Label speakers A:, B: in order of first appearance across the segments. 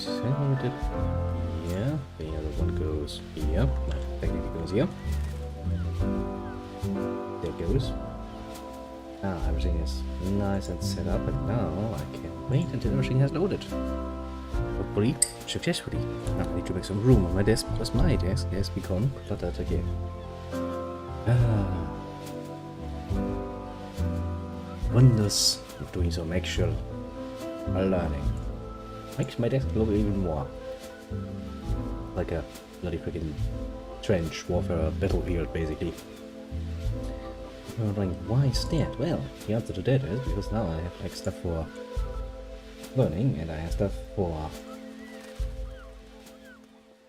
A: How did... Yeah, the other one goes here. No, technically goes here. There it goes. Now everything is nice and set up, and now I can wait until everything has loaded. Hopefully, successfully. Now I need to make some room on my desk because my desk has become cluttered again. Wonders of doing some actual learning. Makes my desk look even more like a bloody freaking trench warfare battlefield, basically. I'm wondering, why is that? Well, the answer to that is because now I have like stuff for learning, and I have stuff for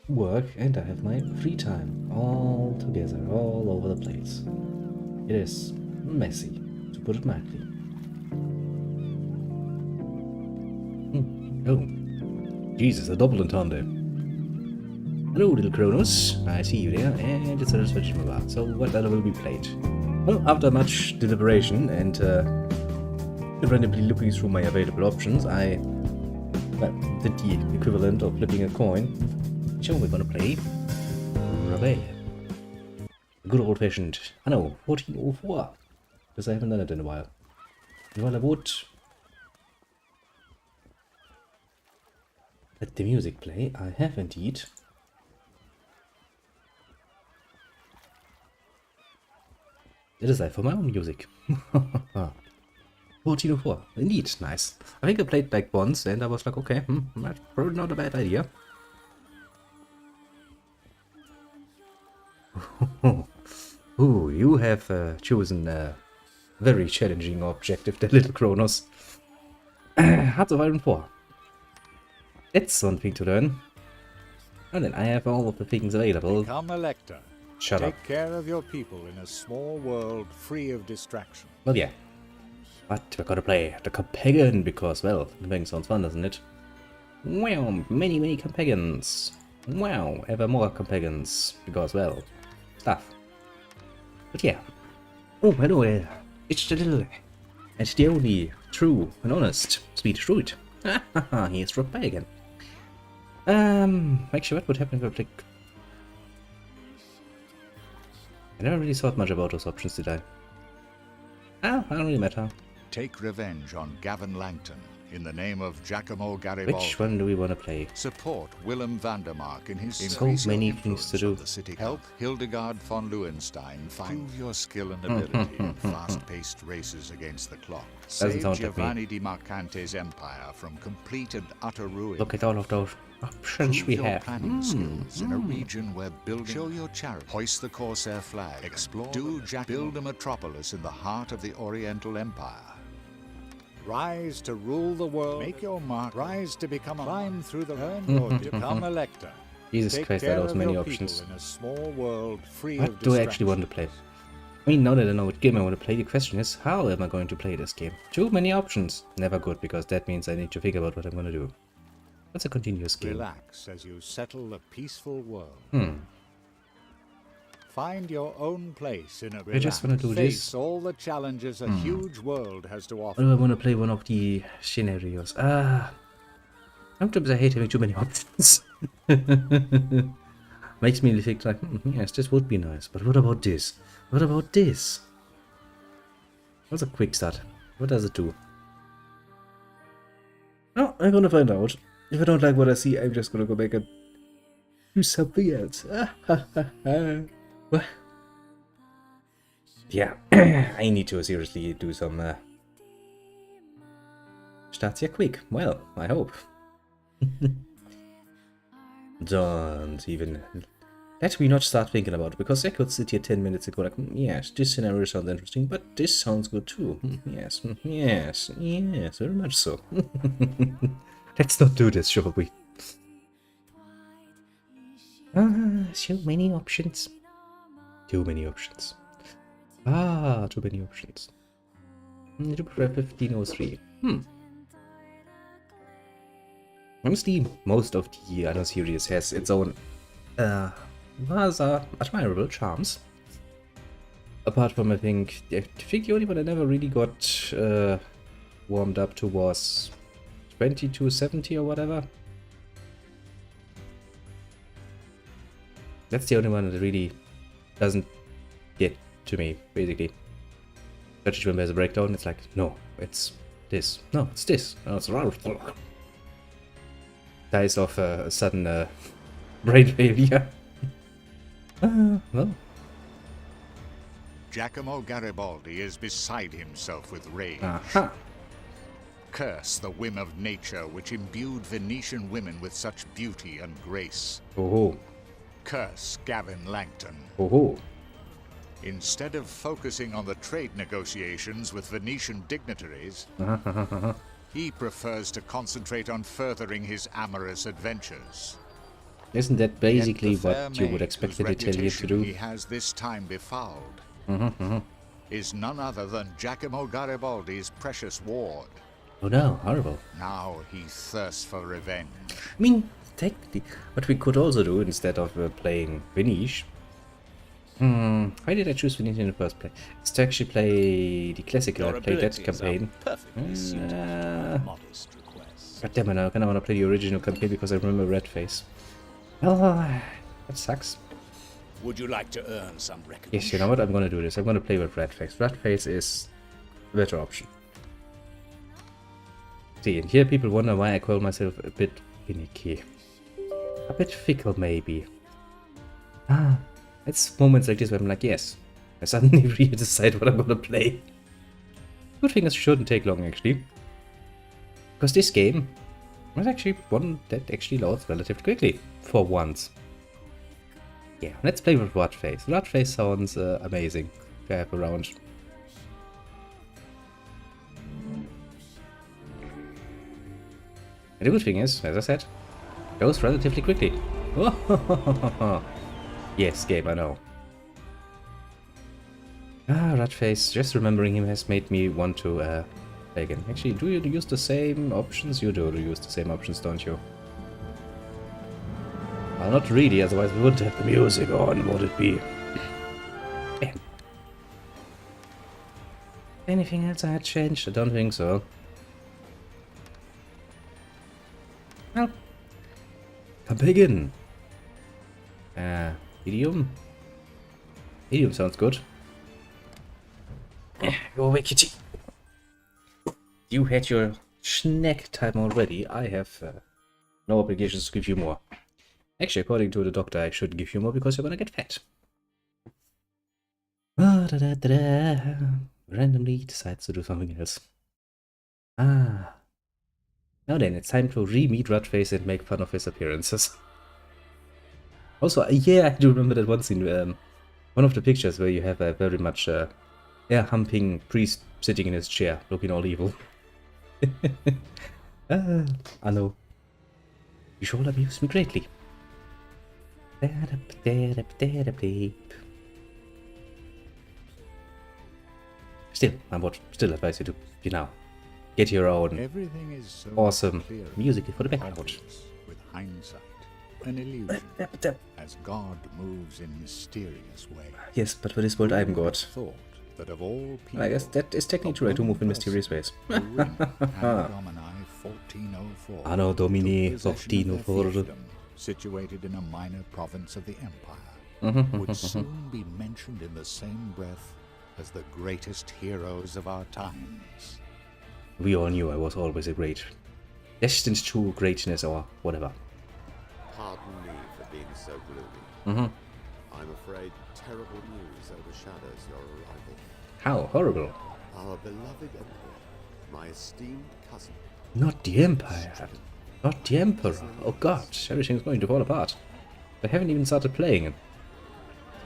A: work, and I have my free time all together, all over the place. It is messy, to put it mildly. Oh, Jesus, a double entendre. Hello, little Kronos. I see you there, and it's a switch move out. So, what other will be played? Well, after much deliberation and randomly looking through my available options, I did the equivalent of flipping a coin. So we're gonna play Rabais. Good old-fashioned Anno 1404. Because I haven't done it in a while. And while I would let the music play, I have indeed decided for my own music. 1404, indeed, nice. I think I played like once and I was like, okay, that's probably not a bad idea. Ooh, you have chosen a very challenging objective, the little Kronos. Hearts of Iron 4. That's something to learn. And then I have all of the things available.
B: Become a lector.
A: Shut up.
B: Take care of your people in a small world free of distraction.
A: Well, yeah. But we're gonna play the companion because, well, the thing sounds fun, doesn't it? Wow, many companions. Wow, ever more companions because, well, stuff. But yeah. Oh, hello there. It's the little and the only true and honest Swedish Druid. He struck by again. Actually, what would happen if I click? I never really thought much about those options, did I? Oh, I don't really matter.
B: Take revenge on Gavin Langton in the name of Giacomo Garibaldi.
A: Which one do we want to play?
B: Support Willem Vandermark in his
A: So many things to do.
B: The city. Help Hildegard von Leeuwenstein prove your skill and ability in fast-paced races against the clock.
A: Doesn't
B: Save
A: sound like me.
B: Giovanni di Marcante's empire from complete and utter ruin.
A: Look at all of those options
B: Prove
A: we
B: your
A: have.
B: planning skills in a region where building. Show your charity. Hoist the Corsair flag. Explore. Build a metropolis in the heart of the Oriental Empire. Rise to rule the world. Make your mark. Rise to become a climb through the earn or become a lector.
A: Jesus
B: Take
A: Christ,
B: care
A: that was
B: of
A: many
B: your
A: options.
B: people in a small world free
A: What
B: of
A: do I actually want to play? I mean, now that I know what game I want to play, the question is, how am I going to play this game? Too many options. Never good, because that means I need to figure out what I'm going to do. What's a continuous game?
B: Relax as you settle a peaceful world. Find your own place in a
A: I just want to do
B: face
A: this.
B: all the challenges a huge world has to
A: Or
B: offer.
A: do I want to play one of the scenarios? Sometimes I hate having too many options. Makes me think like, yes, this would be nice, but what about this? What about this? What's a quick start? What does it do? Oh, I'm gonna find out. If I don't like what I see, I'm just gonna go back and do something else. What? Yeah, I need to seriously do some starts here quick. Well, I hope. Don't even let me not start thinking about it, because I could sit here 10 minutes ago like, yes, this scenario sounds interesting, but this sounds good too. Yes, yes, yes, very much so. Let's not do this, shall we? So many options. Too many options. Too many options. I do prefer 1503. Honestly, most of the Anno series has its own rather admirable charms. Apart from, I think the only one I never really got warmed up to was 2270 or whatever. That's the only one that really doesn't get to me, basically. Judge when there's a breakdown, it's like, no, it's this. No, it's this. No, it's dies of a sudden brain failure. Well.
B: Giacomo Garibaldi is beside himself with rage. Curse the whim of nature which imbued Venetian women with such beauty and grace.
A: Oh.
B: Curse Gavin Langton.
A: Oh.
B: Instead of focusing on the trade negotiations with Venetian dignitaries, he prefers to concentrate on furthering his amorous adventures.
A: Isn't that basically what you would expect an Italian to do?
B: He has this time befouled is none other than Giacomo Garibaldi's precious ward.
A: Oh no, horrible.
B: Now he thirsts for revenge.
A: I mean, technically, what we could also do instead of playing Venice. Why did I choose Venice in the first place? It's to actually play the classical. I played that campaign. God damn it, now I kinda wanna play the original campaign because I remember Red Face. Well, that sucks.
C: Would you like to earn some recognition?
A: Yes, you know what? I'm gonna do this. I'm gonna play with Red Face. Red Face is a better option. See, and here people wonder why I call myself a bit finicky. A bit fickle, maybe. It's moments like this where I'm like, yes, I suddenly really decide what I'm gonna play. Good thing is it shouldn't take long, actually. Because this game was actually one that actually loads relatively quickly, for once. Yeah, let's play with Red Face. Red Face sounds amazing to have around. And the good thing is, as I said, it goes relatively quickly. Yes, game, I know. Ratface, just remembering him has made me want to play again. Actually, do you use the same options? You do use the same options, don't you? Well, not really, otherwise we wouldn't have the music on, would it be? Anything else I had changed? I don't think so. Well, come begin. Idiom? Idiom sounds good. Go away, kitty. You had your snack time already. I have no obligations to give you more. Actually, according to the doctor, I should give you more because you're gonna get fat. Randomly decides to do something else. Now then, it's time to re-meet Rudface and make fun of his appearances. Also, yeah, I do remember that one scene, one of the pictures where you have a very much air-humping priest sitting in his chair, looking all evil. Anno. You shall amuse me greatly. Still, I would still advise you to, you know, get your own awesome music for the background.
B: With hindsight, an illusion, as God moves in mysterious ways.
A: Yes, but for this world I'm God.
B: Thought that of all people,
A: I guess that is technically true, I do move in mysterious ways. Anno Domini 1404.
B: Situated in a minor province of the Empire, would soon be mentioned in the same breath as the greatest heroes of our times.
A: We all knew I was always a great, destined to greatness or whatever.
D: Pardon me for being so gloomy. I'm afraid terrible news overshadows your arrival.
A: How horrible.
D: Our beloved Emperor, my esteemed cousin.
A: Not the Empire. Not the Emperor. Oh god, everything's going to fall apart. I haven't even started playing it.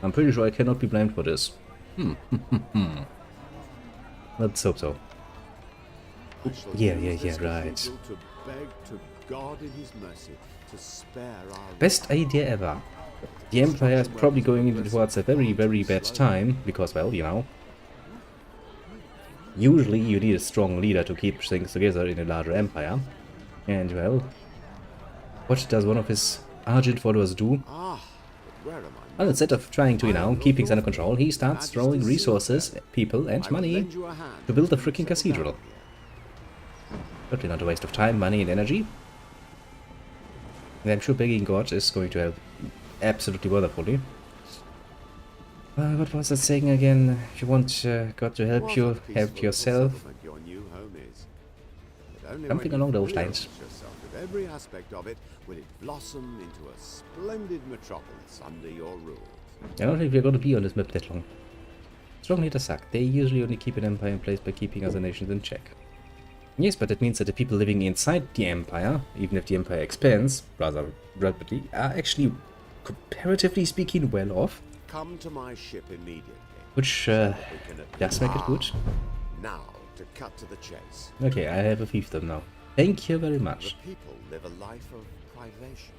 A: I'm pretty sure I cannot be blamed for this. Let's hope so. Yeah, right.
D: To beg to God in his mercy to spare our
A: Best idea ever. The Empire is probably going into towards a very, very bad time, because, well, you know, usually you need a strong leader to keep things together in a larger empire. And, well, what does one of his argent followers do? Well, instead of trying to, you know, keep things under control, he starts throwing resources, people, and money to build a freaking cathedral. Certainly not a waste of time, money, and energy. And I'm sure begging God is going to help absolutely wonderfully. What was that saying again? If you want God to help
D: What
A: you,
D: a peaceful
A: help
D: little
A: yourself.
D: settlement your new home is. But only
A: Something
D: when
A: along
D: you
A: those lines.
D: familiarize yourself with every aspect of it will it blossom into a splendid metropolis under your rule.
A: I don't think we're going to be on this map that long. Strong leaders suck. They usually only keep an empire in place by keeping other nations in check. Yes, but that means that the people living inside the empire, even if the empire expands rather rapidly, are actually, comparatively speaking, well off.
D: Come to my ship immediately.
A: Which does make it good.
D: Now, to cut to the chase.
A: Okay, I have a fiefdom now. Thank you very much.
D: The people live a life of privation,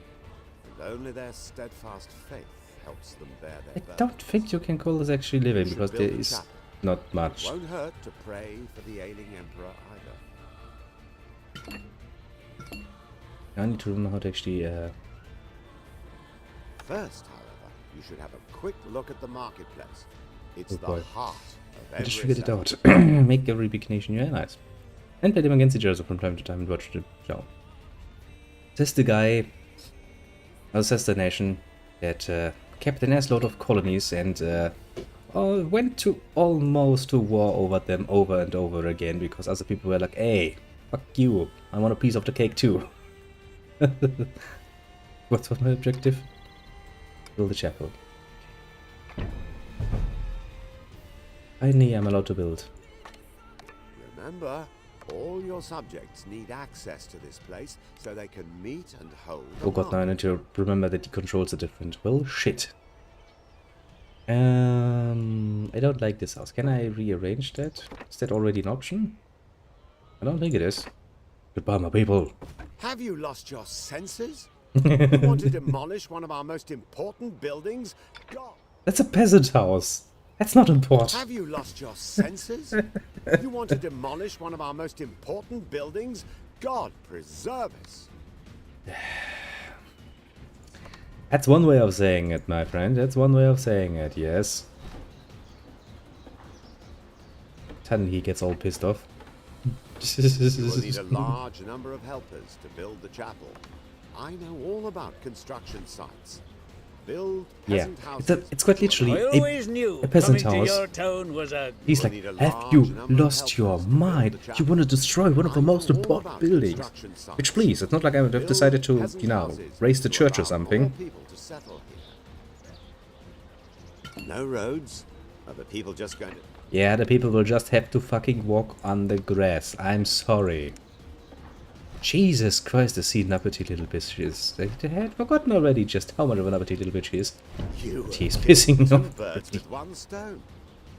D: and only their steadfast faith helps them bear their
A: I
D: burdens.
A: don't think you can call this actually living,
D: You should
A: because
D: build
A: there
D: a
A: is
D: chapel.
A: not
D: It
A: much.
D: won't hurt to pray for the ailing emperor either.
A: I need to know how to actually...
D: First, however, you should have a quick look at the marketplace. It's
A: Oh
D: the
A: boy.
D: heart of
A: I
D: every
A: just figured it out.
D: settlement.
A: Make every big nation your allies. And play them against each other from time to time and watch the show. This is the guy, or says the nation, that kept an ass load of colonies and went to almost to war over them over and over again because other people were like, hey, fuck you, I want a piece of the cake too. What was my objective? Build a chapel. Finally, I'm allowed to build.
D: Remember, all your subjects need access to this place so they can meet and hold.
A: Oh god, now I need to remember that the controls are different. Well, shit. I don't like this house. Can I rearrange that? Is that already an option? I don't think it is. Goodbye, my people.
D: Have you lost your senses? You want to demolish one of our most important buildings? God,
A: That's a peasant house. That's not important.
D: have you lost your senses? You want to demolish one of our most important buildings? God preserve us.
A: That's one way of saying it, my friend. That's one way of saying it, yes. Suddenly he gets all pissed off.
D: You will need a large number of helpers to build the chapel. I know all about construction sites. Build
A: Yeah,
D: peasant houses.
A: it's quite literally
C: I always knew
A: a peasant
C: coming
A: house.
C: to your town was a
A: He's
D: We'll
A: like,
D: need a
A: have
D: large
A: you
D: number of
A: lost your
D: helpers to build
A: mind?
D: the
A: You
D: chapel.
A: want to destroy one of the
D: I know
A: most
D: all
A: important
D: about
A: buildings.
D: construction sites.
A: Which, please, it's not like I've decided to,
D: Build
A: you know,
D: peasant
A: raise the
D: houses
A: church
D: to
A: or
D: allow
A: something.
D: more people to settle here. No roads? Are the people just going to...
A: Yeah, the people will just have to fucking walk on the grass. I'm sorry. Jesus Christ, the sweet uppity little bitch she is. I had forgotten already just how much of an uppity little bitch she is.
D: You
A: She's
D: have
A: pissing me
D: killed
A: off.
D: two birds with one stone.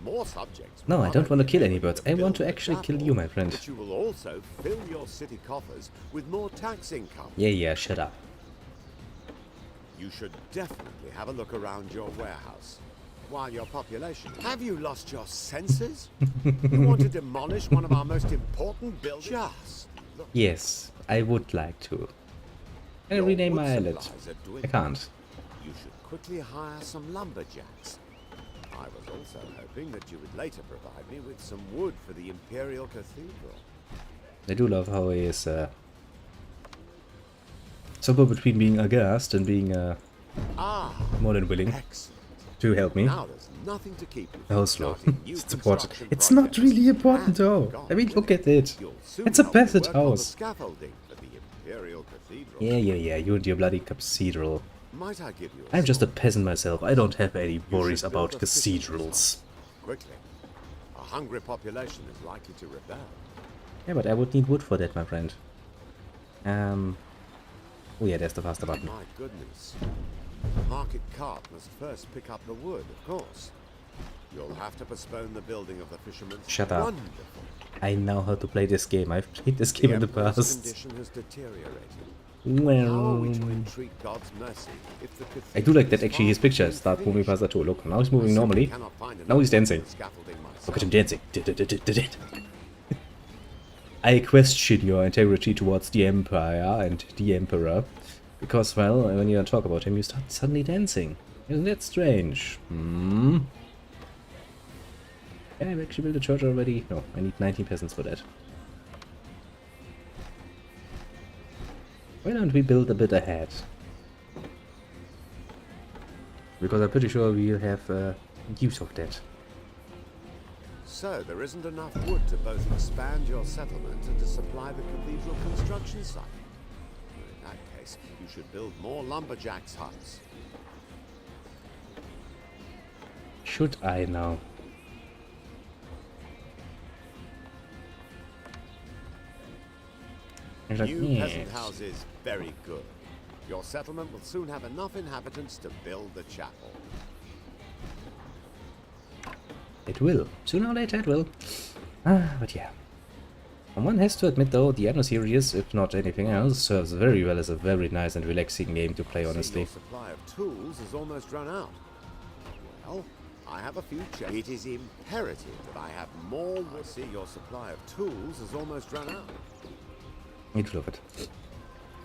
D: More subjects.
A: No,
D: will
A: I
D: not
A: don't want to
D: only
A: kill any
D: enable
A: birds.
D: you
A: I want to
D: build the
A: actually kill
D: chapel,
A: you, my friend.
D: But you will also fill your city coffers with more tax income.
A: Yeah, shut up.
D: You should definitely have a look around your warehouse. While your population... Have you lost your senses? You want to demolish one of our most important buildings? Just look.
A: Yes, I would like to. Can I
D: Your
A: rename
D: wood
A: my island?
D: supplies are
A: I
D: dwindling.
A: can't.
D: You should quickly hire some lumberjacks. I was also hoping that you would later provide me with some wood for the Imperial Cathedral.
A: I do love how he is somewhere between being aghast and being more than willing
D: Excellent.
A: to help me.
D: Now there's nothing to keep you
A: Oh,
D: from
A: slow.
D: starting new
A: It's important.
D: construction
A: It's not
D: projects.
A: really important
D: And
A: though.
D: God
A: I mean, look
D: willing,
A: at it.
D: you'll soon
A: It's a
D: help me
A: peasant
D: work on the
A: house.
D: scaffolding for the Imperial Cathedral.
A: Yeah, you and your bloody cathedral.
D: Might I give you
A: I'm just a
D: sword?
A: peasant myself. I don't have any
D: You
A: worries
D: should build
A: about
D: a fishing
A: cathedrals.
D: resort. Quickly. A hungry population is likely to rebel.
A: Yeah, but I would need wood for that, my friend. Oh yeah, there's the faster button.
D: My goodness. The market cart must first pick up the wood, of course. You'll have to postpone the building of the fisherman's...
A: Shut up.
D: Wonderful.
A: I know how to play this game. I've played this game in the
D: Emperor's
A: past.
D: condition has deteriorated. How are we to
A: Well,
D: entreat God's mercy if the
A: I do like that
D: cathedral
A: actually his
D: is
A: picture
D: far
A: start
D: from
A: moving
D: finished?
A: faster too. Look, now he's moving
D: I simply
A: normally.
D: cannot find
A: Now he's
D: enough
A: dancing.
D: scaffolding myself.
A: Look at him dancing. I question your integrity towards the Empire and the Emperor. Because, well, when you talk about him, you start suddenly dancing. Isn't that strange? Hmm? Can I actually build a church already? No, I need 19 peasants for that. Why don't we build a bit ahead? Because I'm pretty sure we'll have use of that.
D: So there isn't enough wood to both expand your settlement and to supply the cathedral construction site. In that case, you should build more lumberjacks' huts.
A: Should I now? He's like,
D: New peasant
A: yes.
D: houses, very good. Your settlement will soon have enough inhabitants to build the chapel.
A: It will. Sooner or later it will. But yeah. And one has to admit though, the Anno series, if not anything else, serves very well as a very nice and relaxing game to play, honestly.
D: Your supply of tools has almost run out. Well, I have a few checks. It is imperative that I have more wood. I see your supply of tools has almost run out.
A: Need to love it.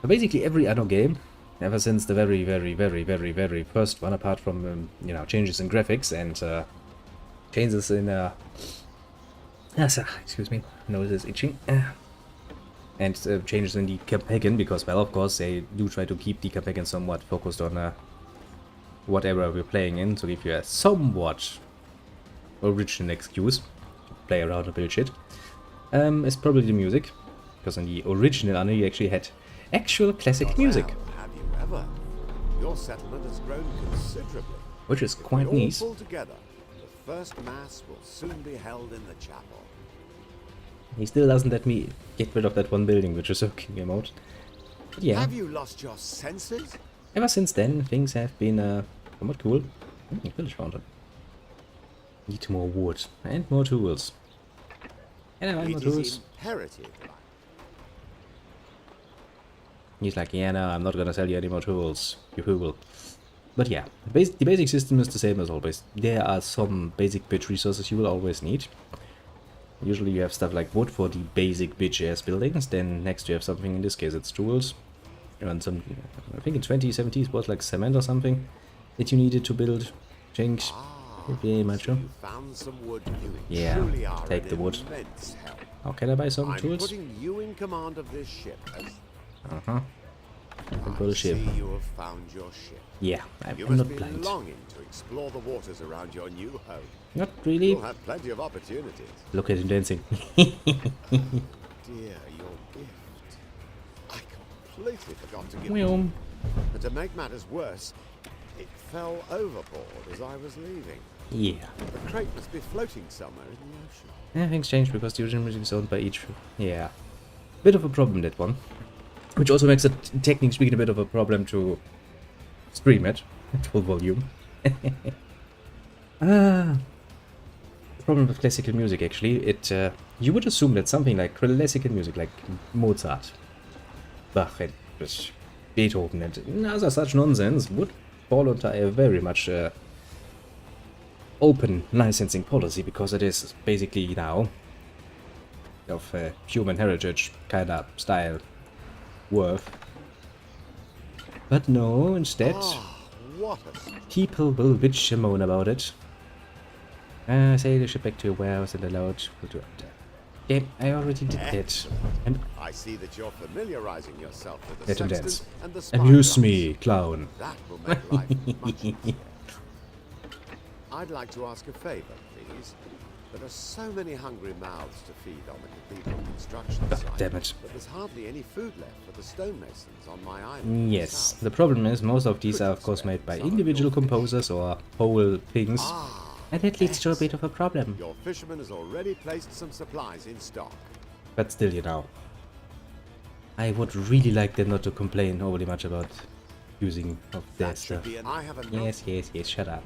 A: So basically every Anno game, ever since the very first one, apart from, you know, changes in graphics and changes in, excuse me, nose is itching. And changes in the campaign, because, well, of course, they do try to keep the campaign somewhat focused on whatever we're playing in, to give you a somewhat original excuse to play around and build shit. It's probably the music, because in the original Anno you actually had actual classic music.
D: Well, have you ever? Your settlement has grown considerably.
A: Which is
D: If we
A: quite
D: all
A: nice.
D: pull together, the first mass will soon be held in the chapel.
A: He still doesn't let me get rid of that one building, which is working him out. But yeah,
D: Have you lost your senses?
A: ever since then, things have been somewhat cool. Village fountain. Need more wood and more tools. And I want more
D: It
A: tools.
D: is imperative.
A: He's like, yeah, no, I'm not gonna sell you any more tools, you fool. But yeah, the basic system is the same as always. There are some basic bitch resources you will always need. Usually you have stuff like wood for the basic bitch-ass buildings, then next you have something, in this case it's tools. And some, I think in 2017 it was like cement or something that you needed to build things. Very much so.
D: You found some wood. You
A: Yeah,
D: truly are
A: take
D: an
A: the wood.
D: immense help.
A: How can I buy some
D: I'm
A: tools?
D: putting you in command of this ship.
A: Uh-huh.
D: I
A: Bullshit.
D: see you have found your ship.
A: Yeah,
D: You
A: I'm
D: must
A: not
D: be
A: blind.
D: longing to explore the waters around your new home.
A: Not really.
D: You'll have plenty of opportunities.
A: Look at him dancing.
D: Dear, your gift. I completely forgot to give it.
A: Well,
D: And to make matters worse, it fell overboard as I was leaving.
A: yeah.
D: The crate must be floating somewhere in the ocean.
A: Yeah, things changed because the original music is owned by each. Yeah. Bit of a problem, that one. Which also makes it, technically speaking, a bit of a problem to stream it at full volume. The problem with classical music, actually, you would assume that something like classical music, like Mozart, Bach, and Beethoven, and other such nonsense, would fall under a very much open licensing policy, because it is basically now of human heritage kind of style worth. But no, instead,
D: What a
A: people will bitch and moan about it. Say the ship back to your warehouse and allowed to do it. Okay, I already did that. And
D: I see that you're familiarizing yourself with the
A: let him
D: sextant
A: dance.
D: and the
A: Amuse
D: spyglass.
A: me, clown.
D: That will make life much easier. I'd like to ask a favor, please. There are so many hungry mouths to feed on the cathedral construction site.
A: Damn it.
D: But there's hardly any food left for the stonemasons on my island.
A: Yes,
D: south.
A: the problem is most of these are of course made by individual composers or whole things. And that leads to a bit of a problem.
D: Your fisherman has already placed some supplies in stock.
A: But still, you know, I would really like them not to complain overly much about using of their
D: That should
A: stuff.
D: be an I have a
A: Yes, shut up.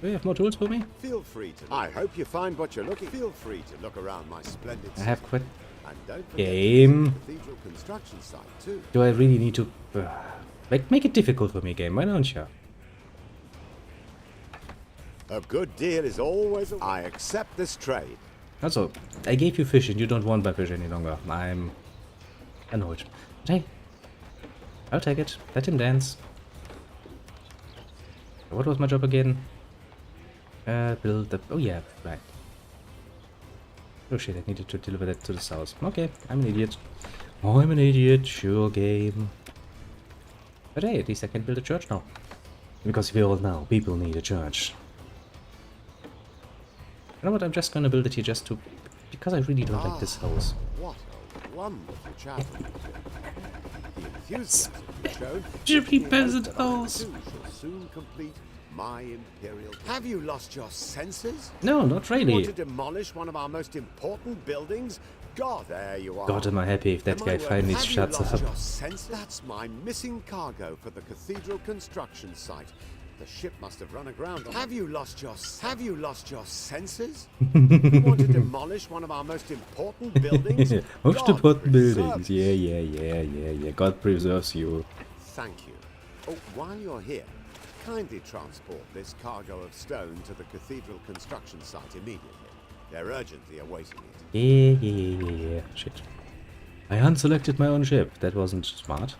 A: Do you have more tools for me?
D: Feel free to. I hope you find what you're looking. Feel free to look around my splendid.
A: I have
D: city.
A: quit.
D: And don't forget
A: Game.
D: to visit the cathedral construction site too.
A: Do I really need to... make it difficult for me, game, why don't you?
D: A good deal is always. I accept this trade.
A: Also, I gave you fish and you don't want my fish any longer. I'm annoyed. But hey, I'll take it. Let him dance. What was my job again? Build the... Oh yeah, right. Oh shit, I needed to deliver that to the south. Okay, I'm an idiot. Oh, I'm an idiot. Sure game. But hey, at least I can build a church now. Because we all know people need a church. You know what? I'm just gonna build it here just to, because I really don't like this house.
D: What a wonderful chapel. The enthusiasm you've shown.
A: Gypsy
D: the
A: peasant
D: hope that I
A: house.
D: too shall soon complete my imperial. Have you lost your senses?
A: No, not
D: You
A: really.
D: want to demolish one of our most important buildings? God, there you are.
A: God, am I happy if that
D: Am
A: guy
D: I right?
A: finally
D: Have you
A: shuts
D: lost
A: up.
D: your sense? That's my missing cargo for the cathedral construction site. The ship must have run aground. Have you lost your senses? You want to demolish one of our most important buildings?
A: Most
D: God
A: important buildings.
D: preserve
A: Yeah. God preserves you.
D: Thank you. Oh, while you're here, kindly transport this cargo of stone to the cathedral construction site immediately. They're urgently awaiting it.
A: Yeah. Shit. I unselected my own ship. That wasn't smart.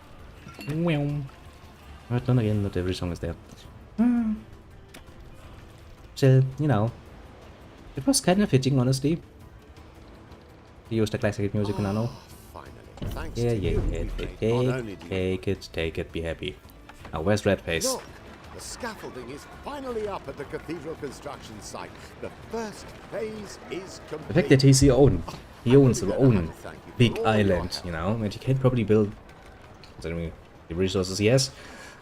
A: But then again, not every song is there. Still, you know, it was kind of fitting, honestly. To use the classic music in Anno.
D: Finally, thanks
A: Yeah.
D: to you, we've made not only do
A: Take it, be happy. Now, where's Redface?
D: Look, the scaffolding is finally up at the cathedral construction site. The first phase is complete.
A: The fact that he owns his own
D: Thank you for
A: big
D: all your
A: island,
D: help.
A: you know, and he can probably build, considering the resources he has,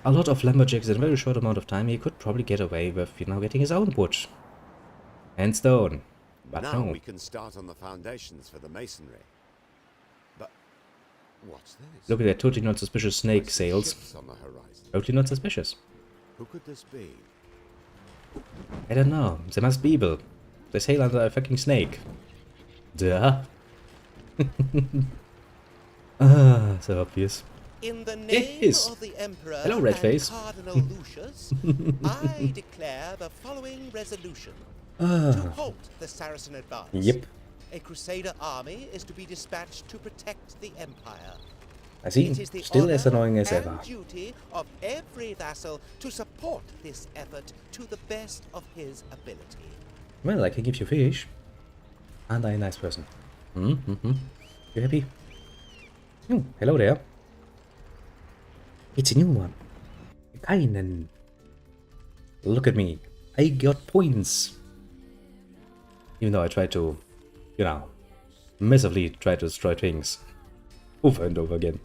A: a lot of lumberjacks in a very short amount of time. He could probably get away with, you know, getting his own wood and stone. But
D: Now
A: no.
D: we can start on the foundations for the masonry. But what's this?
A: Look at that totally not suspicious snake
D: I see
A: sails.
D: ships on the horizon.
A: Totally not suspicious.
D: Who could this be?
A: I don't know. They must be evil. They sail under a fucking snake. Duh. So obvious.
E: In the name
A: Yes.
E: of the Emperor
A: Hello, Redface.
E: and Cardinal Lucius, I declare the following resolution. To halt the Saracen advance.
A: Yep.
E: A Crusader army is to be dispatched to protect the Empire.
A: I see.
E: It is the
A: Still as
E: honor
A: annoying as
E: and
A: ever.
E: duty of every vassal to support this effort to the best of his ability.
A: Well, I can give you fish. And I'm a nice person. You happy? Oh, hello there. It's a new one. Keinen. Look at me. I got points. Even though I tried to, you know, massively try to destroy things. Over and over again.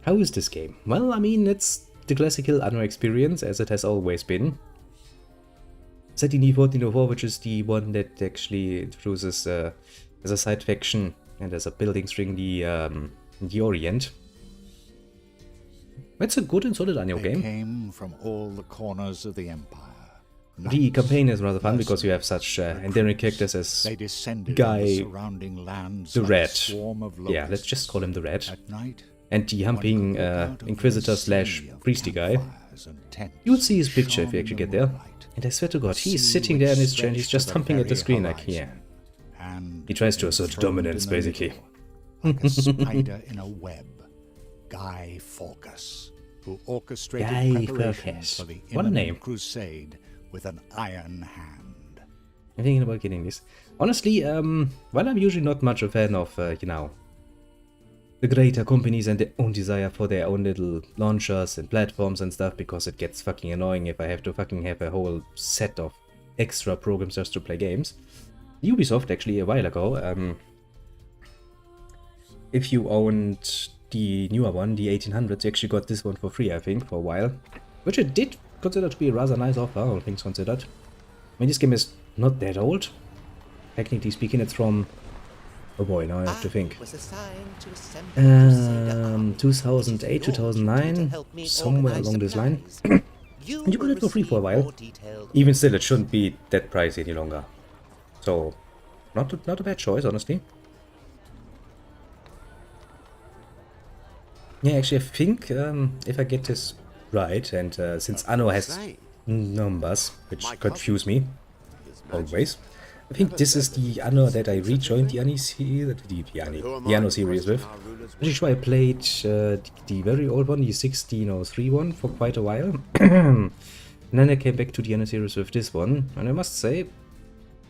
A: How is this game? Well, I mean, it's the classical Anno experience, as it has always been. Set in E1404, which is the one that actually introduces as a side faction and as a building string the Orient. It's a good and solid Anno
B: They
A: game.
B: came from all the corners of the empire.
A: The
B: Knights,
A: campaign is rather fun because you have such endearing characters as
B: They descended
A: Guy,
B: on the surrounding lands
A: the
B: like
A: Red.
B: a swarm of
A: Yeah, let's just
B: locusts.
A: call him the Red.
B: At night,
A: And the
B: one
A: humping
B: could look out over
A: Inquisitor
B: a
A: slash
B: sea of
A: priesty guy.
B: campfires and tents
A: You'll see his picture if
B: shone
A: you
B: in
A: actually
B: the
A: get there.
B: moonlight.
A: And I swear to God,
B: A
A: he's
B: sea
A: sitting there in
B: which
A: his chair and he's
B: stretched
A: just
B: to the
A: humping at the
B: very
A: screen like,
B: horizon,
A: yeah.
B: and
A: He tries to assert
B: enthroned
A: dominance,
B: in the
A: basically.
B: middle, like a spider in a web, Guy Fawkes, who orchestrated
A: Guy
B: preparations
A: Fawkes.
B: for the
A: What a
B: imminent
A: name.
B: crusade with an iron hand.
A: I'm thinking about getting this. Honestly, while I'm usually not much a fan of, you know, the greater companies and their own desire for their own little launchers and platforms and stuff, because it gets fucking annoying if I have to fucking have a whole set of extra programs just to play games. Ubisoft, actually, a while ago, if you owned the newer one, the 1800s, you actually got this one for free, I think, for a while. Which I did consider to be a rather nice offer, all things considered. I mean, this game is not that old. Technically speaking, it's from... Oh boy, now I have to think.
E: Was assigned to assemble a Crusader army.
A: 2008,
E: It is your duty to
A: 2009,
E: help me
A: somewhere
E: organize
A: along this line.
E: supplies.
A: You got
E: will
A: it for free for a
E: receive
A: while.
E: more detailed
A: Even still, it shouldn't be that pricey any longer. So, not a bad choice, honestly. Yeah, actually, I think if I get this right, and since Anno has
D: Say,
A: numbers, which
D: My
A: confuse me
D: His Majesty.
A: always, I think this is the Anno that I rejoined the Anno series, the Anno series with. Pretty sure I played the very old one, the 1603 one, for quite a while. And then I came back to the Anno series with this one, and I must say,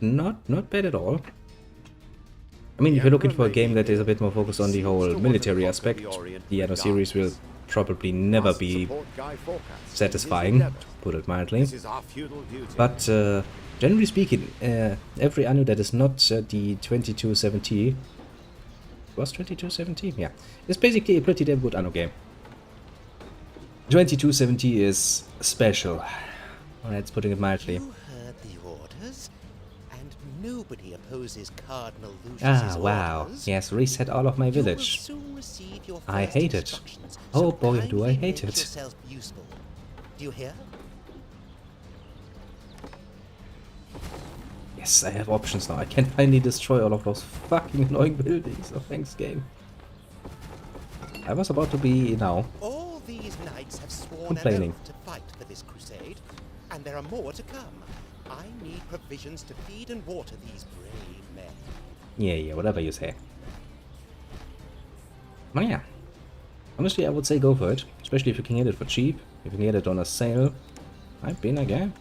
A: not bad at all. I mean, if you're looking for a game that is a bit more focused on the whole military aspect, the Anno series will probably never be satisfying, to put it mildly. But generally speaking, every Anno that is not the 2270, was 2270? Yeah, it's basically a pretty damn good Anno game. 2270 is special. That's putting it mildly.
E: You heard the orders, and nobody opposes Cardinal Lucius's
A: Ah, wow.
E: orders.
A: Yes, reset all of my
E: You will
A: village.
E: soon receive your
A: I
E: first
A: hate it.
E: instructions,
A: Oh
E: so
A: boy, do I
E: kindly
A: hate
E: make
A: it.
E: yourself useful. Do you hear?
A: Yes, I have options now. I can finally destroy all of those fucking annoying buildings. Oh, thanks, game. I was about to be now.
E: All these knights have sworn
A: Complaining.
E: an oath to fight for this crusade, and there are more to come. I need provisions to feed and water these brave men.
A: Yeah, whatever you say. Well, yeah. Honestly, I would say go for it. Especially if you can get it for cheap. If you can get it on a sale. I've been again.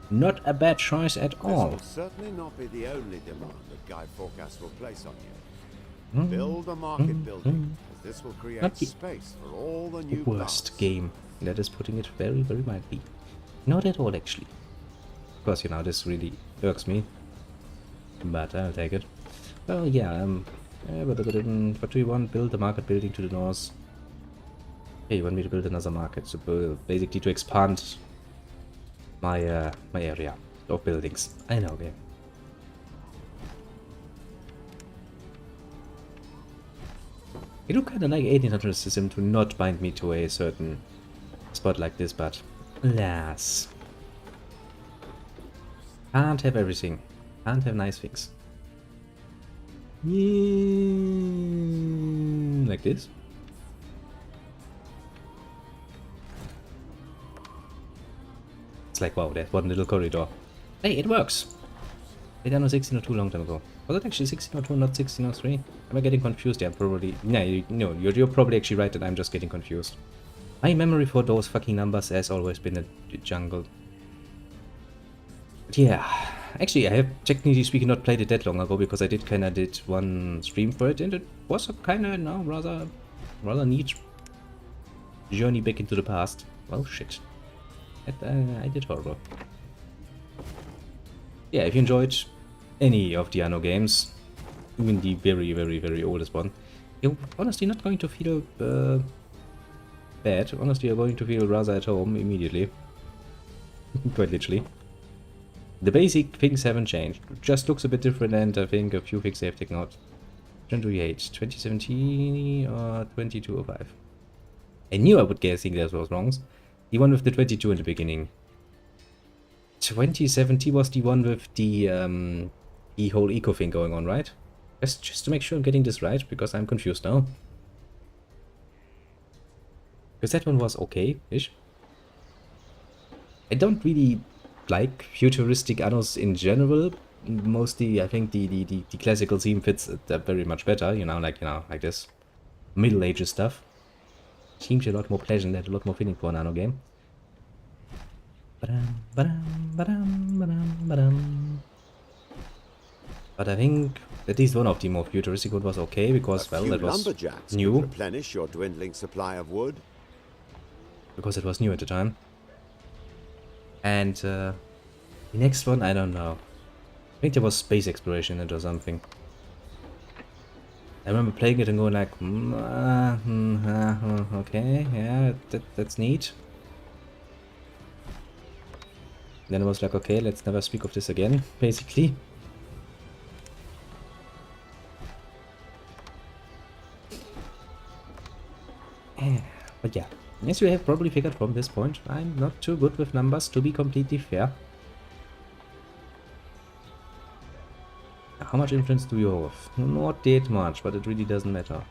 A: Not a bad choice at
D: This
A: all.
D: will certainly not be the only demand that Guy Forecast will place on you. Build a market building, as this will create
A: Not the
D: space for all the
A: The
D: new
A: worst
D: plants.
A: game. That is putting it very, very mildly. Not at all, actually. Of course, you know, this really irks me. But I'll take it. Well, yeah, what do you want? Build a market building to the north. Hey, you want me to build another market? So basically to expand my my area of buildings. I know, okay. I do kind of like 1800 system to not bind me to a certain spot like this, but alas. Can't have everything. Can't have nice things. Like this. It's like, wow, there's one little corridor. Hey, it works! They done 1602 long time ago. Was it actually 1602, not 1603? Am I getting confused? Yeah, probably. Yeah, no, you're probably actually right that I'm just getting confused. My memory for those fucking numbers has always been a jungle. But yeah, actually, I have technically speaking not played it that long ago because I did one stream for it, and it was a kinda now rather neat journey back into the past. Well, shit. I did horrible. Yeah, if you enjoyed any of the Anno games, even the very, very, very oldest one, you're honestly not going to feel bad. Honestly, you're going to feel rather at home immediately. Quite literally. The basic things haven't changed. It just looks a bit different, and I think a few things they have taken out. 2017 or 2205. I knew I would guessing that was wrong. The one with the 22 in the beginning. 2070 was the one with the whole eco thing going on, right? Just to make sure I'm getting this right, because I'm confused now. Because that one was okay-ish. I don't really like futuristic Annos in general. Mostly, I think the classical theme fits very much better, like this Middle Ages stuff. Seems a lot more pleasant and a lot more fitting for an Anno game. But I think at least one of the more futuristic ones was okay because, well, that was
D: lumberjacks
A: new.
D: could replenish your dwindling supply of wood.
A: Because it was new at the time. And the next one, I don't know. I think there was space exploration in it or something. I remember playing it and going like, okay, yeah, that's neat. Then I was like, okay, let's never speak of this again, basically. But yeah, as you have probably figured from this point, I'm not too good with numbers, to be completely fair. How much influence do you have? Not that much, but it really doesn't matter.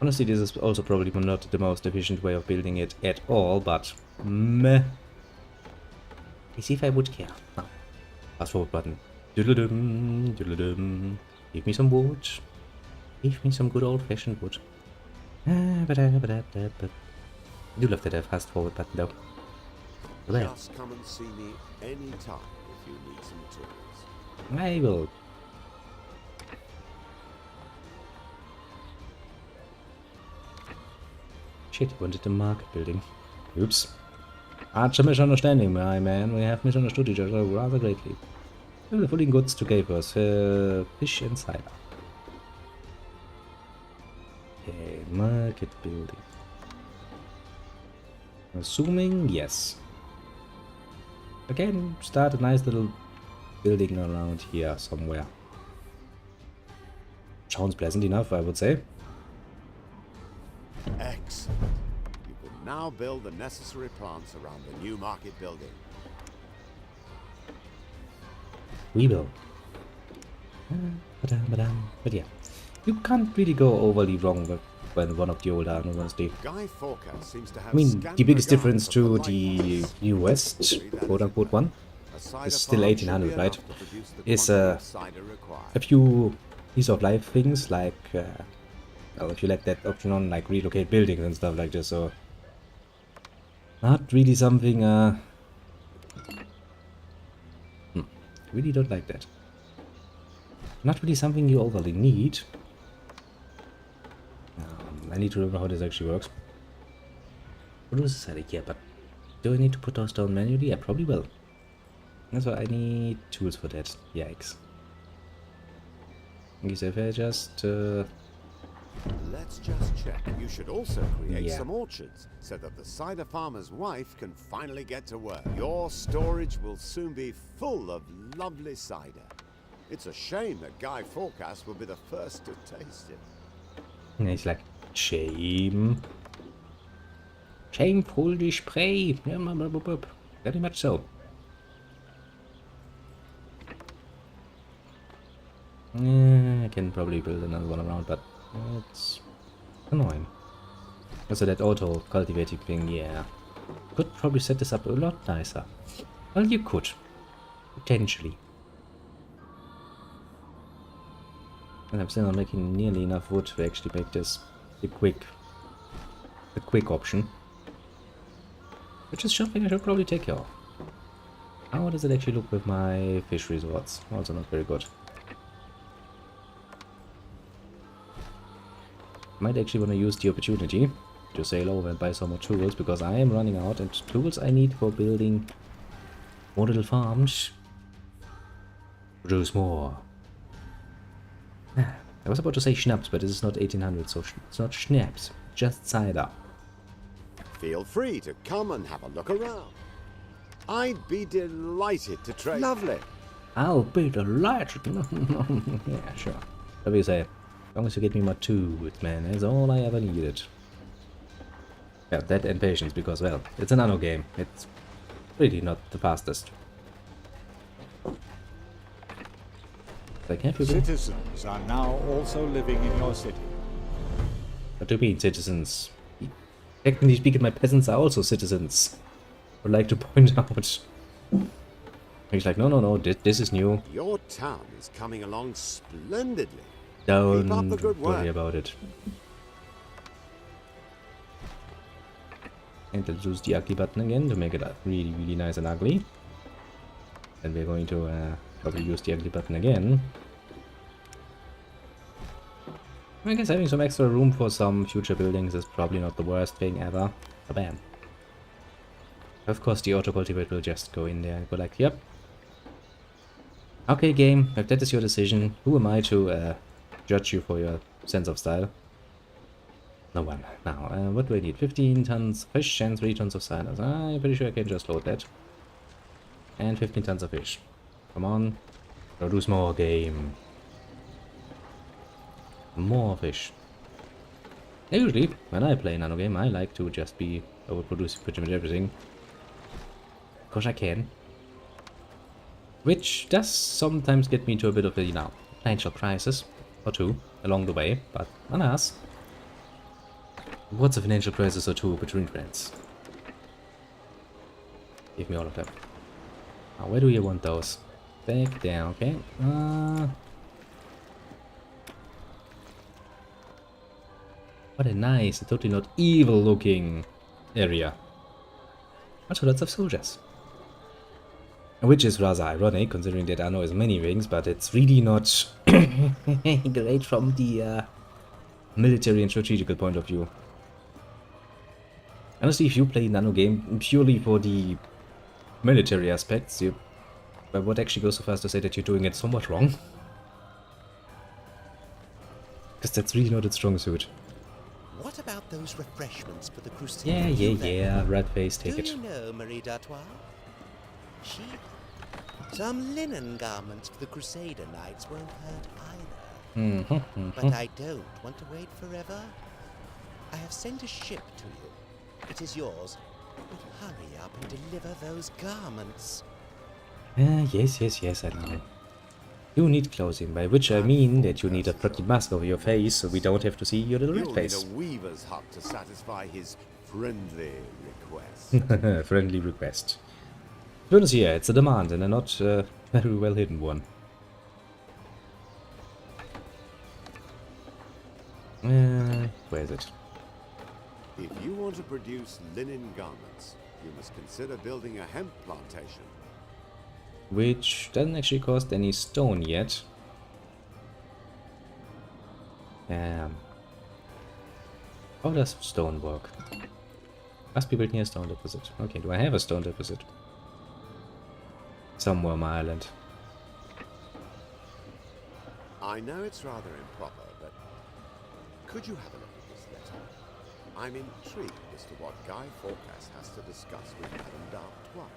A: Honestly, this is also probably not the most efficient way of building it at all, but meh. Let's see if I would care. No. Fast forward button. Doodle-dum, doodle-dum. Give me some wood. Give me some good old-fashioned wood. Do love that fast forward button though. Well,
D: Just come and see me anytime if you need some tools.
A: I will Shit, he wanted the market building. Oops. Such a misunderstanding, my man. We have misunderstood each other rather greatly. We were putting goods to capers, fish and cider. Okay, market building. Assuming yes. Again, start a nice little building around here somewhere. Sounds pleasant enough, I would say.
D: Excellent. You can now build the necessary plants around the new market building.
A: We will. But yeah, you can't really go overly wrong with when one of the old Anno ones do.
D: Guy Forecast seems to have
A: I mean,
D: scant
A: the biggest
D: regard
A: difference
D: for
A: to
D: polite
A: the
D: voices.
A: New West, quote-unquote one,
D: A cider
A: is still
D: farm
A: 1800,
D: should be
A: right?
D: enough to produce the
A: Is
D: quantity of cider required.
A: a few piece of life things like, well, if you let that option on, like relocate buildings and stuff like this, so not really something, really don't like that. Not really something you overly need. I need to remember how this actually works. Produce static, yeah, but do I need to put those down manually? I probably will. That's why I need tools for that. Yikes. I guess if I just,
D: Let's just check. You should also create
A: Yeah.
D: some orchards so that the cider farmer's wife can finally get to work. Your storage will soon be full of lovely cider. It's a shame that Guy Forecast will be the first to taste it.
A: and it's like, shame. Shameful display. Yeah, very much so. I can probably build another one around, but it's annoying. Also that auto cultivating thing, yeah. Could probably set this up a lot nicer. Well, you could. Potentially. And I'm still not making nearly enough wood to actually make this the quick option. Which is something I should probably take care of. How does it actually look with my fish resorts? Also not very good. Might actually want to use the opportunity to sail over and buy some more tools, because I am running out, and tools I need for building more little farms. Produce more. I was about to say schnapps, but this is not 1800, so it's not schnapps, just cider.
D: Feel free to come and have a look around. I'd be delighted to trade. Lovely.
A: I'll be delighted. Yeah, sure. What do you say? As long as you get me my tools, man, that's all I ever needed. Yeah, that and patience, because, well, it's an Anno game. It's really not the fastest. Like, have you been?
B: Citizens are now also living in your city.
A: What do you mean, citizens? Technically speaking, my peasants are also citizens. Would like to point out. He's like, no, this is new.
D: Your town is coming along splendidly.
A: Don't
D: Keep up the good
A: worry
D: work.
A: about it. And let's use the ugly button again to make it really, really nice and ugly. And we're going to probably use the ugly button again. I guess having some extra room for some future buildings is probably not the worst thing ever. Bam. Of course, the auto cultivate will just go in there and go like, yep. Okay, game, if that is your decision, who am I to judge you for your sense of style? No one. Now, what do I need? 15 tons fish and 3 tons of cider. I'm pretty sure I can just load that. And 15 tons of fish. Come on. Produce more game. More fish. Usually, when I play an Anno game, I like to just be overproducing pretty much everything. Because I can. Which does sometimes get me to a bit of a, financial crisis or two along the way, but alas. What's a financial crisis or two between friends? Give me all of them. Now, where do you want those? Back there, okay. What a nice, totally not evil looking area. Also lots of soldiers. Which is rather ironic, considering that Anno has many rings, but it's really not great from the military and strategical point of view. Honestly, if you play an Anno game purely for the military aspects, I would actually go so far as to say that you're doing it somewhat wrong. Because that's really not its strong suit.
E: What about those refreshments for the crusade?
A: Yeah, rat face, take
E: Do
A: it.
E: you know Marie d'Artois? She... Some linen garments for the Crusader Knights won't hurt either. But I don't want to wait forever. I have sent a ship to you. It is yours. But hurry up and deliver those garments.
A: Yes, I know. You need clothing, by which I mean that you need a fucking mask over your face so we don't have to see your little red
D: You'll
A: face.
D: need a weaver's hut to satisfy his friendly request.
A: Friendly request. Bonus here, it's a demand and a not very well hidden one. Where is it?
D: If you want to produce linen garments, you must consider building a hemp plantation.
A: Which doesn't actually cost any stone yet. How does stone work? Must be built near a stone deposit. Okay, do I have a stone deposit? Somewhere on my island.
D: I know it's rather improper, but could you have a look at this letter? I'm intrigued as to what Guy Fawcett has to discuss with Madame d'Artois.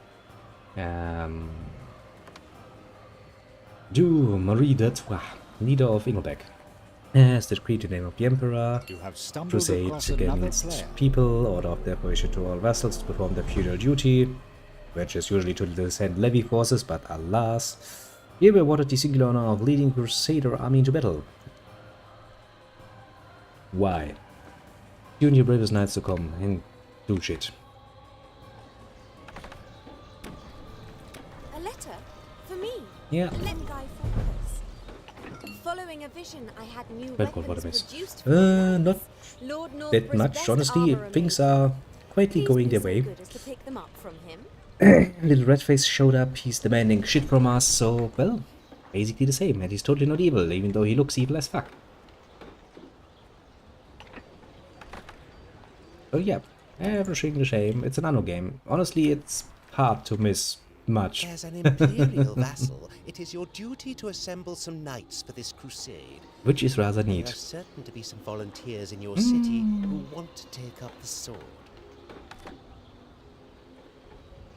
A: Do Marie d'Artois, leader of Ingolbeck, has decreed the name of the Emperor,
B: You have stumbled
A: crusade
B: across another
A: against
B: player.
A: people, order of their issue to all vassals to perform their feudal duty, which is usually to descend levy forces, but alas, here we awarded the singular honor of leading Crusader army into battle. Why? You and your bravest knights to come and do shit.
F: A letter? For me?
A: Yeah.
F: Let Guy focus. Following a vision, I had new
A: Well, what
F: weapons
A: a miss.
F: produced for the
A: Not
F: knights. Lord
A: that
F: Northborough's
A: much,
F: best
A: honestly.
F: armor
A: Things
F: remains.
A: are quietly
F: Please
A: going
F: be
A: their
F: so
A: way.
F: good as to pick them up from him.
A: Little Redface showed up, he's demanding shit from us, so, well, basically the same, and he's totally not evil, even though he looks evil as fuck. So yeah, everything the same. It's an Anno game. Honestly, it's hard to miss much.
E: As an imperial vassal, it is your duty to assemble some knights for this crusade.
A: Which is rather
E: There
A: neat.
E: are certain to be some volunteers in your city who want to take up the sword.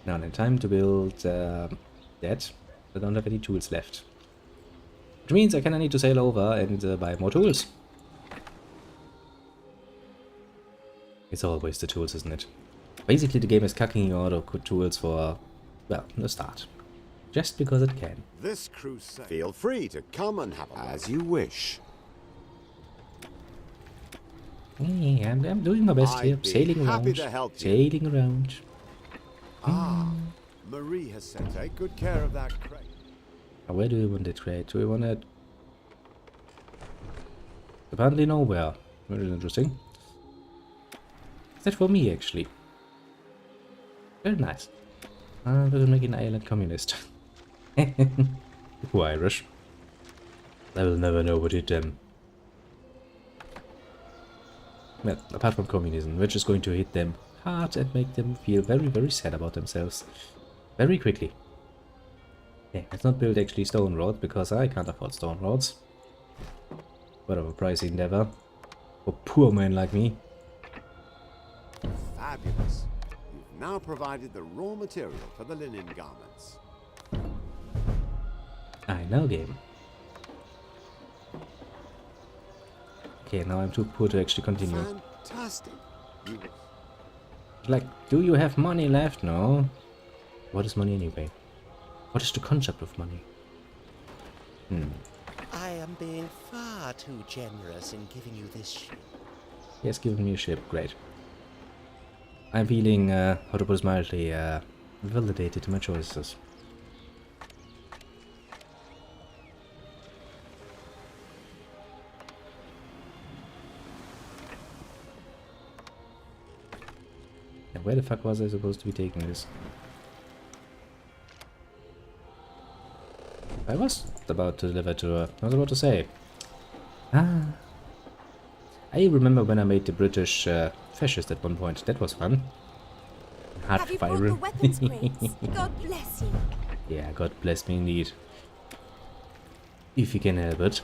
A: Now then, time to build that. I don't have any tools left. Which means I kinda need to sail over and buy more tools. It's always the tools, isn't it? Basically, the game is cucking you out of good tools for, well, the start. Just because it can.
D: This crusade. Feel free to come and have a as you wish.
A: Yeah, I'm doing my best here.
D: I'd be
A: Sailing
D: happy
A: around.
D: to help you.
A: Sailing around.
D: Marie has said take good care of that crate.
A: Now, where do we want it, crate? Do we want it? Apparently nowhere. Very interesting. Is that for me, actually? Very nice. We'll make an island communist. Who Irish? I will never know what hit them. Well, apart from communism, which is going to hit them hard and make them feel very, very sad about themselves. Very quickly. Yeah, let's not build actually stone roads, because I can't afford stone roads. What of a pricey endeavor. For poor men like me.
D: Fabulous. You've now provided the raw material for the linen garments.
A: I know, game. Okay, now I'm too poor to actually continue.
D: Fantastic. You
A: Like, do you have money left? No. What is money anyway? What is the concept of money?
E: I am being far too generous in giving you this ship.
A: He has given me a ship, great. I'm feeling, how to put it mildly, validated in my choices. And where the fuck was I supposed to be taking this? I was about to deliver to her. I was about to say. I remember when I made the British fascist at one point. That was fun. Hard
F: Have you brought the
A: firing.
F: weapons crates? God bless you.
A: Yeah, God bless me indeed. If you can help it.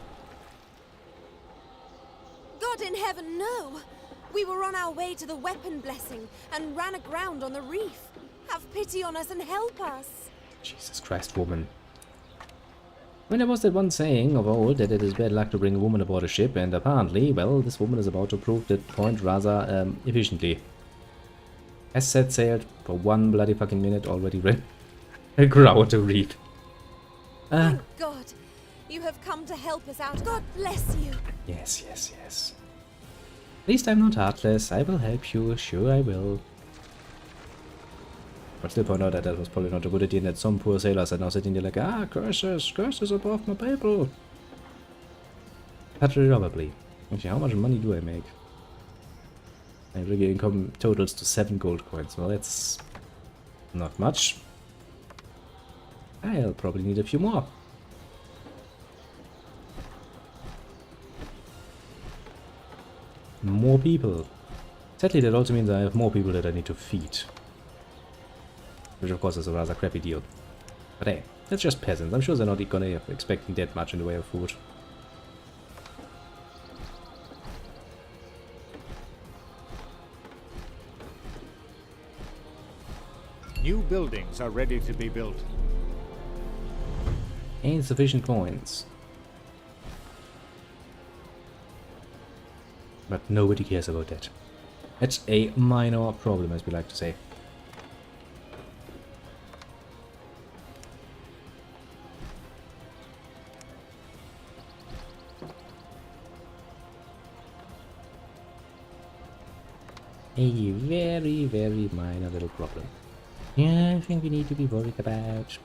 F: God in heaven, no! We were on our way to the weapon blessing and ran aground on the reef. Have pity on us and help us.
A: Jesus Christ, woman. I mean, there was that one saying of old that it is bad luck to bring a woman aboard a ship, and apparently, well, this woman is about to prove that point rather efficiently. Has set sailed for 1 bloody fucking minute, already ran aground a reef.
F: Thank God. You have come to help us out. God bless you.
A: Yes, yes, yes. At least I'm not heartless. I will help you. Sure I will. But still point out that that was probably not a good idea, and that some poor sailors are now sitting there like, ah, curses, curses above my people. Actually, probably. Actually, how much money do I make? My regular income totals to 7 gold coins. Well, that's not much. I'll probably need a few more. More people. Sadly, that also means I have more people that I need to feed. Which of course is a rather crappy deal. But hey, that's just peasants. I'm sure they're not gonna be expecting that much in the way of food.
B: New buildings are ready to be built.
A: Insufficient coins. But nobody cares about that. That's a minor problem, as we like to say. A very, very minor little problem. Yeah, I think we need to be worried about.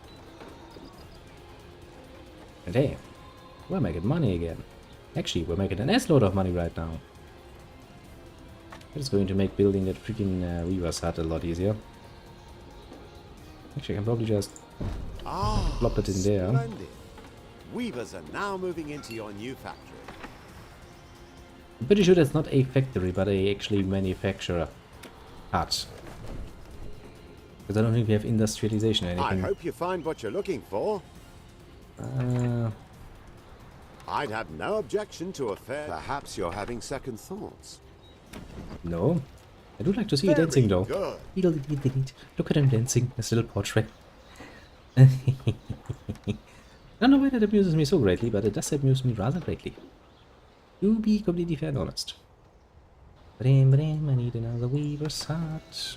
A: And hey, we're making money again. Actually, we're making an ass-load of money right now. It's going to make building that freaking Weaver's hut a lot easier. Actually, I can probably just plop it in there.
D: Splendid. Weavers are now moving into your new factory.
A: I'm pretty sure that's not a factory, but a actually manufacturer hut. Because I don't think we have industrialization or
D: I
A: anything.
D: hope you find what you're looking for. I'd have no objection to a fair... Perhaps you're having second thoughts.
A: No. I do like to see you
D: Very
A: dancing though.
D: good.
A: Look at him dancing, his little portrait. I don't know why that amuses me so greatly, but it does amuse me rather greatly. To be completely fair and honest. I need another weaver's hut.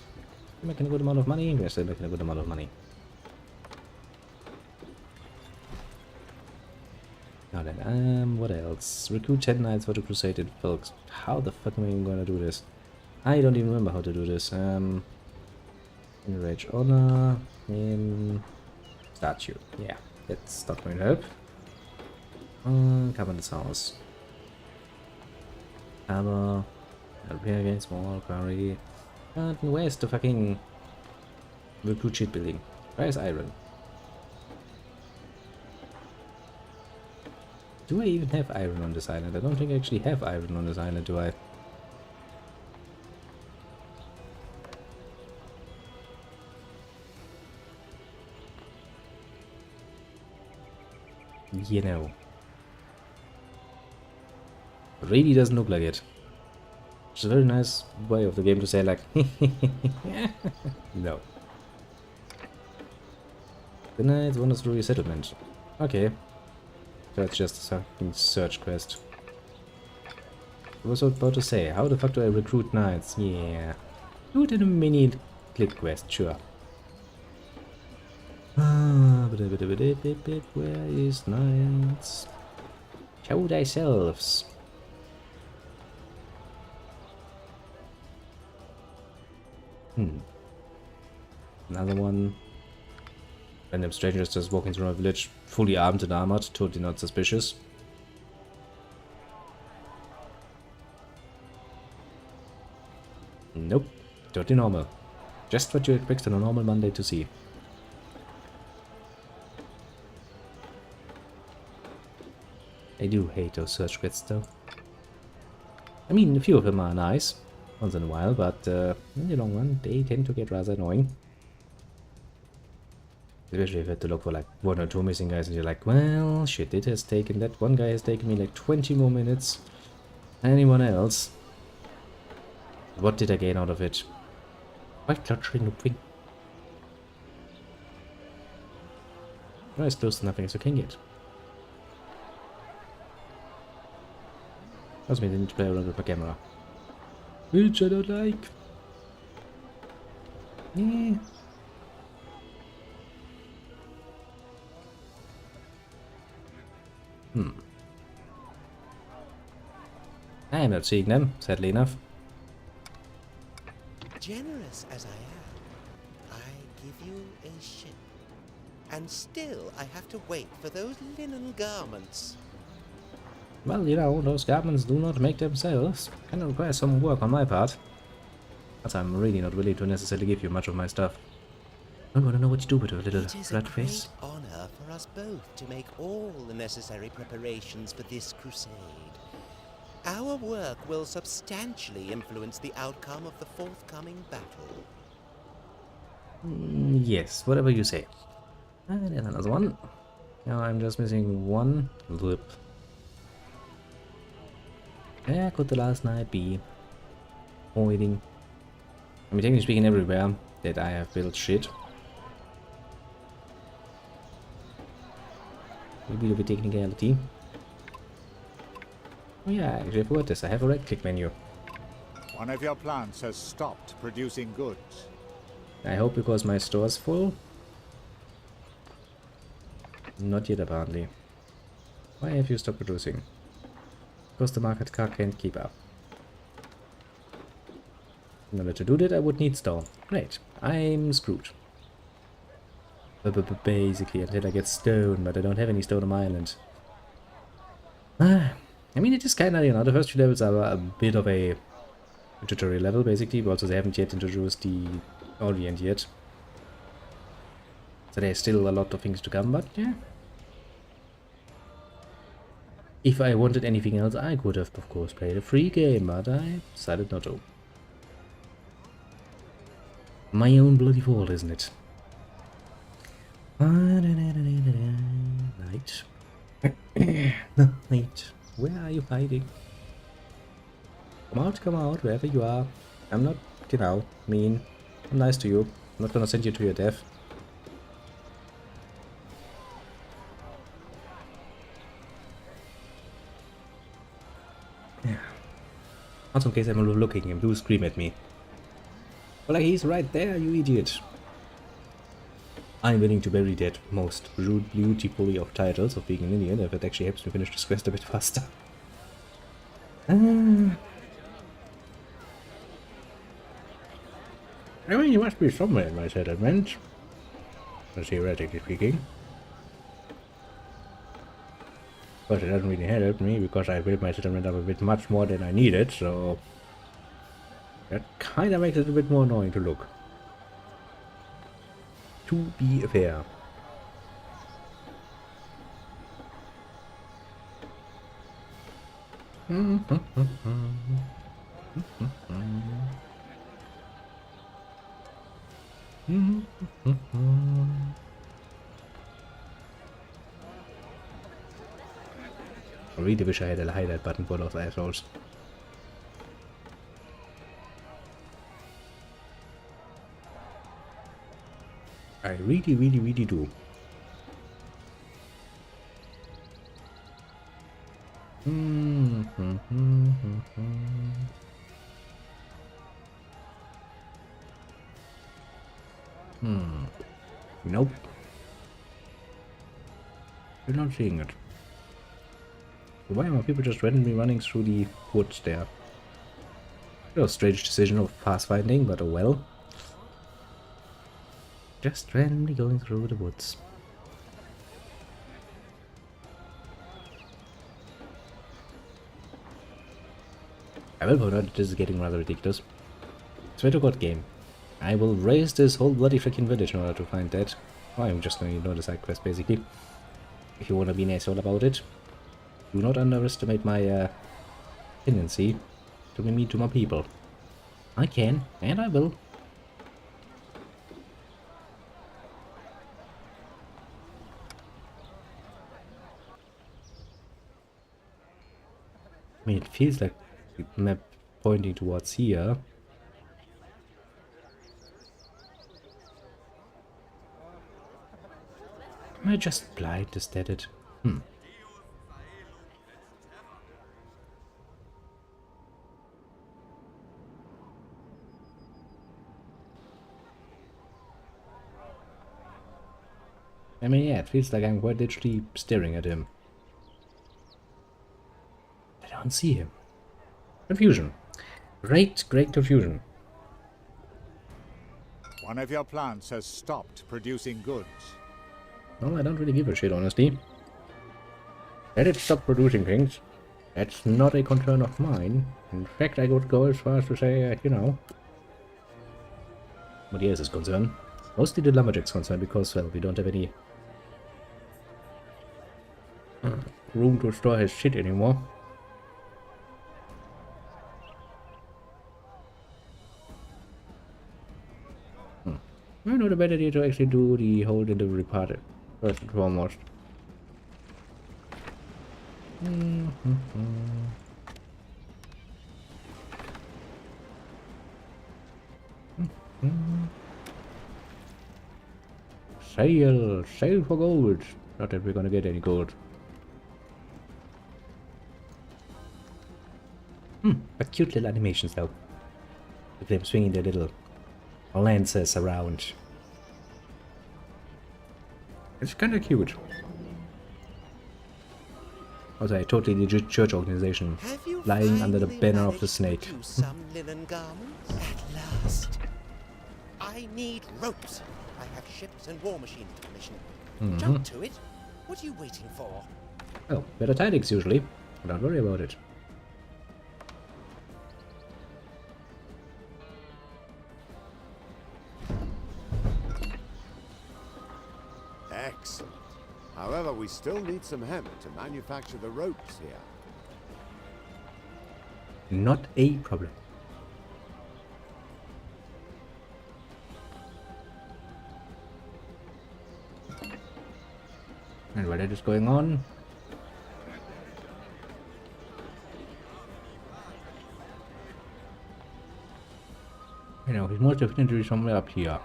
A: I'm making a good amount of money. We're still making a good amount of money. Now then, what else? Recruit 10 knights for the crusade in folks. How the fuck am I even gonna do this? I don't even remember how to do this. Enrage honor in statue. Yeah, that's not going to help. Come on, this house. Hammer. Repair against small quarry. And where's the fucking recruit shipbuilding? Where's iron? Do I even have iron on this island? I don't think I actually have iron on this island, do I? You know. Really doesn't look like it. Which is a very nice way of the game to say like, no. The Knights wanders through your settlement. Okay. That's just a fucking search quest. I was about to say, how the fuck do I recruit knights? Yeah. Do it in a mini click quest, sure. Where is knights? Show thyselves. Another one. Random strangers just walking through a village, fully armed and armored, totally not suspicious. Nope, totally normal. Just what you expect on a normal Monday to see. I do hate those search quests though. I mean, a few of them are nice. once in a while, but in the long run, they tend to get rather annoying. Especially if you have to look for like 1 or 2 missing guys and you're like, well, shit, that one guy has taken me like 20 more minutes than anyone else. What did I gain out of it? Quite clutching looping. Well, as close to nothing as you can get. Doesn't mean I need to play around with my camera. Which I don't like. Yeah. I am not seeing them, sadly enough.
E: Generous as I am, I give you a ship. And still I have to wait for those linen garments.
A: Well, you know, those garments do not make themselves. Kind of require some work on my part. As I'm really not willing to necessarily give you much of my stuff. I don't want to know what you do with your little
E: It is a
A: rat
E: great
A: face.
E: honor for us both to make all the necessary preparations for this crusade. Our work will substantially influence the outcome of the forthcoming battle.
A: Yes, whatever you say. There's another one. Now I'm just missing one lip. Where could the last night be? Waiting. I mean, technically speaking, everywhere that I have built shit. Maybe a bit technicality. Oh yeah, actually I forgot this. I have a right click menu.
B: One of your plants has stopped producing goods.
A: I hope because my store's full. Not yet apparently. Why have you stopped producing? Because the market car can't keep up. In order to do that I would need stone. Great. I'm screwed. Basically until I get stone, but I don't have any stone on my island. I mean, it is kind of, you know, the first few levels are a bit of a tutorial level, basically, but also they haven't yet introduced the Orient yet. So there's still a lot of things to come, but yeah. If I wanted anything else, I could have, of course, played a free game, but I decided not to. My own bloody fault, isn't it? Night. Night. Where are you hiding? Come out, wherever you are. I'm not, you know, mean. I'm nice to you. I'm not gonna send you to your death. Yeah. Also, in case I'm looking, him do scream at me. Well, like, he's right there, you idiot. I'm willing to bury that most beautifully of titles of being an Indian if it actually helps me finish this quest a bit faster. I mean, you must be somewhere in my settlement. Theoretically speaking. But it doesn't really help me because I built my settlement up a bit much more than I needed, so that kinda makes it a bit more annoying to look. To be fair. I really wish I had a highlight button for those assholes. I really do. Nope. You're not seeing it. Why are people just randomly running through the woods there? A strange decision of pathfinding, but oh well. Just randomly going through the woods. I will point out that this is getting rather ridiculous. Swear to God game. I will raise this whole bloody freaking village in order to find that. Oh, I'm just going to ignore the side quest basically. If you want to be an asshole about it. Do not underestimate my tendency to be mean to my people. I can, and I will. I mean, it feels like the map pointing towards here. Am I just blind? Is that it? I mean, yeah, it feels like I'm quite literally staring at him. I don't see him. Confusion. Great confusion.
B: One of your plants has stopped producing goods.
A: Well, I don't really give a shit, honestly. Let it stop producing things. That's not a concern of mine. In fact, I would go as far as to say, you know... What else is concerned? Mostly the lumberjack's concerned, because, well, we don't have any... room to store his shit anymore. I know the better idea to actually do the whole delivery part first and foremost. Sail for gold. Not that we're gonna get any gold. But cute little animations though. With them swinging their little lances around. It's kinda cute. Also a totally legit church organization lying under the banner of the snake.
E: Some linen garments? At last. I need ropes. I have ships and war machines to commission. Jump to it. What are you waiting for?
A: Oh, better tidings usually. Don't worry about it.
D: Excellent. However, we still need some hemp to manufacture the ropes here.
A: Not a problem. And while that is going on, you know, he's most definitely somewhere up here.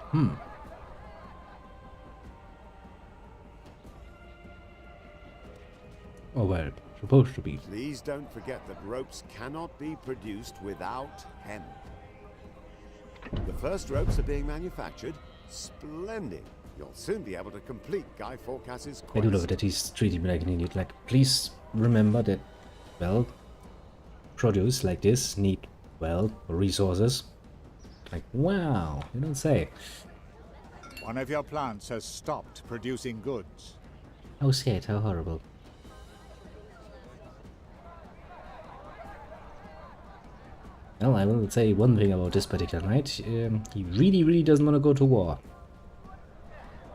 A: Oh well, supposed to be.
D: Please don't forget that ropes cannot be produced without hemp. The first ropes are being manufactured. Splendid. You'll soon be able to complete Guy Fawkes's quest.
A: I do love that he's treating me like an idiot. Like, please remember that, well, produce like this need, well, resources. Like, wow, you don't say.
B: One of your plants has stopped producing goods.
A: How sad, how horrible. Well, I will say one thing about this particular knight. He really doesn't want to go to war.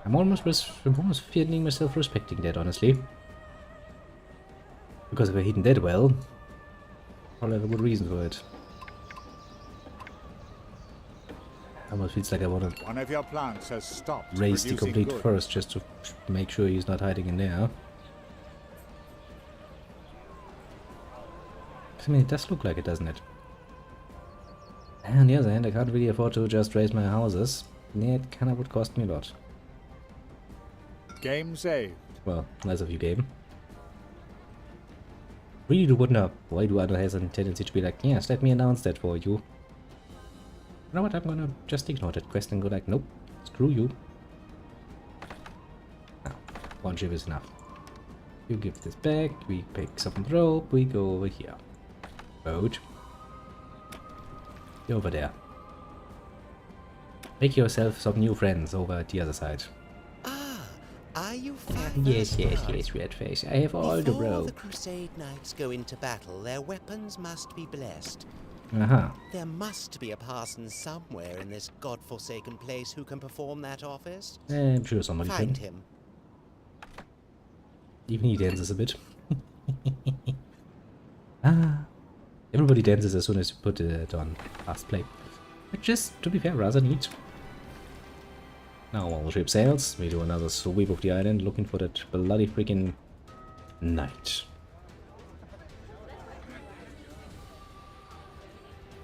A: I'm almost feeling myself respecting that, honestly. Because if I hidden that well, I'll have a good reason for it. Almost feels like I want to
B: One of your plants has stopped
A: raise the
B: producing
A: complete
B: goods.
A: first just to make sure he's not hiding in there. I mean, it does look like it, doesn't it? And on the other hand, I can't really afford to just raise my houses. Yeah, it kinda would cost me a lot.
B: Game saved.
A: Well, nice of you, game. Really do wonder why do Anno has a tendency to be like, yes, let me announce that for you. You know what, I'm gonna just ignore that quest and go like, nope, screw you. No, one ship is enough. You give this back, we pick some rope, we go over here. Boat. You're over there. Make yourself some new friends over at the other side.
E: Are you
A: Yes, Redface. I have all the
E: Before
A: rope.
E: the Crusade Knights go into battle, their weapons must be blessed. There must be a parson somewhere in this godforsaken place who can perform that office.
A: I'm sure somebody
E: Find
A: can.
E: him.
A: Even he dances a bit. Everybody dances as soon as you put it on fast play. Which is, to be fair, rather neat. Now while the ship sails, we do another sweep of the island looking for that bloody freaking knight.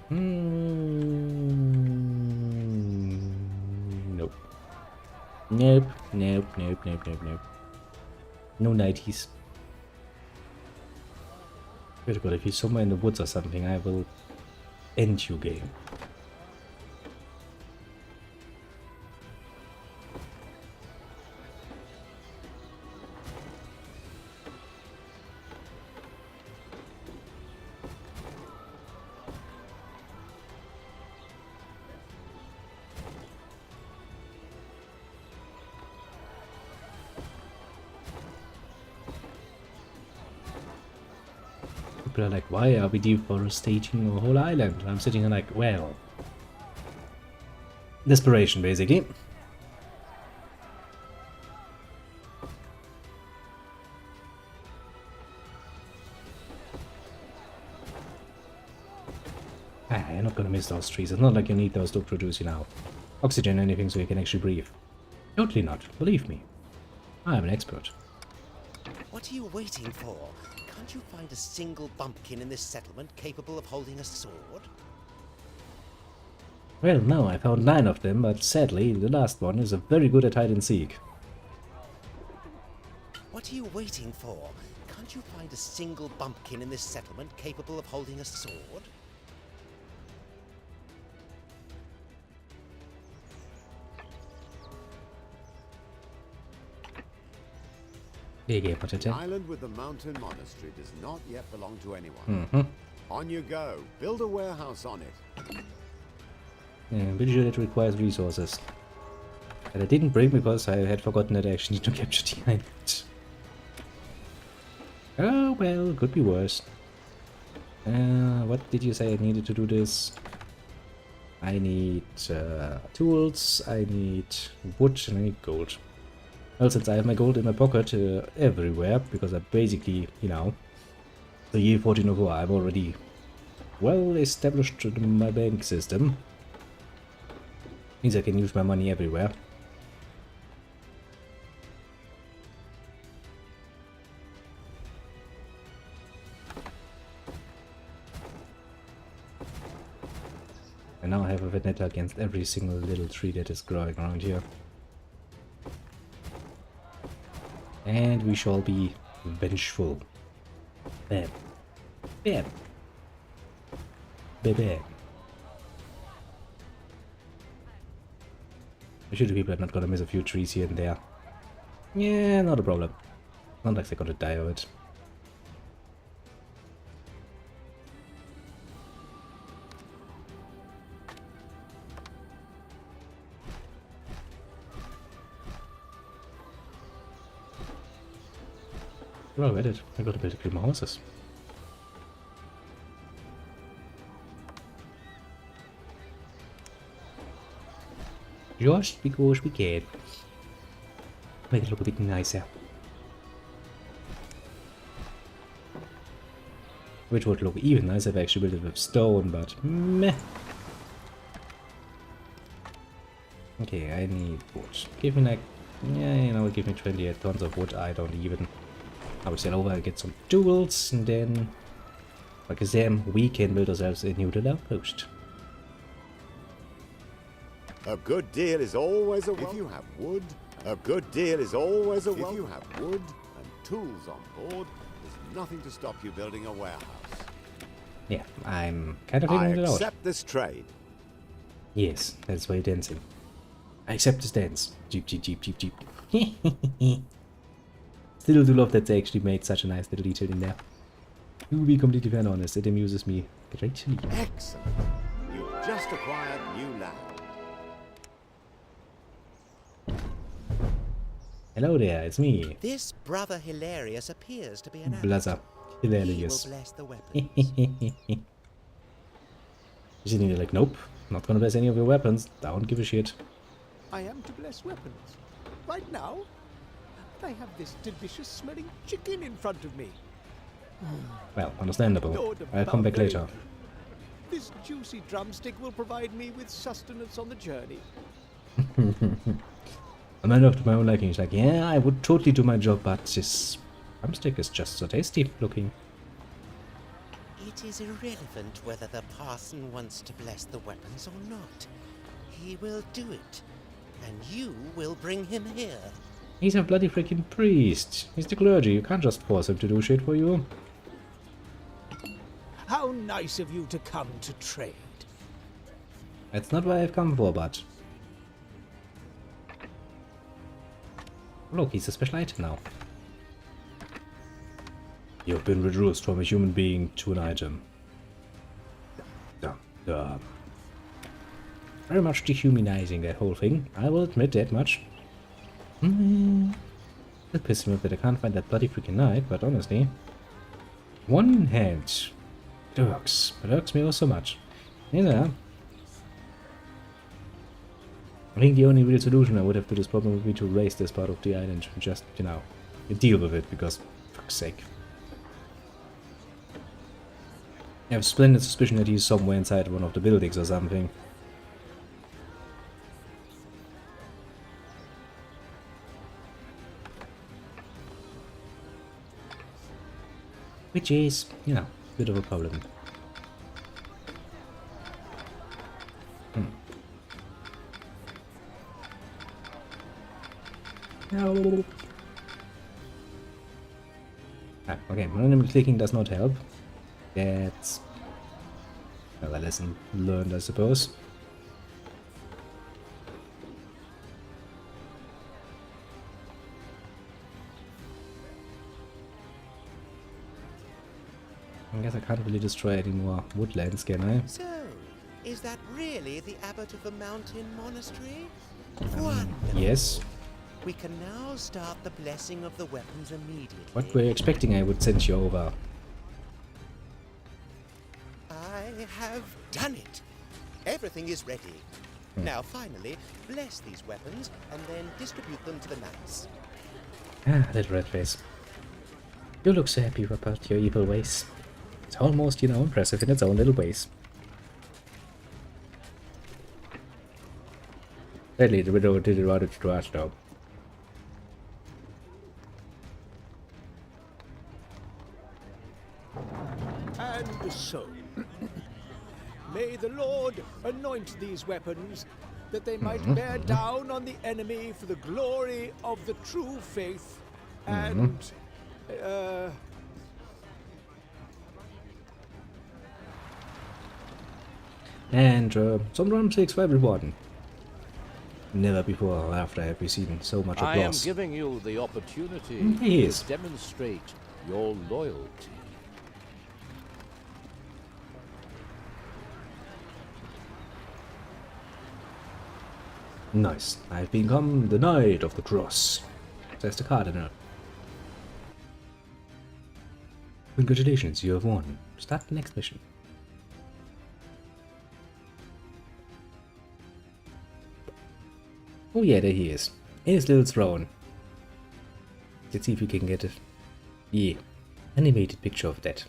A: Nope. Nope. Nope. Nope. Nope. Nope. Nope. No knighties. Good God, if he's somewhere in the woods or something, I will end you, game. People are like, why are we deforesting a whole island? And I'm sitting here like, well... desperation, basically. You're not gonna miss those trees. It's not like you need those to produce, you know, oxygen or anything so you can actually breathe. Totally not. Believe me. I'm an expert.
E: What are you waiting for? Can't you find a single bumpkin in this settlement capable of holding a sword?
A: Well, no, I found 9 of them, but sadly, the last one is very good at hide and seek.
E: What are you waiting for? Can't you find a single bumpkin in this settlement capable of holding a sword?
D: The island with the mountain monastery does not yet belong to anyone. On you go. Build a warehouse on it.
A: Yeah, I'm pretty sure it requires resources. That I didn't bring because I had forgotten that I actually need to capture the island. Oh well, could be worse. What did you say I needed to do this? I need tools, I need wood, and I need gold. Well, since I have my gold in my pocket everywhere, because I basically, you know, the year 1404, I've already well established my bank system. Means I can use my money everywhere. And now I have a vendetta against every single little tree that is growing around here. And we shall be vengeful. Bam. Bam. Bam. Bam. I'm sure the people are not gonna miss a few trees here and there. Yeah, not a problem. Not like they're gonna die of it. Well, I did. I got a bit of few more houses. Just because we can. Make it look a bit nicer. Which would look even nicer if I actually built it with stone, but meh. Okay, I need wood. Give me like, yeah, you know, give me 28 tons of wood. I don't even. I will sell over and get some tools, and then, like I said, we can build ourselves a new little outpost.
D: A good deal is always a welcome. If you have wood, a good deal is always a welcome. If you have wood and tools on board, there's nothing to stop you building a warehouse.
A: Yeah, I'm kind of figuring it out.
D: I accept this trade.
A: Yes, that's why you're dancing. I accept this dance. Jeep, jeep, jeep, jeep, jeep. Still do love that they actually made such a nice little detail in there. To be completely fair and honest, it amuses me greatly.
D: Excellent. You've just acquired new land.
A: Hello there, it's me.
E: This brother Hilarious appears to be an
A: Blazer. Hilarious.
E: He will bless the weapons.
A: Is he like, nope, not gonna bless any of your weapons. Don't give a shit.
G: I am to bless weapons. Right now, I have this delicious smelling chicken in front of me.
A: Well, understandable. I'll come back later.
G: This juicy drumstick will provide me with sustenance on the journey.
A: A man after my own liking is like, yeah, I would totally do my job, but this drumstick is just so tasty looking.
E: It is irrelevant whether the parson wants to bless the weapons or not. He will do it, and you will bring him here.
A: He's a bloody freaking priest. He's the clergy. You can't just force him to do shit for you.
G: How nice of you to come to trade.
A: That's not why I've come for, but... Look, he's a special item now. You've been reduced from a human being to an item. Very much dehumanizing, that whole thing. I will admit that much. It pisses me off that I can't find that bloody freaking knight, but honestly... One hand. It irks me oh so much. Yeah. I think the only real solution I would have to this problem would be to erase this part of the island and just, you know, deal with it, because, for fuck's sake. I have a splendid suspicion that he's somewhere inside one of the buildings or something. Which is, you know, a bit of a problem. No. Okay, randomly clicking does not help. That's... well, a lesson learned, I suppose. I guess I can't really destroy any more woodlands, can I?
E: So, is that really the abbot of the mountain monastery? Wonderful.
A: Yes.
E: We can now start the blessing of the weapons immediately.
A: What were you expecting I would send you over?
E: I have done it. Everything is ready. Now, finally, bless these weapons and then distribute them to the knights.
A: Ah, little red face. You look so happy about your evil ways. It's almost, you know, impressive in its own little ways. Sadly, the widow did it rather to us, though.
G: And so, may the Lord anoint these weapons, that they might bear down on the enemy for the glory of the true faith, and,
A: And some drumsticks for everyone. Never before or after have we seen so much applause.
C: I am giving you the opportunity
A: Yes.
C: to demonstrate your loyalty.
A: Nice. I've become the Knight of the Cross, says the Cardinal. Congratulations, you have won. Start the next mission. Oh yeah, there he is. In his little throne. Let's see if we can get a animated picture of that.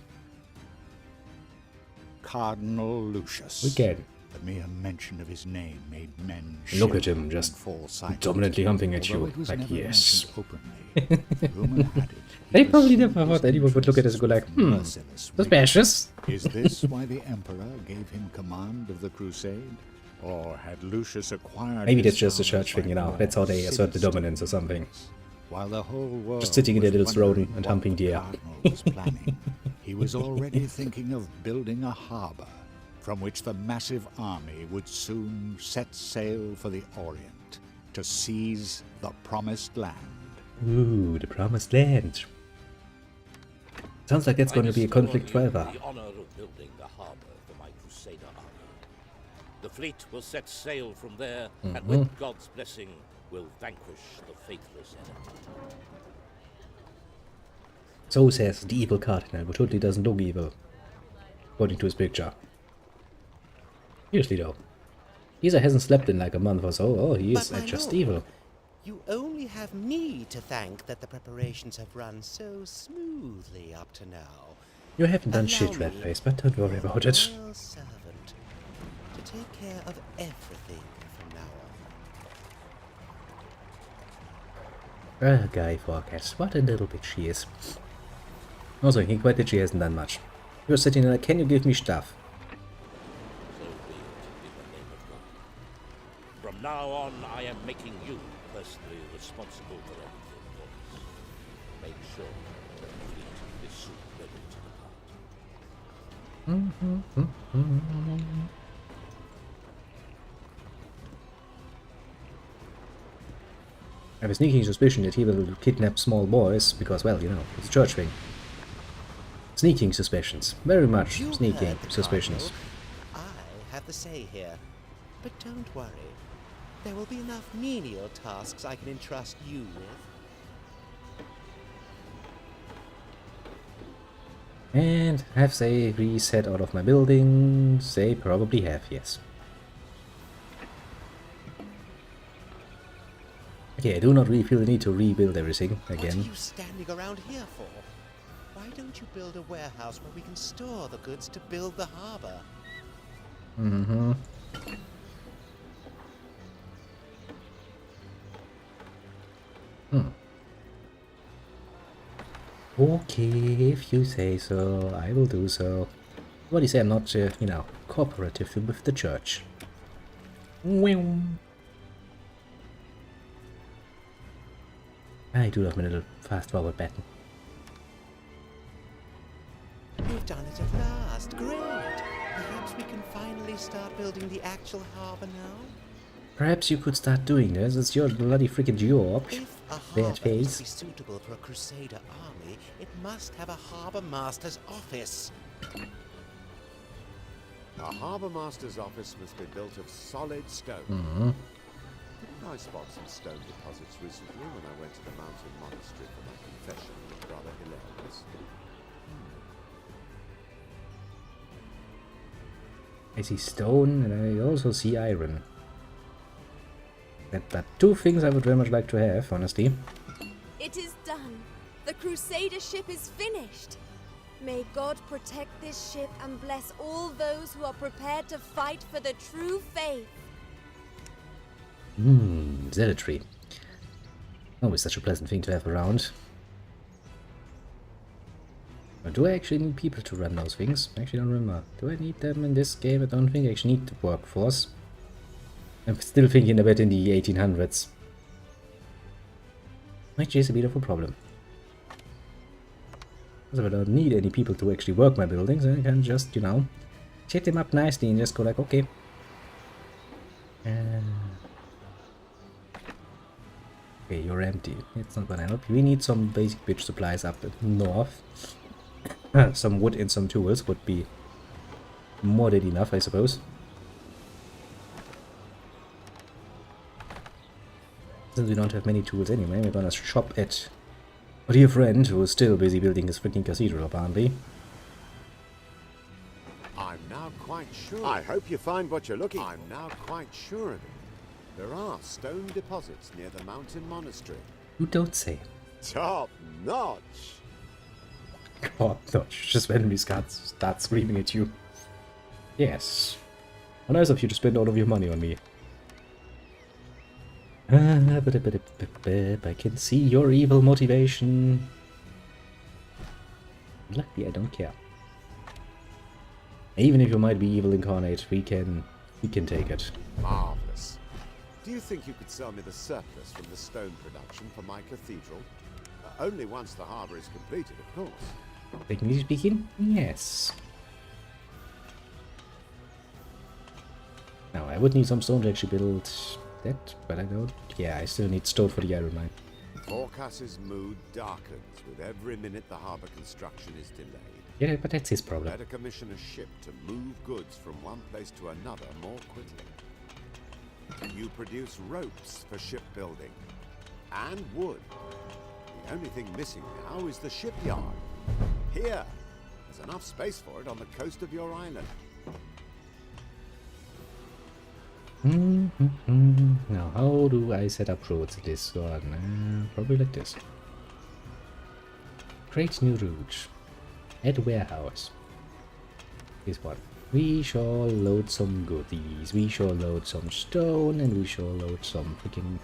B: Cardinal Lucius.
A: We can.
B: The mere mention of his name made men
A: Look at
B: shiver
A: him,
B: and
A: just
B: fall silent.
A: dominantly humping at
B: Although
A: you,
B: it was
A: like,
B: never
A: yes.
B: mentioned openly, rumor had it he
A: They
B: was
A: probably
B: so
A: never thought anyone would look at us and go like,
B: merciless
A: suspicious.
B: Is this why the Emperor gave him command of the crusade? Or had Lucius acquired
A: Maybe
B: his
A: that's just a
B: powers
A: church
B: by
A: thing, you know.
B: war
A: That's how they assert the
B: sinister
A: dominance or something.
B: means? While the whole world
A: Just sitting in their
B: was
A: little throne
B: wondering
A: and
B: what
A: humping
B: the
A: the air.
B: Cardinal was planning, he was already thinking of building a harbor from which the massive army would soon set sail for the Orient to seize the Promised Land.
A: Ooh, the Promised Land. Sounds like it's going to be a conflict forever.
C: The honor of building the harbor for my Crusader army. The fleet will set sail from there, and with God's blessing, will vanquish the faithless enemy.
A: So says the evil Cardinal, but totally doesn't look evil, according to his picture. Seriously though. Caesar hasn't slept in like a month or so. Oh, he is
E: But my
A: just
E: lord,
A: evil.
E: You only have me to thank that the preparations have run so smoothly up to now.
A: You haven't done
E: Allow
A: shit,
E: me,
A: Redface, but don't worry about it.
E: royal servant, take care of everything from now on.
A: Guy Forecast, what a little bit she is. Also, he quite that she hasn't done much. You're sitting there, can you give me stuff?
C: So be it, in the name of God. From now on, I am making you personally responsible for everything, boys. Make sure that the fleet is soon ready to depart.
A: I have a sneaking suspicion that he will kidnap small boys, because, well, you know, it's a church thing. Sneaking suspicions. Very much
E: You
A: sneaking
E: heard the
A: suspicions.
E: Cardinal. I have the say here. But don't worry. There will be enough menial tasks I can entrust you with.
A: And have they reset all of my buildings? They probably have, yes. Okay, I do not really feel the need to rebuild everything
E: What
A: again.
E: are you standing around here for? Why don't you build a warehouse where we can store the goods to build the harbor?
A: Mm-hmm. Okay, if you say so, I will do so. What do you say? I'm not, you know, cooperative with the church. I do love my little fast forward button.
E: We've done it at last. Great. Perhaps we can finally start building the actual harbor now?
A: Perhaps you could start doing this. It's your bloody freaking job.
E: If a
A: Bad
E: harbor is
A: face.
E: to be suitable for a Crusader army, it must have a harbor master's office.
D: A harbour master's office must be built of solid stone.
A: Mm-hmm.
D: I spotted some stone deposits recently when I went to the mountain monastery for my confession. It was rather hilarious.
A: I see stone and I also see iron. That two things I would very much like to have, honestly.
F: It is done. The Crusader ship is finished. May God protect this ship and bless all those who are prepared to fight for the true faith.
A: Zealotry. Always such a pleasant thing to have around. But do I actually need people to run those things? I actually don't remember. Do I need them in this game? I don't think I actually need the workforce. I'm still thinking a bit in the 1800s. Which is a bit of a problem. So I don't need any people to actually work my buildings. I can just, you know, set them up nicely and just go like, okay. Okay, you're empty. It's not gonna help. We need some basic bitch supplies up north. Some wood and some tools would be more than enough, I suppose. Since we don't have many tools anyway, we're gonna shop at our dear friend who is still busy building his freaking cathedral, apparently.
D: I'm now quite sure. I hope you find what you're looking for. I'm now quite sure of it. There are stone deposits near the mountain monastery.
A: You don't say.
D: Top notch!
A: God, no, just randomly start screaming at you. Yes. How nice of you to spend all of your money on me. I can see your evil motivation. Luckily, I don't care. Even if you might be evil incarnate, we can take it.
D: Marvelous. Do you think you could sell me the surplus from the stone production for my cathedral? Only once the harbour is completed, of course.
A: Technically speaking, yes. Now, I would need some stone to actually build that, but I don't. Yeah, I still need stone for the iron mine.
D: Forecast's mood darkens with every minute the harbour construction is delayed.
A: Yeah, but that's his problem.
D: Better commission a ship to move goods from one place to another more quickly. You produce ropes for shipbuilding and wood. The only thing missing now is the shipyard. Here, there's enough space for it on the coast of your island.
A: Now, how do I set up roads in this one? Probably like this. Create new route. Add warehouse. This one. We shall load some goodies. We shall load some stone, and we shall load some freaking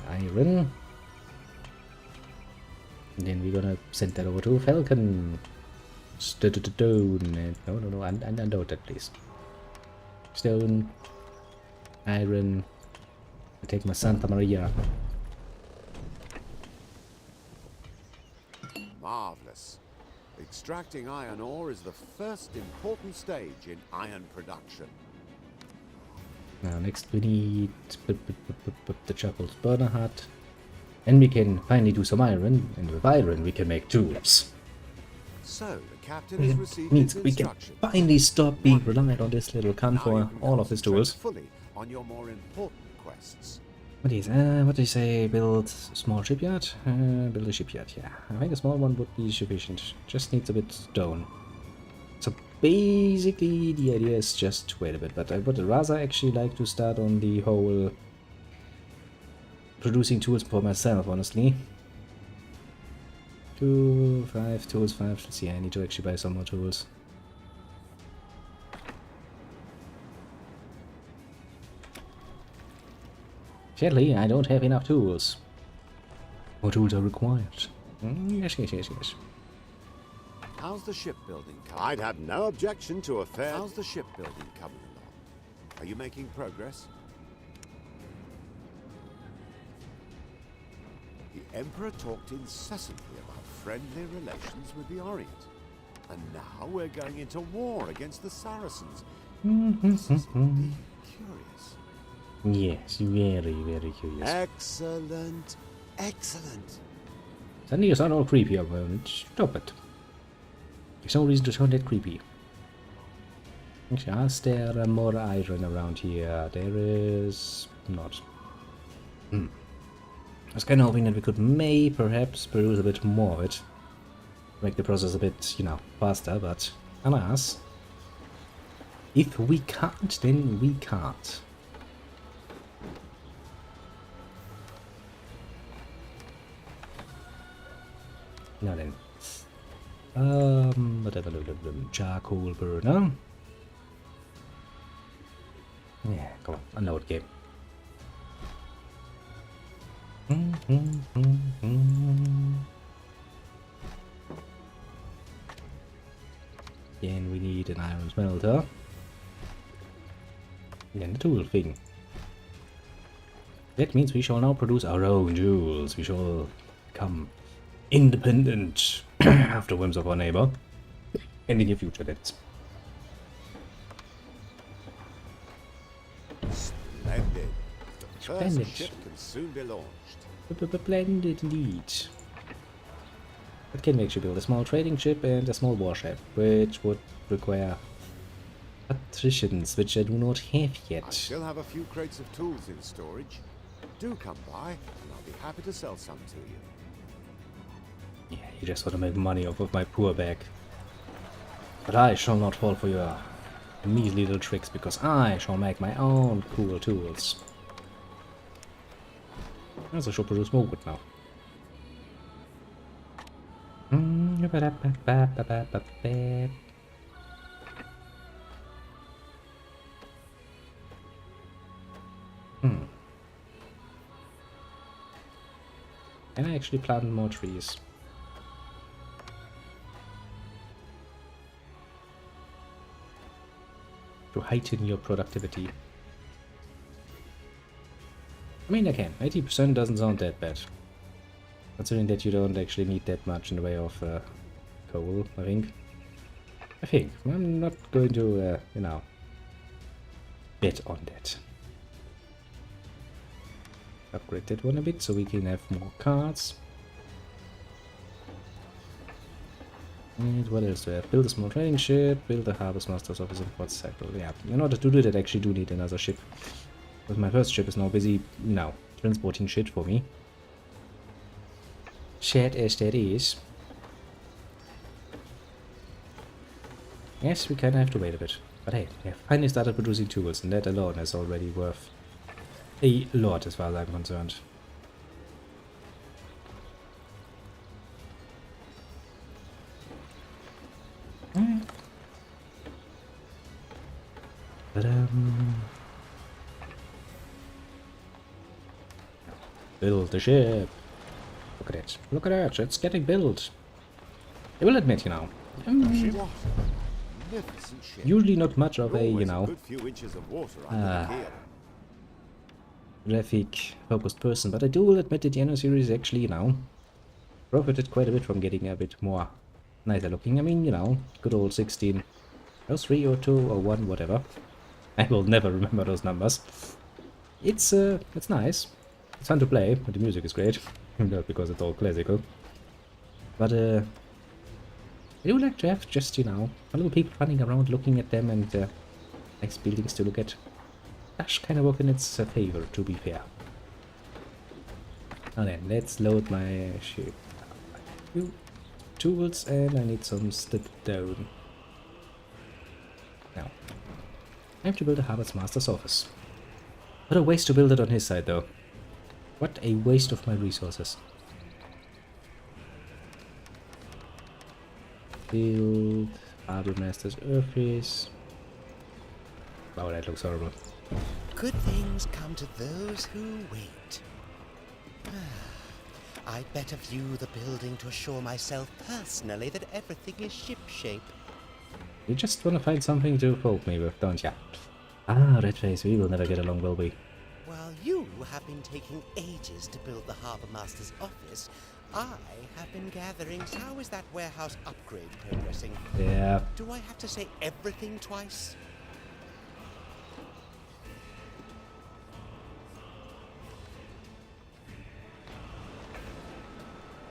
A: iron. And then we're gonna send that over to Falcon. Stone. No, unload that, please. Stone, iron. I take my Santa Maria.
D: Marvelous. Extracting iron ore is the first important stage in iron production.
A: Now next we need the Chuckles burner hut. And we can finally do some iron, and with iron we can make tools.
D: So, the captain has received
A: Means
D: his
A: we can
D: instructions.
A: finally stop being reliant on this little cunt
D: Now you
A: for
D: can
A: all of his
D: concentrate
A: tools.
D: fully on your more important quests.
A: What do you say? Build a small shipyard? Build a shipyard, yeah. I think a small one would be sufficient. Just needs a bit stone. So basically the idea is just wait a bit, but I would rather actually like to start on the whole producing tools for myself, honestly. 2, 5 tools, 5. Let's see, I need to actually buy some more tools. Sadly, I don't have enough tools. More tools are required. Yes.
D: How's the shipbuilding coming? I'd have no objection to a fair... How's the shipbuilding coming along? Are you making progress? The Emperor talked incessantly about friendly relations with the Orient. And now we're going into war against the Saracens. This is indeed curious.
A: Yes, very curious.
D: Excellent. Excellent.
A: Suddenly you sound all creepy at the moment. Stop it. There's no reason to sound that creepy. Is there more iron around here? There is not. I was kind of hoping that we could perhaps produce a bit more of it. Make the process a bit, faster, but alas. If we can't, then we can't. Now then. Charcoal burner. Yeah, come on, unload game. Then we need an iron smelter. And then the tool thing. That means we shall now produce our own jewels. We shall become independent of the whims of our neighbor. In the near future, that's.
D: Splendid. The
A: Splendid.
D: first ship can soon be launched.
A: Splendid indeed. But can we actually build a small trading ship and a small warship, which would require patricians, which I do not have
D: I
A: yet.
D: still have a few crates of tools in storage. Do come by, and I'll be happy to sell some to you.
A: Yeah, you just want to make money off of my poor back. But I shall not fall for your measly little tricks, because I shall make my own cool tools. I also should produce more wood now. Can I actually plant more trees? To heighten your productivity. I mean, I can. 80% doesn't sound that bad. Considering that you don't actually need that much in the way of coal, I think. I'm not going to, bet on that. Upgrade that one a bit so we can have more cards. And what else do I have? Build a small trading ship, build a harvest master's office in Port Cycle. Yeah, in order to do that I actually do need another ship. Because my first ship is now busy, transporting shit for me. Shit as that is. Yes, we kinda have to wait a bit. But hey, I finally started producing tools, and that alone is already worth a lot as far as I'm concerned. Build the ship. Look at it. Look at it. It's getting built. I will admit, you know,
D: Magnificent ship.
A: usually not much of a, you
D: Always
A: know,
D: good few inches of water under the keel.
A: graphic-focused person, but I do admit that the Anno series actually, you know, profited quite a bit from getting a bit more nicer looking. I mean, you know, good old 16. Oh, 3 or 2 or 1, whatever. I will never remember those numbers. It's nice. It's fun to play, but the music is great. Not because it's all classical. But, I do like to have just, you know, a little people running around looking at them and, nice buildings to look at. Dash kind of work in its favor, to be fair. Now then, let's load my ship. Few tools, and I need some stone. Now, I have to build a Harvard's Master's office. What a waste to build it on his side, though. What a waste of my resources. Build Harbor Master's office. Wow, that looks horrible.
E: Good things come to those who wait. I'd better view the building to assure myself personally that everything is shipshape.
A: You just want to find something to poke me with, don't ya? Ah, Redface, we will never get along, will we?
E: While you have been taking ages to build the Harbour Master's office, I have been gathering. How is that warehouse upgrade progressing?
A: Yeah.
E: Do I have to say everything twice?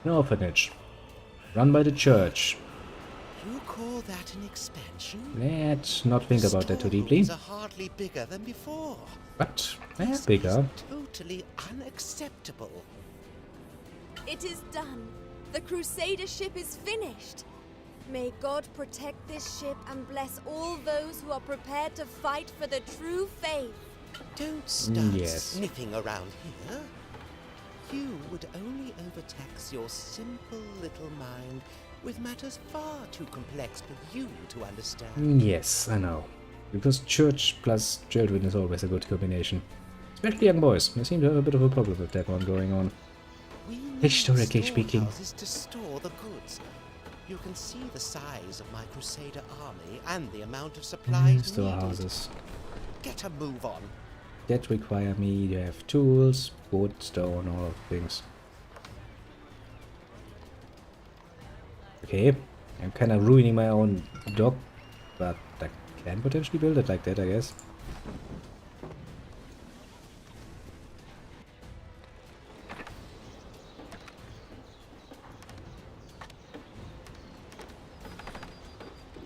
A: An orphanage. Run by the church.
E: You call that an expansion?
A: Let's not think about that too deeply.
E: Storerooms are hardly bigger than before.
A: But they're
E: This
A: bigger.
E: is totally unacceptable.
F: It is done. The Crusader ship is finished. May God protect this ship and bless all those who are prepared to fight for the true faith.
E: Don't start
A: Yes.
E: sniffing around here. You would only overtax your simple little mind with matters far too complex for you to understand.
A: Yes, I know. Because church plus children is always a good combination. Especially young boys. They seem to have a bit of a problem with that one going on.
E: We need
A: Historically speaking.
E: storehouses to store the goods. You can see the size of my Crusader army and the amount of supplies needed.
A: Storehouses.
E: Get a move on.
A: That require me to have tools, wood, stone, all of things. Okay, I'm kind of ruining my own dock, but I can potentially build it like that, I guess.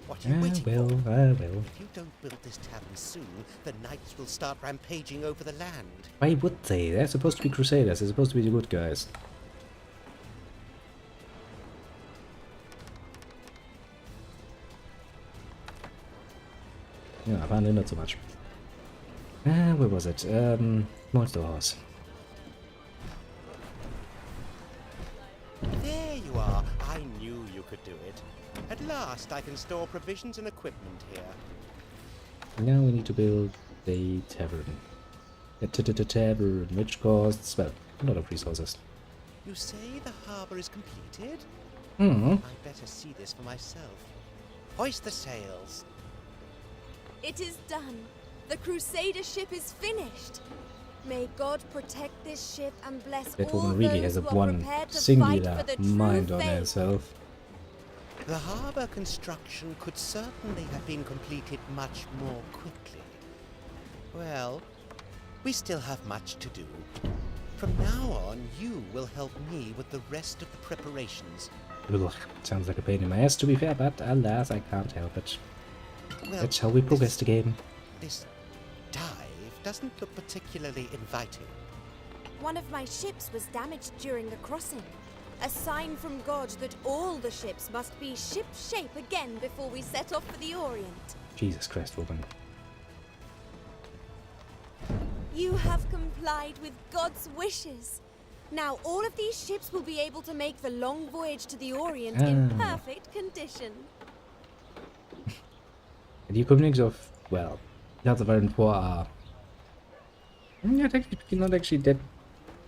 E: What are you waiting for?
A: I will.
E: If you don't build this tavern soon, the knights will start rampaging over the land.
A: Why would they? They're supposed to be crusaders, they're supposed to be the good guys. Yeah, apparently not so much. Where was it? Monster Horse.
E: There you are. I knew you could do it. At last, I can store provisions and equipment here.
A: Now we need to build a tavern. A tavern, which costs, well, a lot of resources.
E: You say the harbour is completed?
A: Hmm.
E: I'd better see this for myself. Hoist the sails.
F: It is done. The Crusader ship is finished. May God protect this ship and bless
A: That
F: all
A: woman really
F: those
A: has a
F: who are
A: one
F: prepared to fight
A: singular
F: for the true
A: mind on
F: faith.
A: herself.
E: The harbour construction could certainly have been completed much more quickly. Well, we still have much to do. From now on, you will help me with the rest of the preparations.
A: Ugh, sounds like a pain in my ass to be fair, but alas, I can't help it.
E: Well,
A: That's how we progress the game.
E: This dive doesn't look particularly inviting.
F: One of my ships was damaged during the crossing. A sign from God that all the ships must be ship-shape again before we set off for the Orient.
A: Jesus Christ, woman.
F: You have complied with God's wishes. Now all of these ships will be able to make the long voyage to the Orient in perfect condition.
A: And the economics of, well, The odds of Iron 4 are not actually that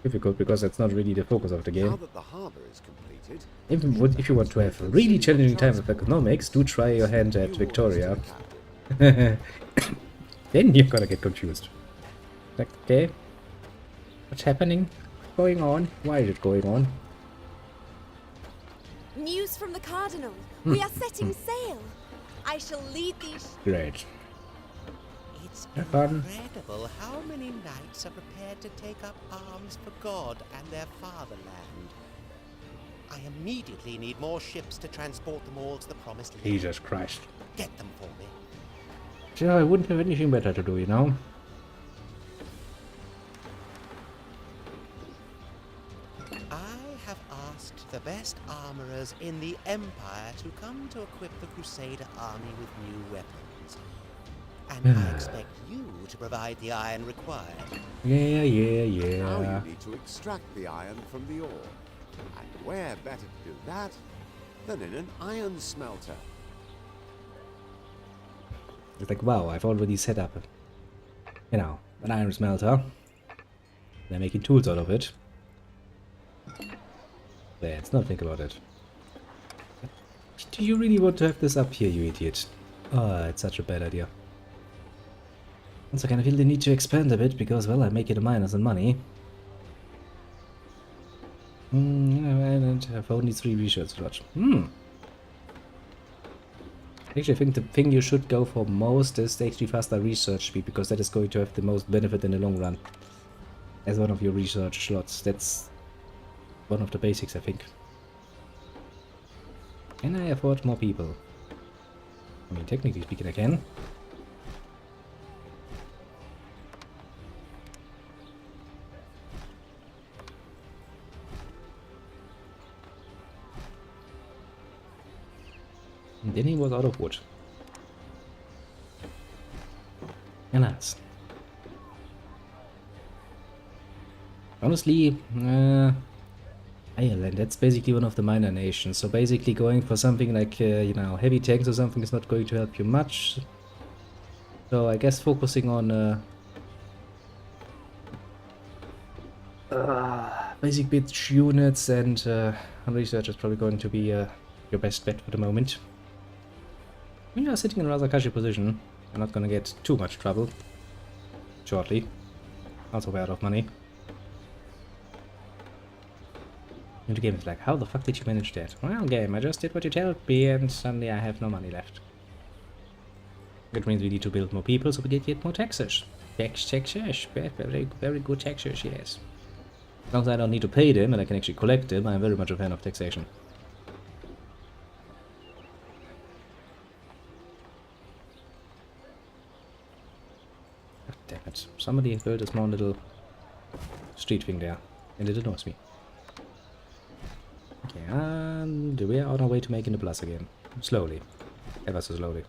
A: difficult, because that's not really the focus of the
D: Now
A: game.
D: that the harbor is completed,
A: If you want to have a really challenging time with economics, do try your hand at
D: new
A: Victoria.
D: orders to the captain.
A: Then you're gonna get confused. Like, okay, what's happening? Going on? Why is it going on?
F: News from the Cardinal. We are setting sail. I shall lead these...
A: Great.
E: It's
A: Have fun.
E: incredible how many knights are prepared to take up arms for God and their fatherland. I immediately need more ships to transport them all to the promised land.
A: Jesus Christ.
E: Get them for me.
A: Yeah, I wouldn't have anything better to do, you know?
E: I have asked the best armorers in the Empire to come to equip the Crusader army with new weapons. And I expect you to provide the iron required.
A: Yeah.
D: Now you need to extract the iron from the ore. And where better to do that than in an iron smelter?
A: It's like, wow, I've already set up, you know, an iron smelter. They're making tools out of it. Let's not think about it. Do you really want to have this up here, you idiot? Oh, it's such a bad idea. Once again, I feel the need to expand a bit, because, well, I'm making a minus in money. And I have only 3 research slots. Actually, I think the thing you should go for most is actually faster research speed, because that is going to have the most benefit in the long run. As one of your research slots. That's one of the basics, I think. Can I afford more people? I mean, technically speaking, I can. And then he was out of wood. Alas. Honestly, Ireland, that's basically one of the minor nations. So basically going for something like, you know, heavy tanks or something is not going to help you much. So I guess focusing on basic bitch units and research is probably going to be your best bet for the moment. We are sitting in a rather cushy position. We're not gonna get too much trouble shortly. Also, we're out of money. And the game is like, how the fuck did you manage that? Well, game, I just did what you told me, and suddenly I have no money left. Which means we need to build more people so we can get more taxes. Taxes, very good taxes, yes. As long as I don't need to pay them and I can actually collect them, I'm very much a fan of taxation. God damn it. Somebody built a small little street thing there, and it annoys me. Okay, and we're on our way to making the plus again. Slowly. Ever so slowly.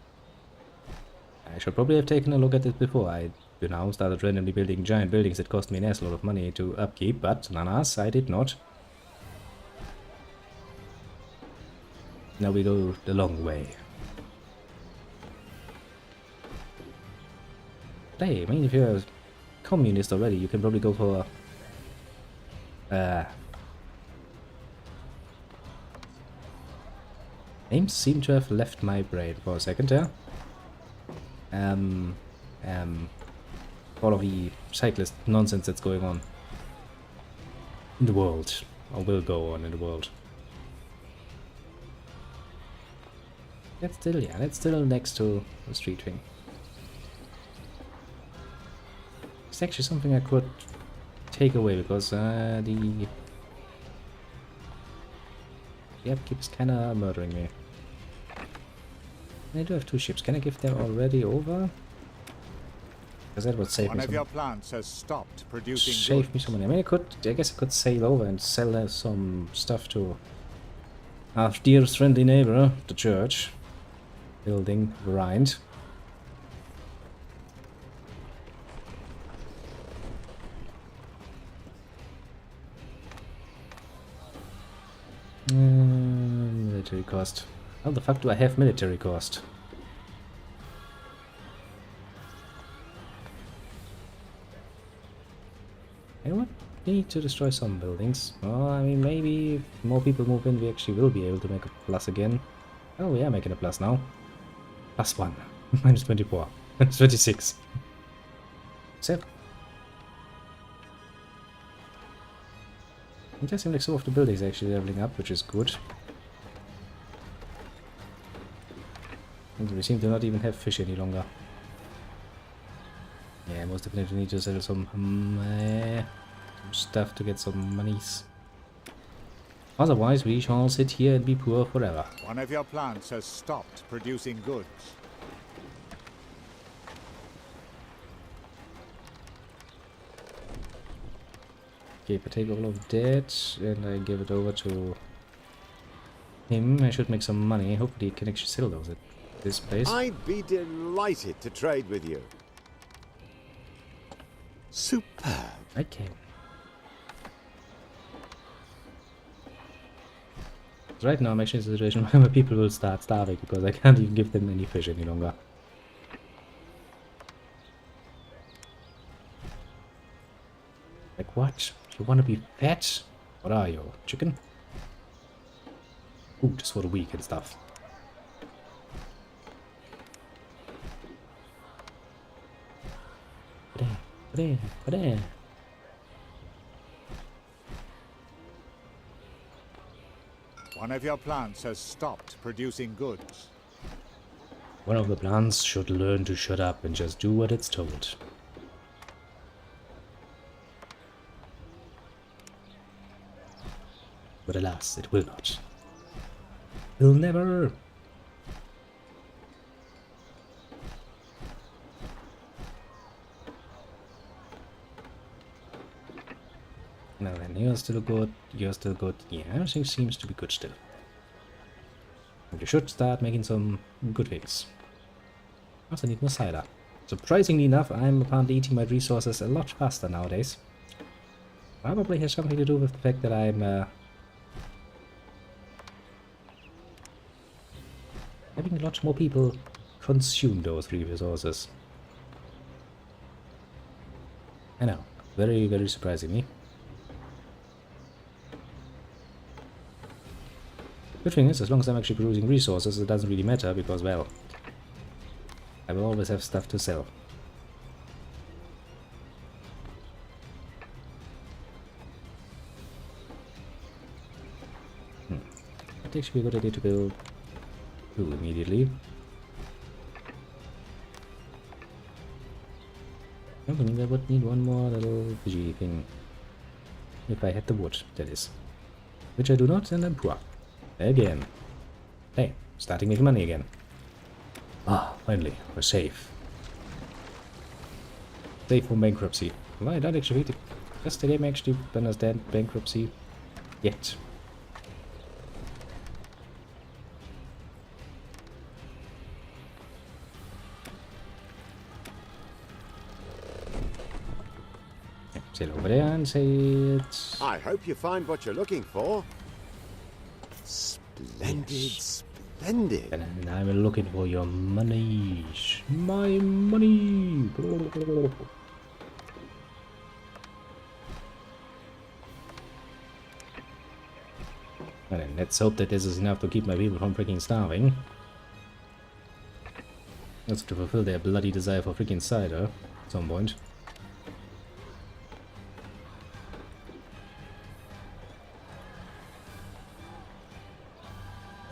A: I should probably have taken a look at it before I, you know, started randomly building giant buildings that cost me an assload of money to upkeep, but nanas, I did not. Now we go the long way. Hey, I mean, if you're a communist already, you can probably go for names seem to have left my brain for a second there. All of the cyclist nonsense that's going on in the world, or will go on in the world. That's still next to the street thing. It's actually something I could take away, because the upkeep is kinda murdering me. I do have 2 ships. Can I give them already over? Because that would save
B: One
A: me
B: of
A: some.
B: your plants has stopped producing
A: Save me
B: goods.
A: some money. I mean, I guess I could sail over and sell some stuff to our dearest friendly neighbor, the church. Building grind. Military cost. How the fuck do I have military cost? You know what? We need to destroy some buildings. Oh, I mean, maybe if more people move in, we actually will be able to make a plus again. Oh, we are making a plus now. +1. Minus 24. Minus 26. So, it does seem like some of the buildings are actually leveling up, which is good. And we seem to not even have fish any longer. Yeah, most definitely need to sell some stuff to get some monies. Otherwise, we shall sit here and be poor forever.
B: One of your plants has stopped producing goods.
A: Okay, if I take all of that and I give it over to him, I should make some money. Hopefully, he can actually sell those at this place.
D: I'd be delighted to trade with you. Superb.
A: I can. Right now, I'm actually in a situation where people will start starving because I can't even give them any fish any longer. Like, what? You want to be fat? What are you? Chicken? Ooh, just for the weak and stuff. Ba-da.
B: One of your plants has stopped producing goods.
A: One of the plants should learn to shut up and just do what it's told. But alas, it will not. Will never! Now then, you're still good, you're still good. Yeah, everything seems to be good still. And you should start making some good things. Also need more cider. Surprisingly enough, I'm apparently eating my resources a lot faster nowadays. Probably has something to do with the fact that I'm having a lot more people consume those resources. I know, very, very surprising me. Good thing is, as long as I'm actually producing resources, it doesn't really matter because, well, I will always have stuff to sell. It actually be a good idea to build two immediately. I think I would need one more little fishy thing. If I had the wood, that is. Which I do not, and I'm poor. Again. Hey, starting making money again. Ah, finally, we're safe. Safe from bankruptcy. Well, I don't actually think just the game actually understand bankruptcy yet. Sail over there and say it.
D: I hope you find what you're looking for. Splendid, splendid.
A: And I'm looking for your money. My money. Well, then, let's hope that this is enough to keep my people from freaking starving. That's to fulfill their bloody desire for freaking cider at some point.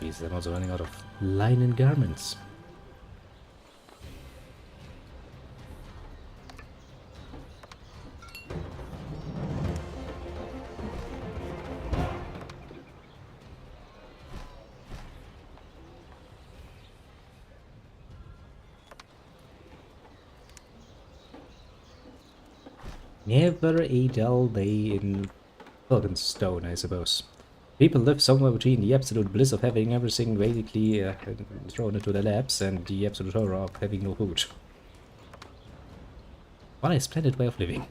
A: Jeez, I'm also running out of linen garments. Never a dull day in Stone, I suppose. People live somewhere between the absolute bliss of having everything basically thrown into their laps and the absolute horror of having no food. What a splendid way of living.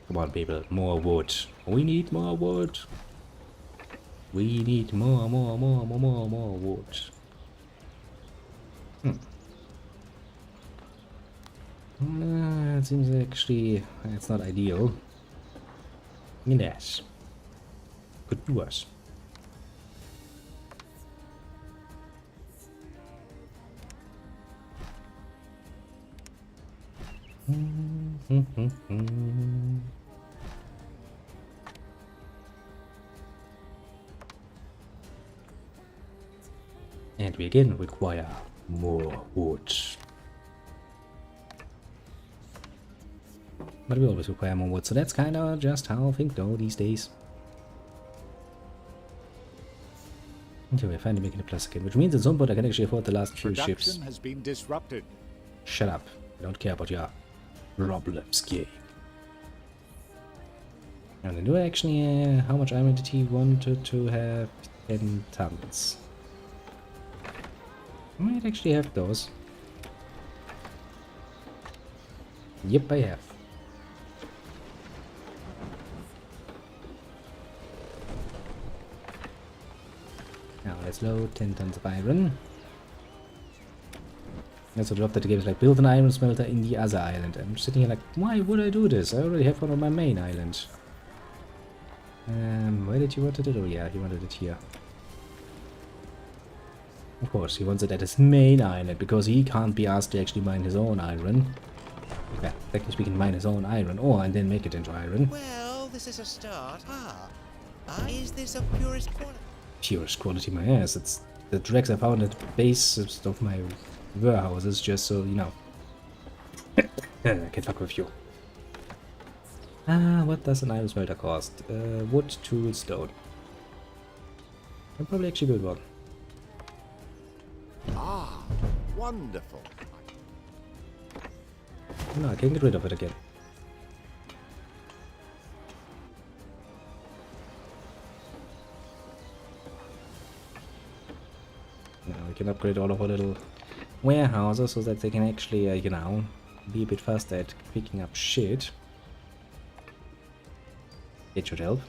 A: Come on, people, more wood. We need more wood. We need more wood. It seems actually it's not ideal. I mean, that could be worse. And we again require more wood. But we always require more wood, so that's kinda just how things go these days. Okay, we're finally making a plus again, which means at some point I can actually afford the last few ships.
B: Production has been disrupted.
A: Shut up. I don't care about your problems, game. And I do actually, how much iron did he wanted to have? 10 tons. I might actually have those. Yep, I have. Now let's load 10 tons of iron. That's a job that the game is like, build an iron smelter in the other island. I'm sitting here like, why would I do this? I already have one on my main island. Where did you want it? Oh yeah, he wanted it here. Of course, he wants it at his main island, because he can't be asked to actually mine his own iron. Yeah, technically speaking, mine his own iron, or and then make it into iron.
E: Well, this is a start. Is this of purest quality?
A: Purest quality, my ass. It's the dregs I found at the base of my warehouses, just so you know. I can't fuck with you. What does an iron smelter cost? Wood, tool, stone. I'll probably actually build one.
D: Ah, wonderful.
A: No, I can get rid of it again. Now we can upgrade all of our little warehouses so that they can actually, you know, be a bit faster at picking up shit. It should help.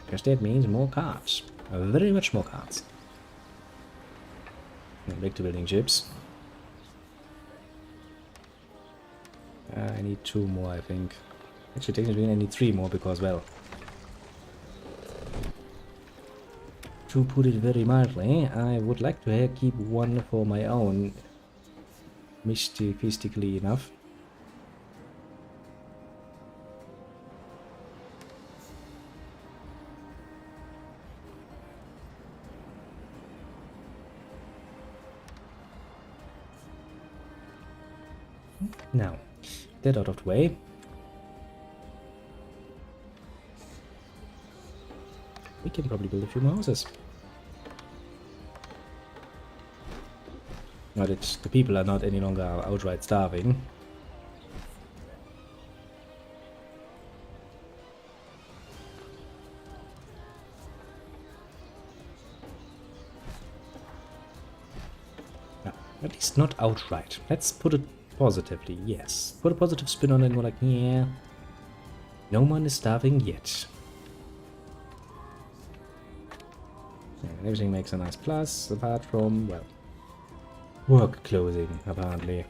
A: Because that means more cards. Very much more cards. Back to building ships. I need 2 more, I think. Actually, technically I need 3 more because, well... To put it very mildly, I would like to keep 1 for my own. Mystically enough. Now, that out of the way. We can probably build a few more houses. Now that the people are not any longer outright starving. No, at least not outright. Let's put it positively, yes. Put a positive spin on it and we're like, yeah, no one is starving yet. Yeah, everything makes a nice plus, apart from, well, work clothing, apparently.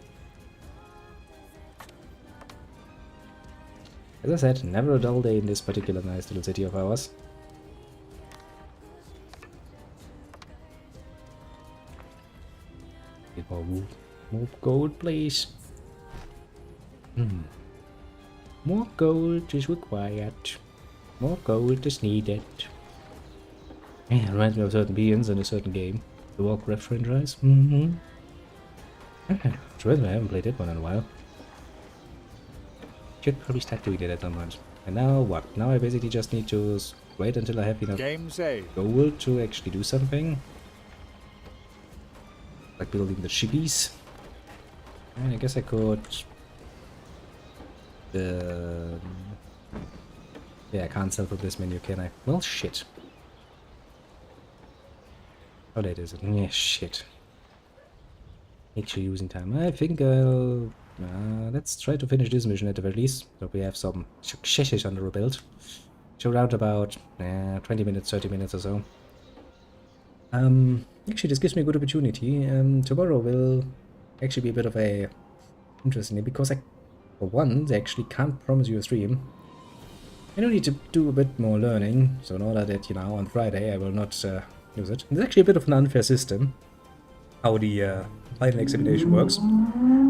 A: As I said, never a dull day in this particular nice little city of ours. Get more wood. More gold, please. More gold is required. More gold is needed. Yeah, it reminds me of certain beings in a certain game. The Warcraft franchise. It's reminds me I haven't played that one in a while. Should probably start doing that at some point. And now what? Now I basically just need to wait until I have enough
B: Game save.
A: gold to actually do something. Like building the shippies. And I guess I could... yeah, I can't sell from this menu, can I? Well, shit. How late is it? Yeah, shit. Actually using time. I think I'll... let's try to finish this mission at the very least. So we have some successes under our belt. So around about 20 minutes, 30 minutes or so. Actually, this gives me a good opportunity. Tomorrow will actually be a bit of a interesting day because I, for once, actually can't promise you a stream. I do need to do a bit more learning, so in order that, you know, on Friday I will not use it. It's actually a bit of an unfair system, how the final examination works.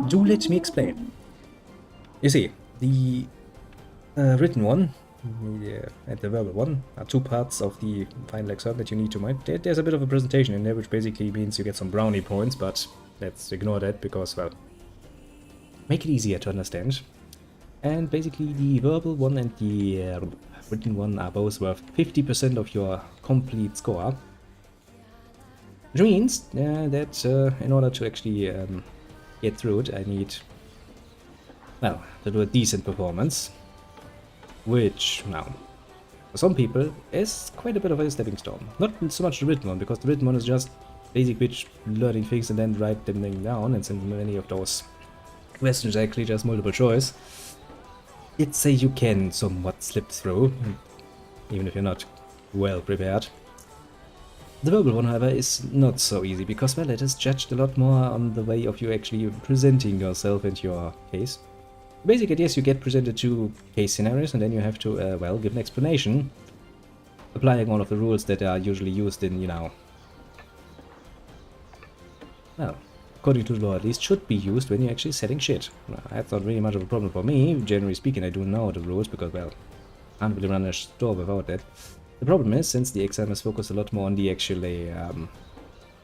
A: Do let me explain. You see, the written one and the verbal one are two parts of the final exam that you need to mind. There's a bit of a presentation in there, which basically means you get some brownie points, but let's ignore that because, well, make it easier to understand. And basically the verbal one and the written one are both worth 50% of your complete score. Which means that in order to actually get through it, I need, well, to do a decent performance. Which, now, for some people, is quite a bit of a stepping stone. Not so much the written one, because the written one is just basic bitch learning things and then write them down, and since many of those questions are actually just multiple choice, it's say you can somewhat slip through, even if you're not well prepared. The verbal one, however, is not so easy, because, well, it is judged a lot more on the way of you actually presenting yourself and your case. Basic idea is you get presented two case scenarios and then you have to, well, give an explanation, applying all of the rules that are usually used in, you know, well, according to the law at least, should be used when you're actually setting shit. Well, that's not really much of a problem for me. Generally speaking, I do know the rules because, well, I can't really run a store without that. The problem is, since the exam is focused a lot more on the actually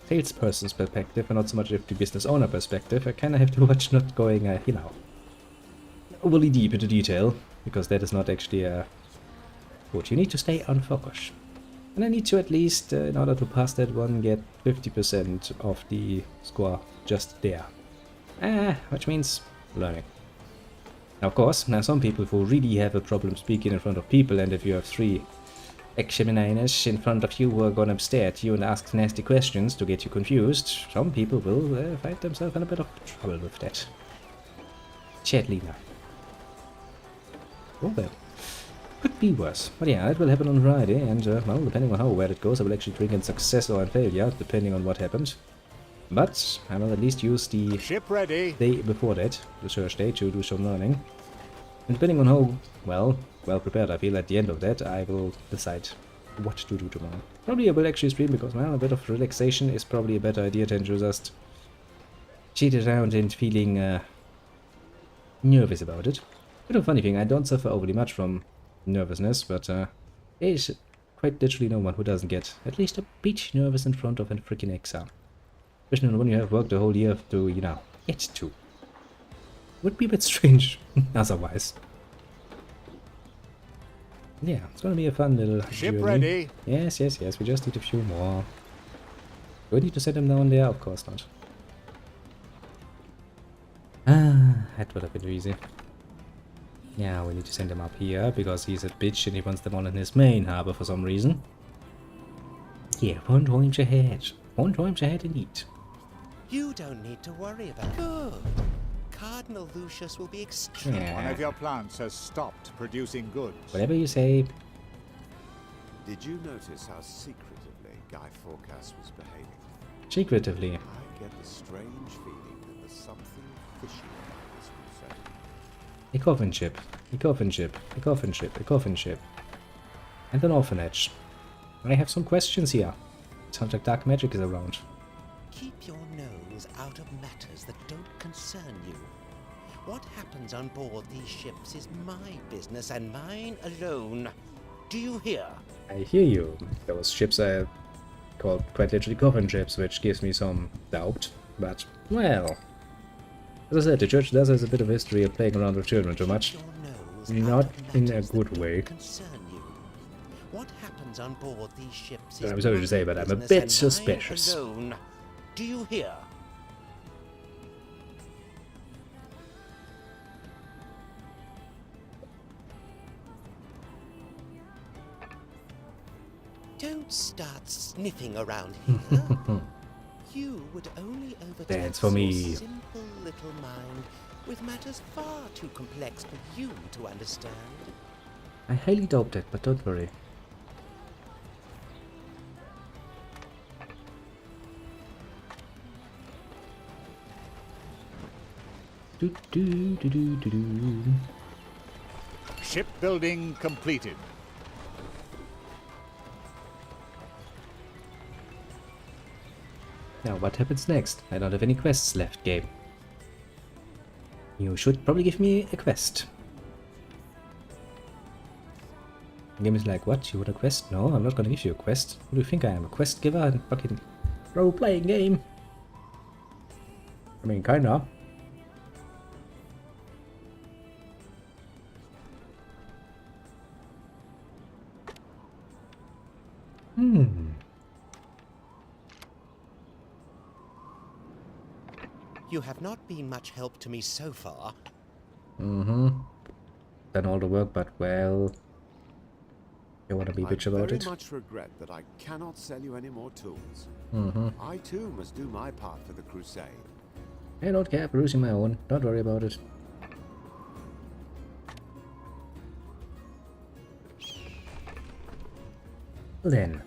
A: salesperson's perspective and not so much of the business owner perspective, I kind of have to watch not going, you know, overly deep into detail, because that is not actually good. You need to stay on focus. And I need to at least, in order to pass that one, get 50% of the score just there. Which means learning. Now, of course, now some people who really have a problem speaking in front of people, and if you have 3 examiners in front of you who are gonna stare at you and ask nasty questions to get you confused, some people will find themselves in a bit of trouble with that. Sadly now. Oh, well, could be worse. But yeah, it will happen on Friday, and well, depending on how well it goes, I will actually drink in success or in failure, depending on what happens. But I will at least use the
B: Ship ready.
A: day before that, the Thursday, to do some learning. And depending on how well prepared I feel at the end of that, I will decide what to do tomorrow. Probably I will actually stream because, well, a bit of relaxation is probably a better idea than to just cheat around and feeling nervous about it. Bit of a funny thing, I don't suffer overly much from nervousness, but there is quite literally no one who doesn't get at least a bit nervous in front of a freaking exam. Especially when you have worked the whole year to, you know, get to. Would be a bit strange otherwise. Yeah, it's gonna be a fun little
B: Ship
A: journey.
B: ready.
A: Yes, yes, yes, we just need a few more. Do we need to set them down there? Of course not. That would have been easy. Yeah, we need to send him up here, because he's a bitch and he wants them all in his main harbor for some reason. Yeah, 1 times ahead. 1 times ahead indeed.
E: You don't need to worry about it. Good. Cardinal Lucius will be extremely...
B: One of your plants has stopped producing goods.
A: Whatever you say.
D: Did you notice how secretively Guy Forecast was behaving?
A: Secretively.
D: I get the strange feeling that there's something fishy about this crusade.
A: A coffin ship. A coffin ship. A coffin ship. A coffin ship. And an orphanage. I have some questions here. Sounds like dark magic is around.
E: Keep your nose out of matters that don't concern you. What happens on board these ships is my business and mine alone. Do you hear?
A: I hear you. Those ships are called quite literally coffin ships, which gives me some doubt. But, well... As I said, the church does have a bit of history of playing around with children too much. Not in a good way.
E: What happens on board these ships
A: I'm sorry to say, but I'm a bit suspicious.
E: Alone. Do you hear? Don't start sniffing around here. You would only overtake
A: Dance for me.
E: your simple little mind with matters far too complex for you to understand.
A: I highly doubt that, but don't worry. Do, do, do, do, do, do.
B: Shipbuilding completed.
A: Now, what happens next? I don't have any quests left, game. You should probably give me a quest. The game is like, what? You want a quest? No, I'm not gonna give you a quest. Who do you think I am? A quest giver in a fucking role-playing game? I mean, kinda.
E: You have not been much help to me so far.
A: Done all the work, but well... You wanna be bitch about
D: I
A: it?
D: very much regret that I cannot sell you any more tools. I too must do my part for the crusade.
A: I don't care, producing my own. Don't worry about it. Then.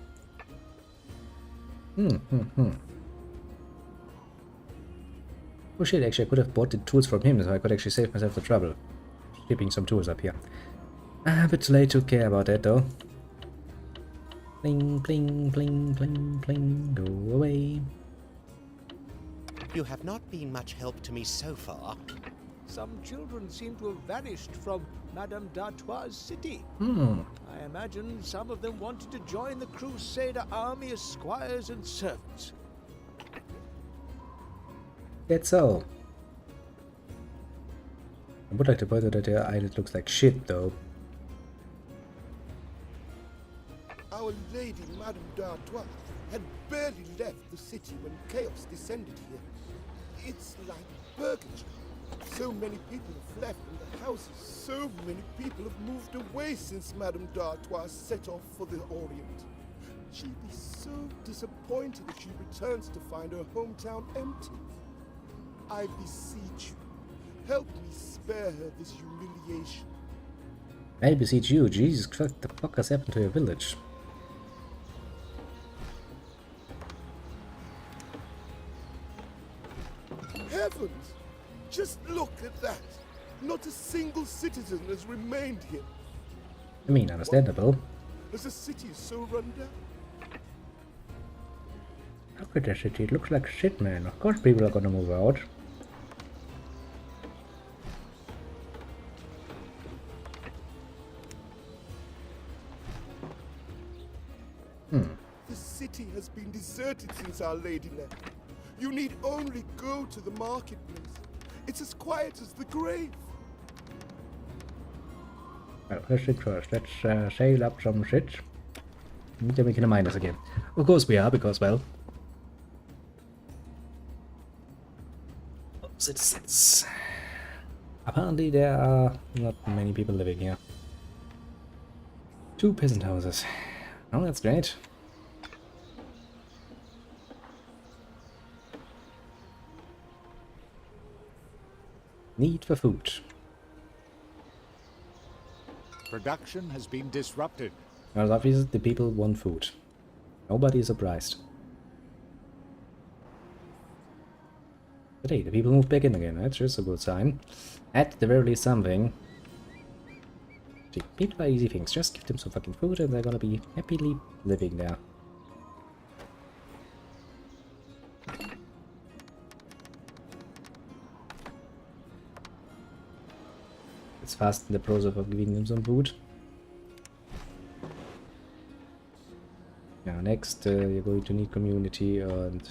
A: Oh shit, actually I could have bought the tools from him, so I could actually save myself the trouble. Shipping some tools up here. A bit too late to care about that though. Bling, bling, bling, bling, bling, go away.
E: You have not been much help to me so far.
G: Some children seem to have vanished from Madame d'Artois' city. I imagine some of them wanted to join the Crusader army as squires and servants.
A: That's so. I would like to point out that their island looks like shit though.
H: Our Lady Madame d'Artois had barely left the city when chaos descended here. It's like purgatory. So many people have left in the houses. So many people have moved away since Madame d'Artois set off for the Orient. She'd be so disappointed if she returns to find her hometown empty. I beseech you, help me spare her this humiliation.
A: I beseech you, Jesus Christ, what the fuck has happened to your village?
H: Heavens! Just look at that! Not a single citizen has remained here.
A: I mean, understandable.
H: As the city is so run down.
A: Look at the city, it looks like shit, man. Of course people are gonna move out.
H: The city has been deserted since Our Lady left. You need only go to the marketplace. It's as quiet as the grave.
A: Well, first things first, let's sail up some shit. Then we can mine us again. Of course we are, because, well... citizens. Apparently there are not many people living here. 2 peasant houses. Oh, that's great. Need for food.
B: Production has been disrupted.
A: Well, obviously the people want food. Nobody is surprised. But hey, the people moved back in again. That's just a good sign. At the very least something. See, people are easy things. Just give them some fucking food and they're gonna be happily living there. It's fast in the process of giving them some food. Now next you're going to need community and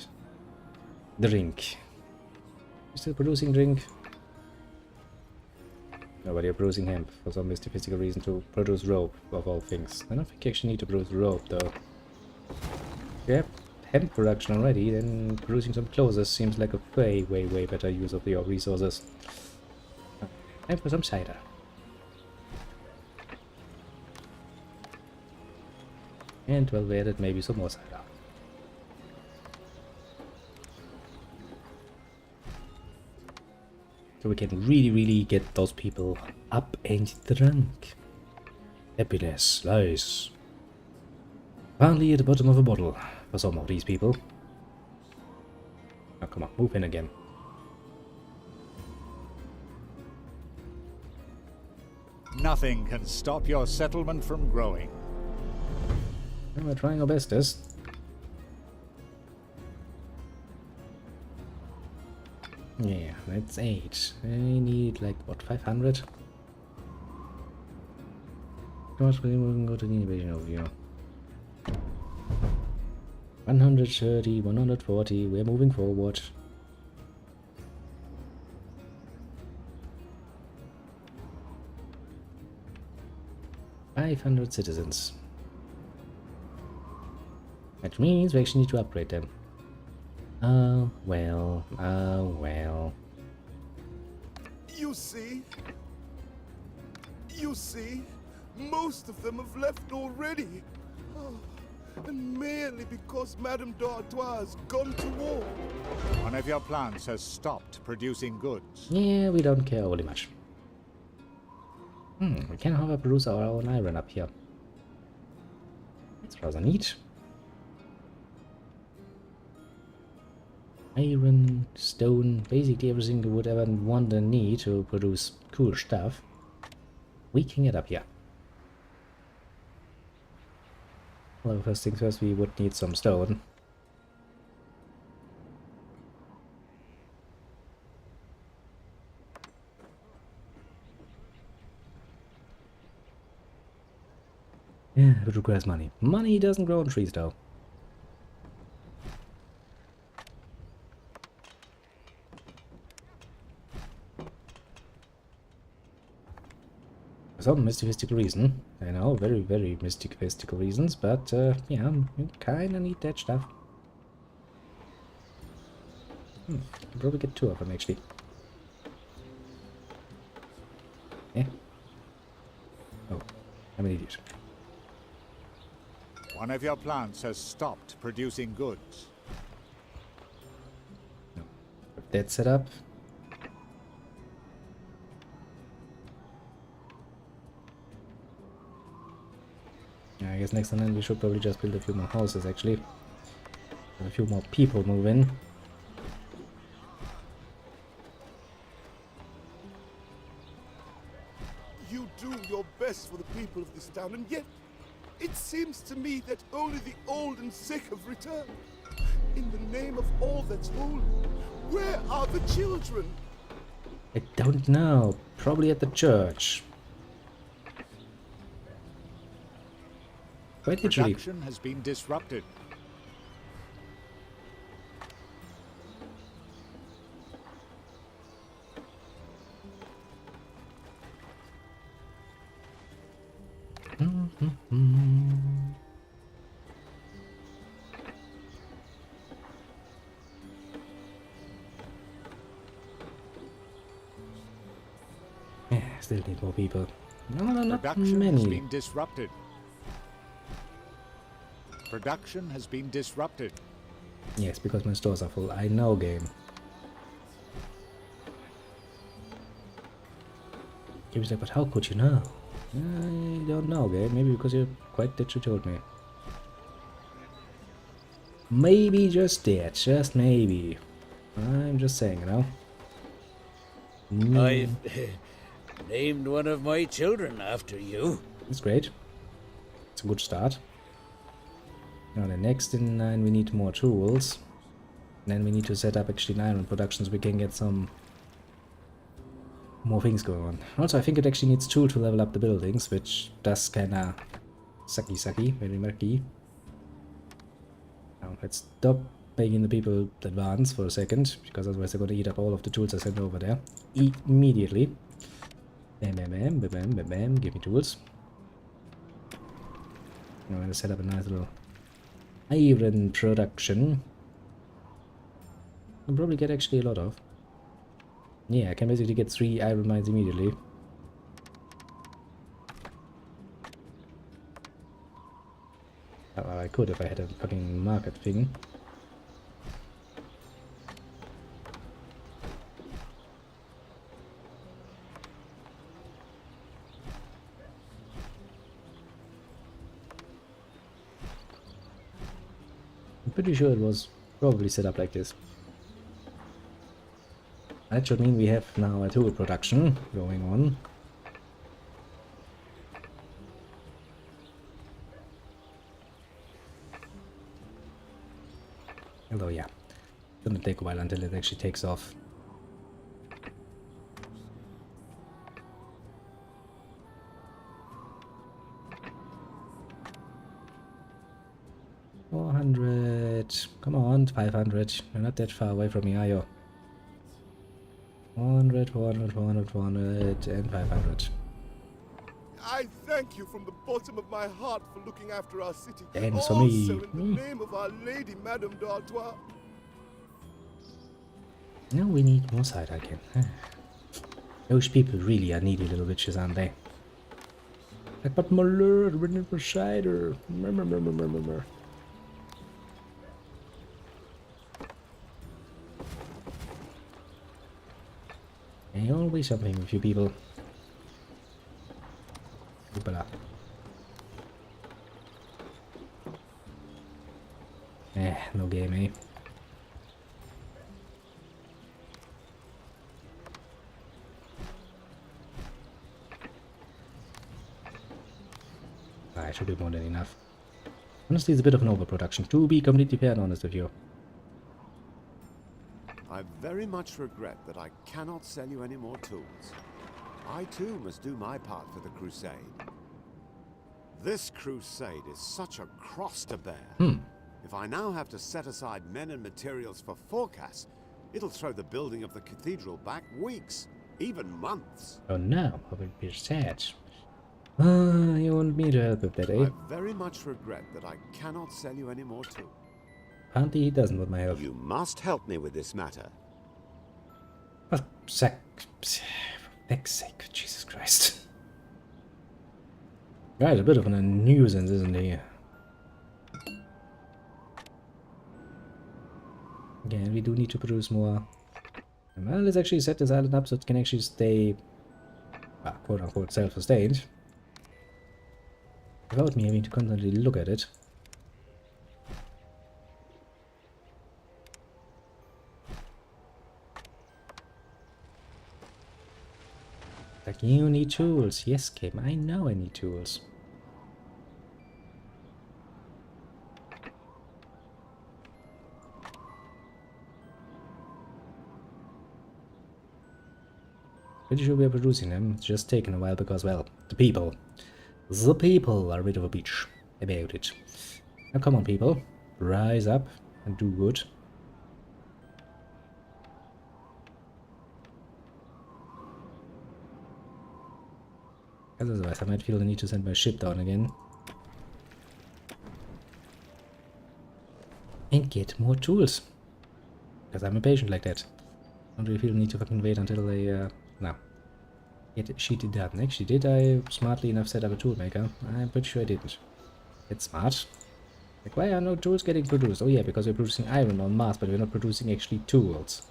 A: drink. You still producing drink? No, but you're producing hemp for some mystical reason to produce rope of all things. I don't think you actually need to produce rope though. If you have hemp production already, then producing some clothes seems like a way better use of your resources. Time for some cider. And well, we added maybe some more cider. So we can really get those people up and drunk. Happiness lies apparently at the bottom of a bottle for some of these people. Now come on, move in again.
B: Nothing can stop your settlement from growing.
A: And we're trying our bestest. Yeah, that's 8. I need like what, 500? How much we can go to the innovation overview? 130, 140, we're moving forward. $500 citizens. Which means we actually need to upgrade them. Oh well, oh well.
H: You see? You see? Most of them have left already. Oh, and merely because Madame d'Artois has gone to war.
B: One of your plants has stopped producing goods.
A: Yeah, we don't care overly much. We can however produce our own iron up here. That's rather neat. Iron, stone, basically everything you would ever want and need to produce cool stuff. We can get up here. Well, first things first, we would need some stone. Yeah, it requires money. Money doesn't grow on trees though. For some mystical reason. I know, very, very mystical reasons, but yeah, you kinda need that stuff. I'll probably get 2 of them actually. Yeah. Oh, I'm an idiot.
B: One of your plants has stopped producing goods.
A: No. With that set up. Yeah, I guess next time we should probably just build a few more houses actually. Have a few more people move in.
H: You do your best for the people of this town, and yet it seems to me that only the old and sick have returned. In the name of all that's holy, where are the children?
A: I don't know. Probably at the church. Quite literally.
B: Production has been disrupted.
A: Yeah, still need more people. No, not
B: Production has
A: many.
B: been disrupted. Production has been disrupted.
A: Yes, because my stores are full. I know, game. Game's like, but how could you know? I don't know, game. Maybe because you're quite that you told me. Maybe just that. Just maybe. I'm just saying, you know.
I: I've named one of my children after you.
A: That's great. It's a good start. Now the next in line we need more tools. Then we need to set up actually an iron production so we can get some more things going on. Also I think it actually needs 2 to level up the buildings, which does kinda sucky, very murky. Now let's stop making the people advance for a second, because otherwise they're gonna eat up all of the tools I sent over there. Immediately. Bam, bam, bam, bam, bam, bam, bam, give me tools. I'm gonna set up a nice little iron production. I'll probably get actually a lot of. Yeah, I can basically get 3 iron mines immediately. Well, I could if I had a fucking market thing. I'm pretty sure it was probably set up like this. That should mean we have now a tool production going on. Although, yeah, it's gonna take a while until it actually takes off. $400. Come on, 500. You're not that far away from me, are you? 400, 400, 400, 400, and 500.
H: I thank you from the bottom of my heart for looking after our city.
A: And for
H: Also
A: me.
H: in the name of Our Lady, Madame d'Artois.
A: No, we need more cider again. Those people really are needy little bitches, aren't they? Like, but my lord, we need more cider. And always something with you people. Hoopala. No game, eh? I should be more than enough. Honestly, it's a bit of an overproduction, to be completely fair and honest with you.
D: I very much regret that I cannot sell you any more tools. I too must do my part for the crusade. This crusade is such a cross to bear. If I now have to set aside men and materials for forecasts, it'll throw the building of the cathedral back weeks, even months.
A: Oh no, I would be sad. You want me to help with that, eh?
D: I very much regret that I cannot sell you any more tools.
A: Apparently he doesn't want my help.
D: You must help me with this matter.
A: For feck's sake, Jesus Christ. Right, a bit of a nuisance, isn't he? Again, we do need to produce more. Well, let's actually set this island up so it can actually stay, quote-unquote, self-sustained. Without me having to constantly look at it. Like, you need tools. Yes, Kim, I know I need tools. Pretty sure we are producing them. It's just taken a while because, well, the people are a bit of a bitch about it. Now come on, people. Rise up and do good. Otherwise, I might feel the need to send my ship down again. And get more tools. Because I'm impatient like that. Don't really feel the need to fucking wait until they, no. Get shit done. Actually, did I smartly enough set up a tool maker? I'm pretty sure I didn't. It's smart. Like, why are no tools getting produced? Oh yeah, because we're producing iron on Mars, but we're not producing actually tools.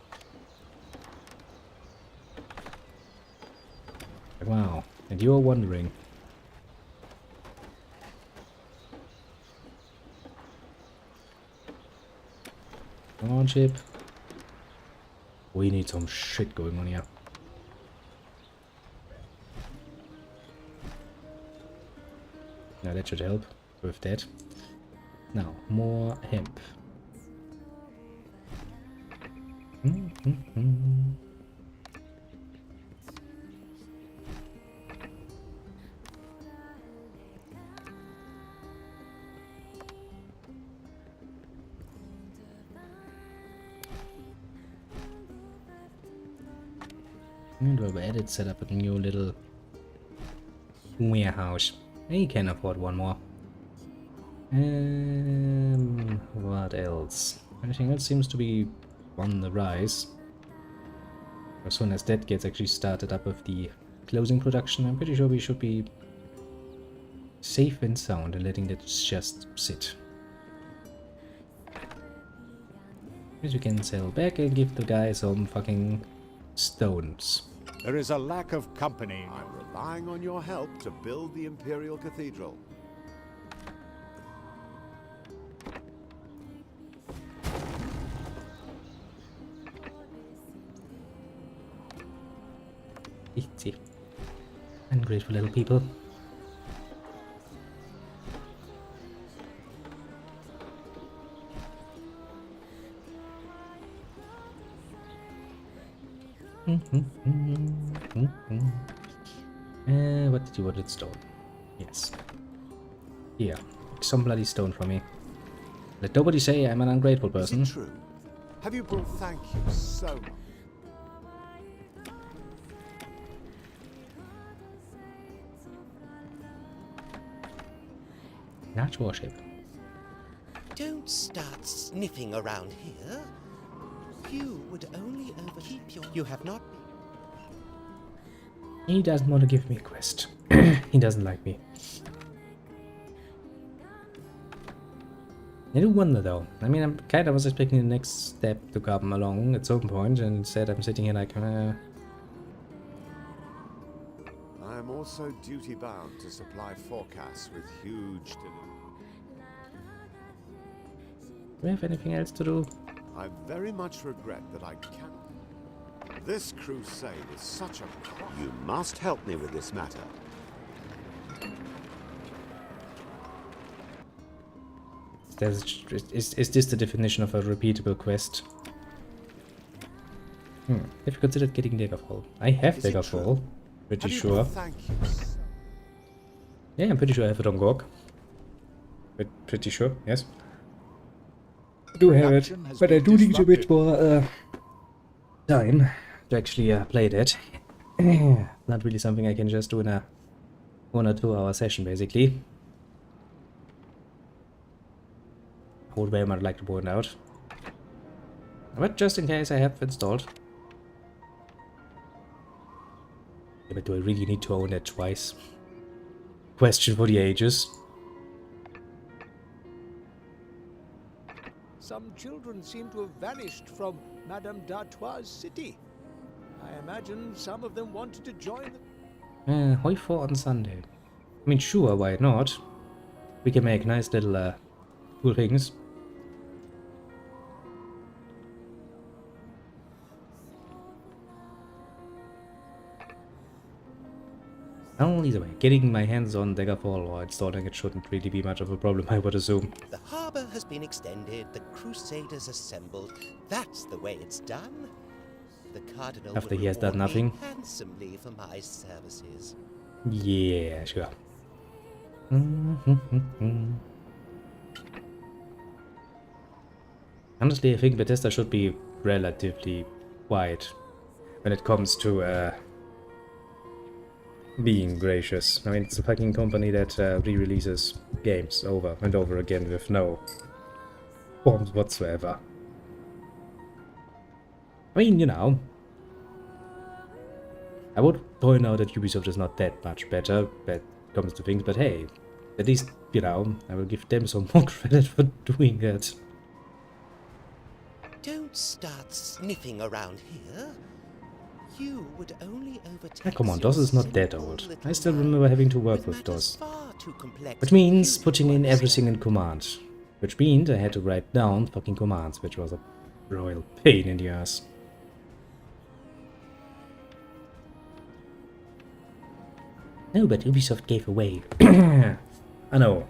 A: Like, wow. And you're wondering. Come on, ship. We need some shit going on here. Now that should help with that. Now, more hemp. And we'll add it, set up a new little warehouse. You can afford one more. What else? Anything else seems to be on the rise. As soon as that gets actually started up with the closing production, I'm pretty sure we should be safe and sound and letting that just sit. As you can sell back and give the guy some fucking stones.
B: There is a lack of company.
D: I'm relying on your help to build the Imperial Cathedral.
A: Easy. Ungrateful little people. What did you want? Stone. Yes. Here. Some bloody stone from me. Let nobody say I'm an ungrateful person.
D: Is it true? Have you brought thank you so much?
A: Not worship.
E: Don't start sniffing around here. You would only overkeep your... You have not...
A: He doesn't want to give me a quest. He doesn't like me. I do wonder though. I mean, I'm kind of was expecting the next step to come along at some point, and instead I'm sitting here like,
D: I am also duty-bound to supply forecasts with huge
A: do we have anything else to do?
D: I very much regret that I cannot. This crusade is such a... You must help me with this matter.
A: Is this the definition of a repeatable quest? Have you considered getting Daggerfall? I have Daggerfall. Pretty sure.
D: Thank you.
A: Yeah, I'm pretty sure I have it on GOG. But pretty sure, yes. I do have it, but I do need a bit more time to actually play that. Not really something I can just do in a 1 or 2 hour session, basically. I would very much like to point out. But just in case I have installed. Yeah, but do I really need to own that twice? Question for the ages.
G: Some children seem to have vanished from Madame d'Artois' city. I imagine some of them wanted to join the...
A: Hoi 4 on Sunday. I mean, sure, why not? We can make nice little cool things. Well, either way, getting my hands on Daggerfall or installing it shouldn't really be much of a problem, I would assume.
E: The harbor has been extended, the Crusaders assembled. That's the way it's done. The Cardinal
A: After
E: will
A: he has done
E: reward me
A: nothing.
E: handsomely for my services.
A: Yeah, sure. Honestly, I think Bethesda should be relatively quiet when it comes to being gracious. I mean, it's a fucking company that re-releases games over and over again with no qualms whatsoever. I mean, you know, I would point out that Ubisoft is not that much better when it comes to things, but hey, at least, you know, I will give them some more credit for doing that.
E: Don't start sniffing around here. You would only overtake.
A: Come on, DOS is not that old. I still remember having to work with DOS.
E: Far too complex
A: Which
E: for
A: means
E: you
A: putting
E: to
A: in everything in
E: understand.
A: command. Which means I had to write down fucking commands, which was a royal pain in the ass. No, but Ubisoft gave away Anno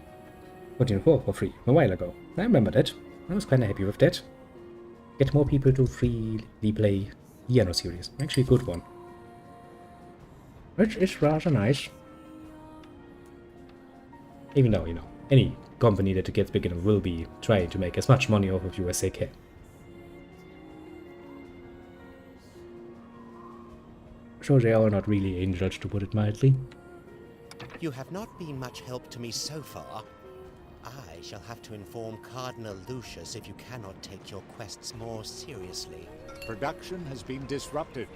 A: 14.4 for free a while ago. I remember that. I was kinda happy with that. Get more people to freely play the Anno series. Actually a good one. Which is rather nice. Even though, you know, any company that gets big enough will be trying to make as much money off of you as they can. So they are not really angels, to put it mildly.
E: You have not been much help to me so far. I shall have to inform Cardinal Lucius if you cannot take your quests more seriously.
B: Production has been disrupted.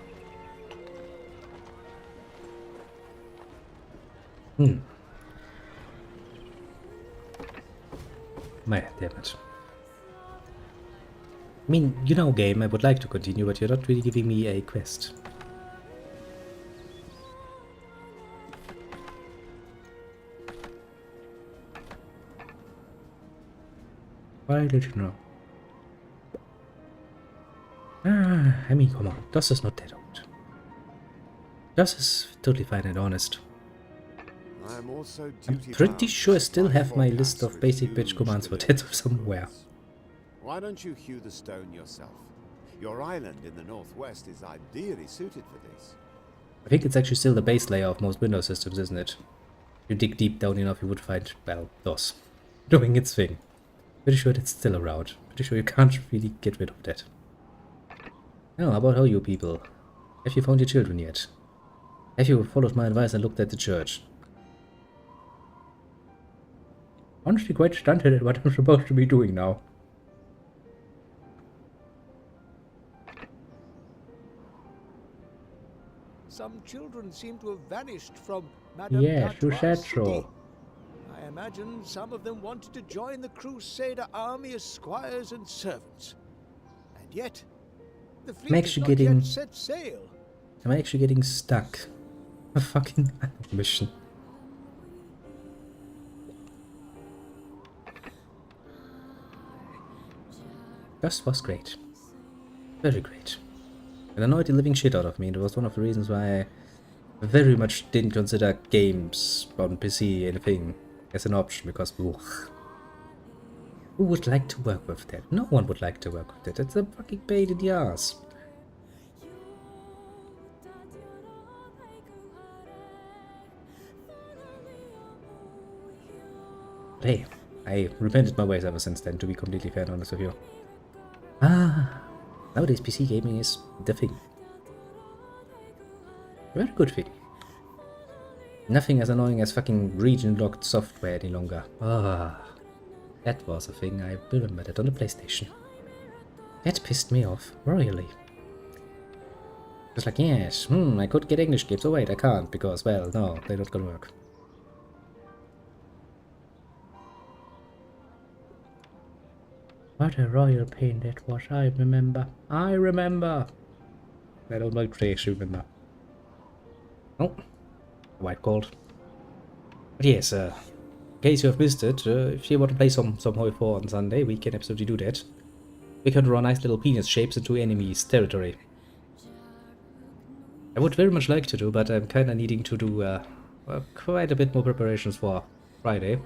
A: Man, damn it. I mean, you know, game, I would like to continue, but you're not really giving me a quest. Why did you know? I mean, come on, DOS is not that old. DOS is totally fine and honest.
D: I am also
A: I'm pretty sure I still have my list of basic bitch commands for that somewhere.
D: Why don't you hew the stone yourself? Your island in the northwest is ideally suited for this.
A: I think it's actually still the base layer of most Windows systems, isn't it? If you dig deep down enough, you would find, well, DOS doing its thing. Pretty sure that's still around. Pretty sure you can't really get rid of that. Now, how about you people? Have you found your children yet? Have you followed my advice and looked at the church? Honestly, quite stunted at what I'm supposed to be doing now.
G: Some children seem to have vanished from Madame
A: Yes, you
G: D'Artois'
A: said
G: city.
A: so.
G: I imagine some of them wanted to join the Crusader army as squires and servants. And yet, the fleet has
A: actually
G: not
A: getting-
G: yet set sail.
A: I'm actually getting stuck. A fucking mission. That was great. Very great. It annoyed the living shit out of me. It was one of the reasons why I very much didn't consider games on PC anything as an option, because ugh. Who would like to work with that? No one would like to work with that. It's a fucking pain in the ass. But hey, I repented my ways ever since then, to be completely fair and honest with you. Nowadays PC gaming is the thing. A very good thing. Nothing as annoying as fucking region-locked software any longer. That was a thing, I remember that on the PlayStation. That pissed me off, royally. Just like, yes, I could get English games. Oh wait, I can't, because, well, no, they're not gonna work. What a royal pain that was, I remember. I don't like to actually remember. Oh, white gold. But yes, in case you have missed it, if you want to play some Hoi 4 on Sunday, we can absolutely do that. We can draw nice little penis shapes into enemies' territory. I would very much like to do, but I'm kinda needing to do quite a bit more preparations for Friday.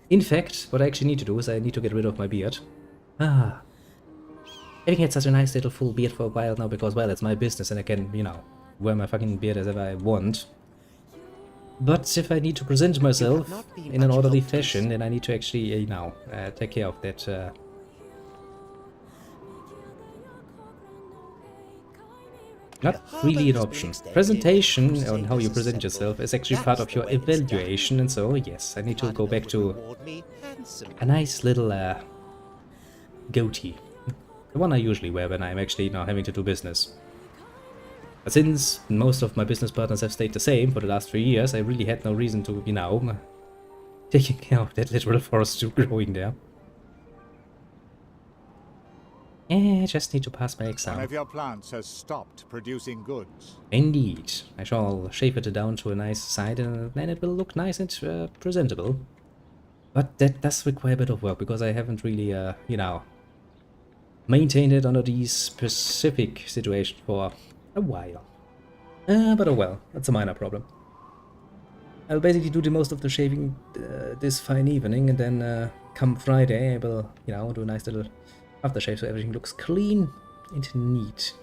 A: In fact, what I actually need to do is I need to get rid of my beard. Having had such a nice little full beard for a while now because, well, it's my business and I can, you know, wear my fucking beard as ever I want. But if I need to present myself in an orderly fashion, then I need to actually, you know, take care of that. Not really an option. Presentation on how you present yourself is actually part of your evaluation, and so, yes, I need to go back to a nice little goatee. The one I usually wear when I'm actually now having to do business. But since most of my business partners have stayed the same for the last 3 years, I really had no reason to, you know, taking care of that literal forest still growing there. I just need to pass my exam.
B: One of your plants has stopped producing goods.
A: Indeed. I shall shape it down to a nice side and then it will look nice and presentable. But that does require a bit of work because I haven't really, you know, maintained it under these specific situations for a while. But oh well, that's a minor problem. I'll basically do the most of the shaving this fine evening, and then come Friday I will, you know, do a nice little aftershave so everything looks clean and neat.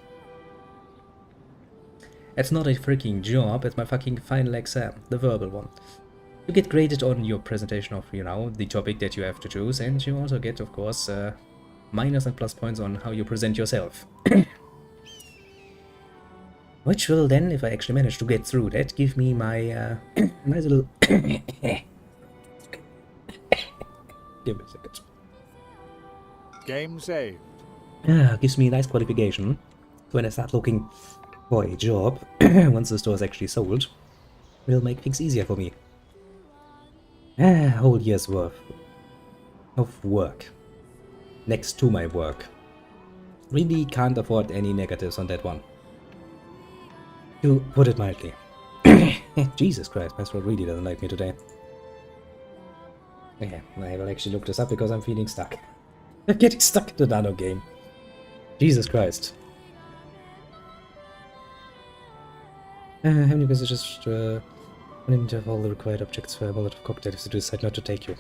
A: It's not a freaking job, it's my fucking final exam, the verbal one. You get graded on your presentation of, you know, the topic that you have to choose, and you also get, of course, minus and plus points on how you present yourself. Which will then, if I actually manage to get through that, give me my nice little... Give me a second.
B: Game saved.
A: Gives me a nice qualification when I start looking for a job, once the store is actually sold. Will make things easier for me. A whole year's worth of work. Next to my work. Really can't afford any negatives on that one. To put it mildly. Jesus Christ, my throat really doesn't like me today. Okay, I will actually look this up because I'm feeling stuck. I'm getting stuck in the Anno game. Jesus Christ. How many messages I need to have all the required objects for a Molotov cocktail if you decide not to take you.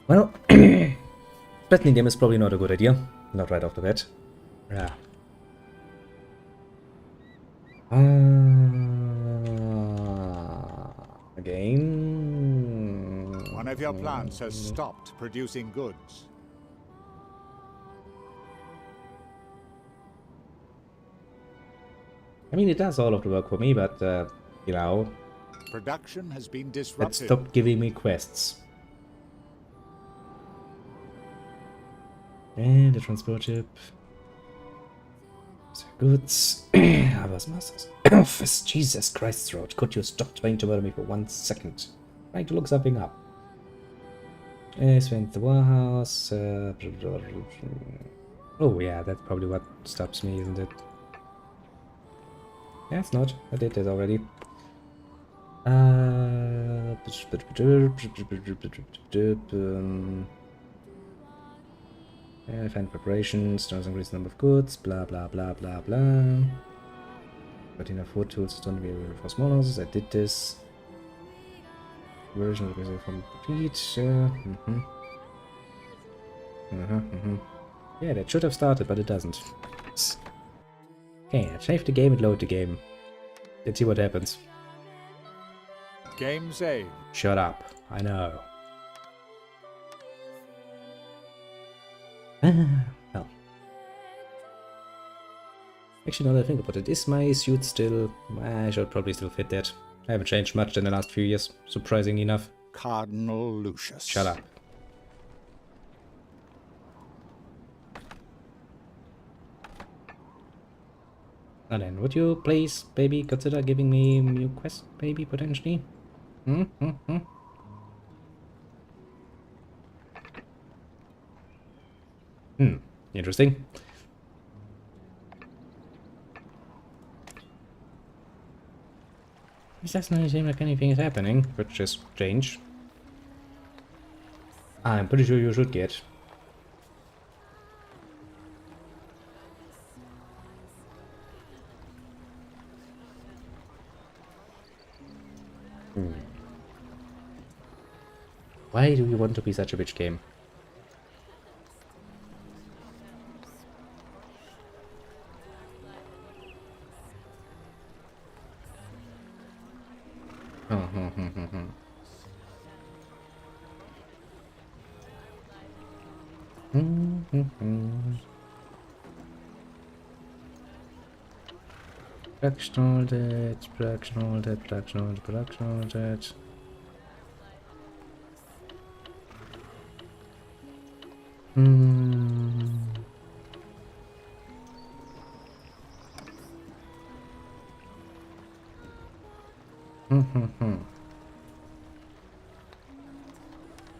A: Well, Threatening them is probably not a good idea. Not right off the bat. Yeah. Again.
B: One of your plants has stopped producing goods.
A: I mean, it does all of the work for me, but, you know,
B: Production has been
A: it
B: disrupted.
A: stopped giving me quests. And the transport ship. Goods. Was masters. Office. Jesus Christ, Throat. Could you stop trying to murder me for 1 second? Trying to look something up. Spend the warehouse. Oh, yeah, that's probably what stops me, isn't it? Yeah, it's not. I did that already. Find preparations, does increase the number of goods, blah blah blah blah blah. But enough wood tools don't be for small houses. I did this. Version from complete. Yeah, that should have started, but it doesn't. Okay, I save the game and load the game. Let's see what happens.
B: Game saved.
A: Shut up. I know. Well. Actually, now that I think about it, is my suit still... I should probably still fit that. I haven't changed much in the last few years, surprisingly enough.
B: Cardinal Lucius.
A: Shut up. Now then, would you please, baby, consider giving me a new quest, maybe, potentially? Interesting. It doesn't seem like anything is happening, which is strange. I'm pretty sure you should get. Why do you want to be such a bitch game? Production all that, production all that, production all that, production all that.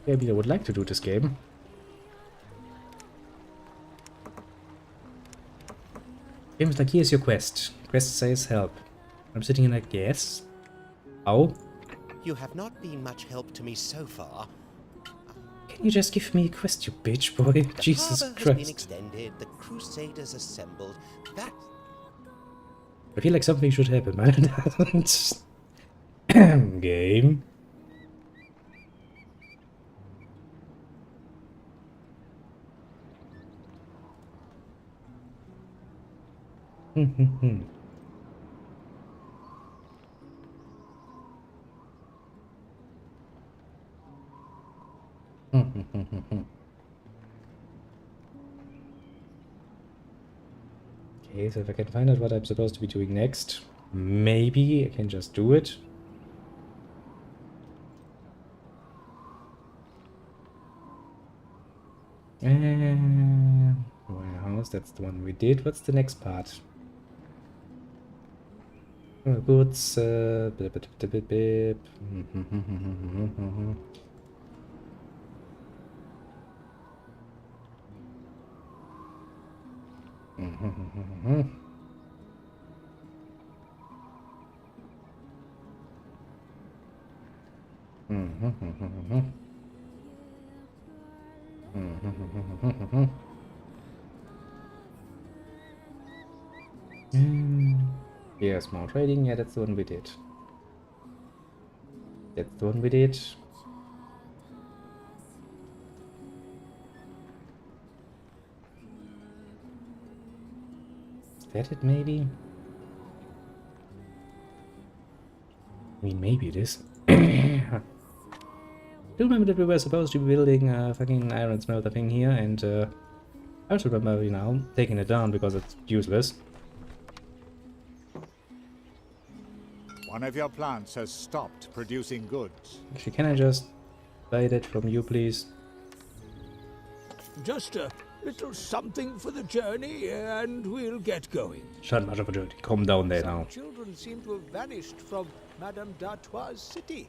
A: Maybe I would like to do this game. Game's like, here's your quest. Quest says help. I'm sitting in like, yes. Oh?
E: You have not been much help to me so far.
A: Can you just give me a quest, you bitch boy?
E: The
A: Jesus
E: harbor has
A: Christ.
E: been extended, the Crusaders assembled. That
A: I feel like something should happen, but it doesn't. Game. Okay, so if I can find out what I'm supposed to be doing next, maybe I can just do it. Warehouse, that's the one we did. What's the next part? Goods, bip, bip, bip, bip. Yeah, small trading, yeah, that's the one we did. That's the one we did. that it, maybe? I mean, maybe it is. I do remember that we were supposed to be building a fucking iron smelter thing here, and I also remember, you know, taking it down because it's useless.
B: One of your plants has stopped producing goods.
A: Actually, can I just buy that from you, please?
G: Just a little something for the journey, and we'll get going.
A: Shut much of a joke. Calm down there now.
G: Children seem to have vanished from Madame d'Artois' city.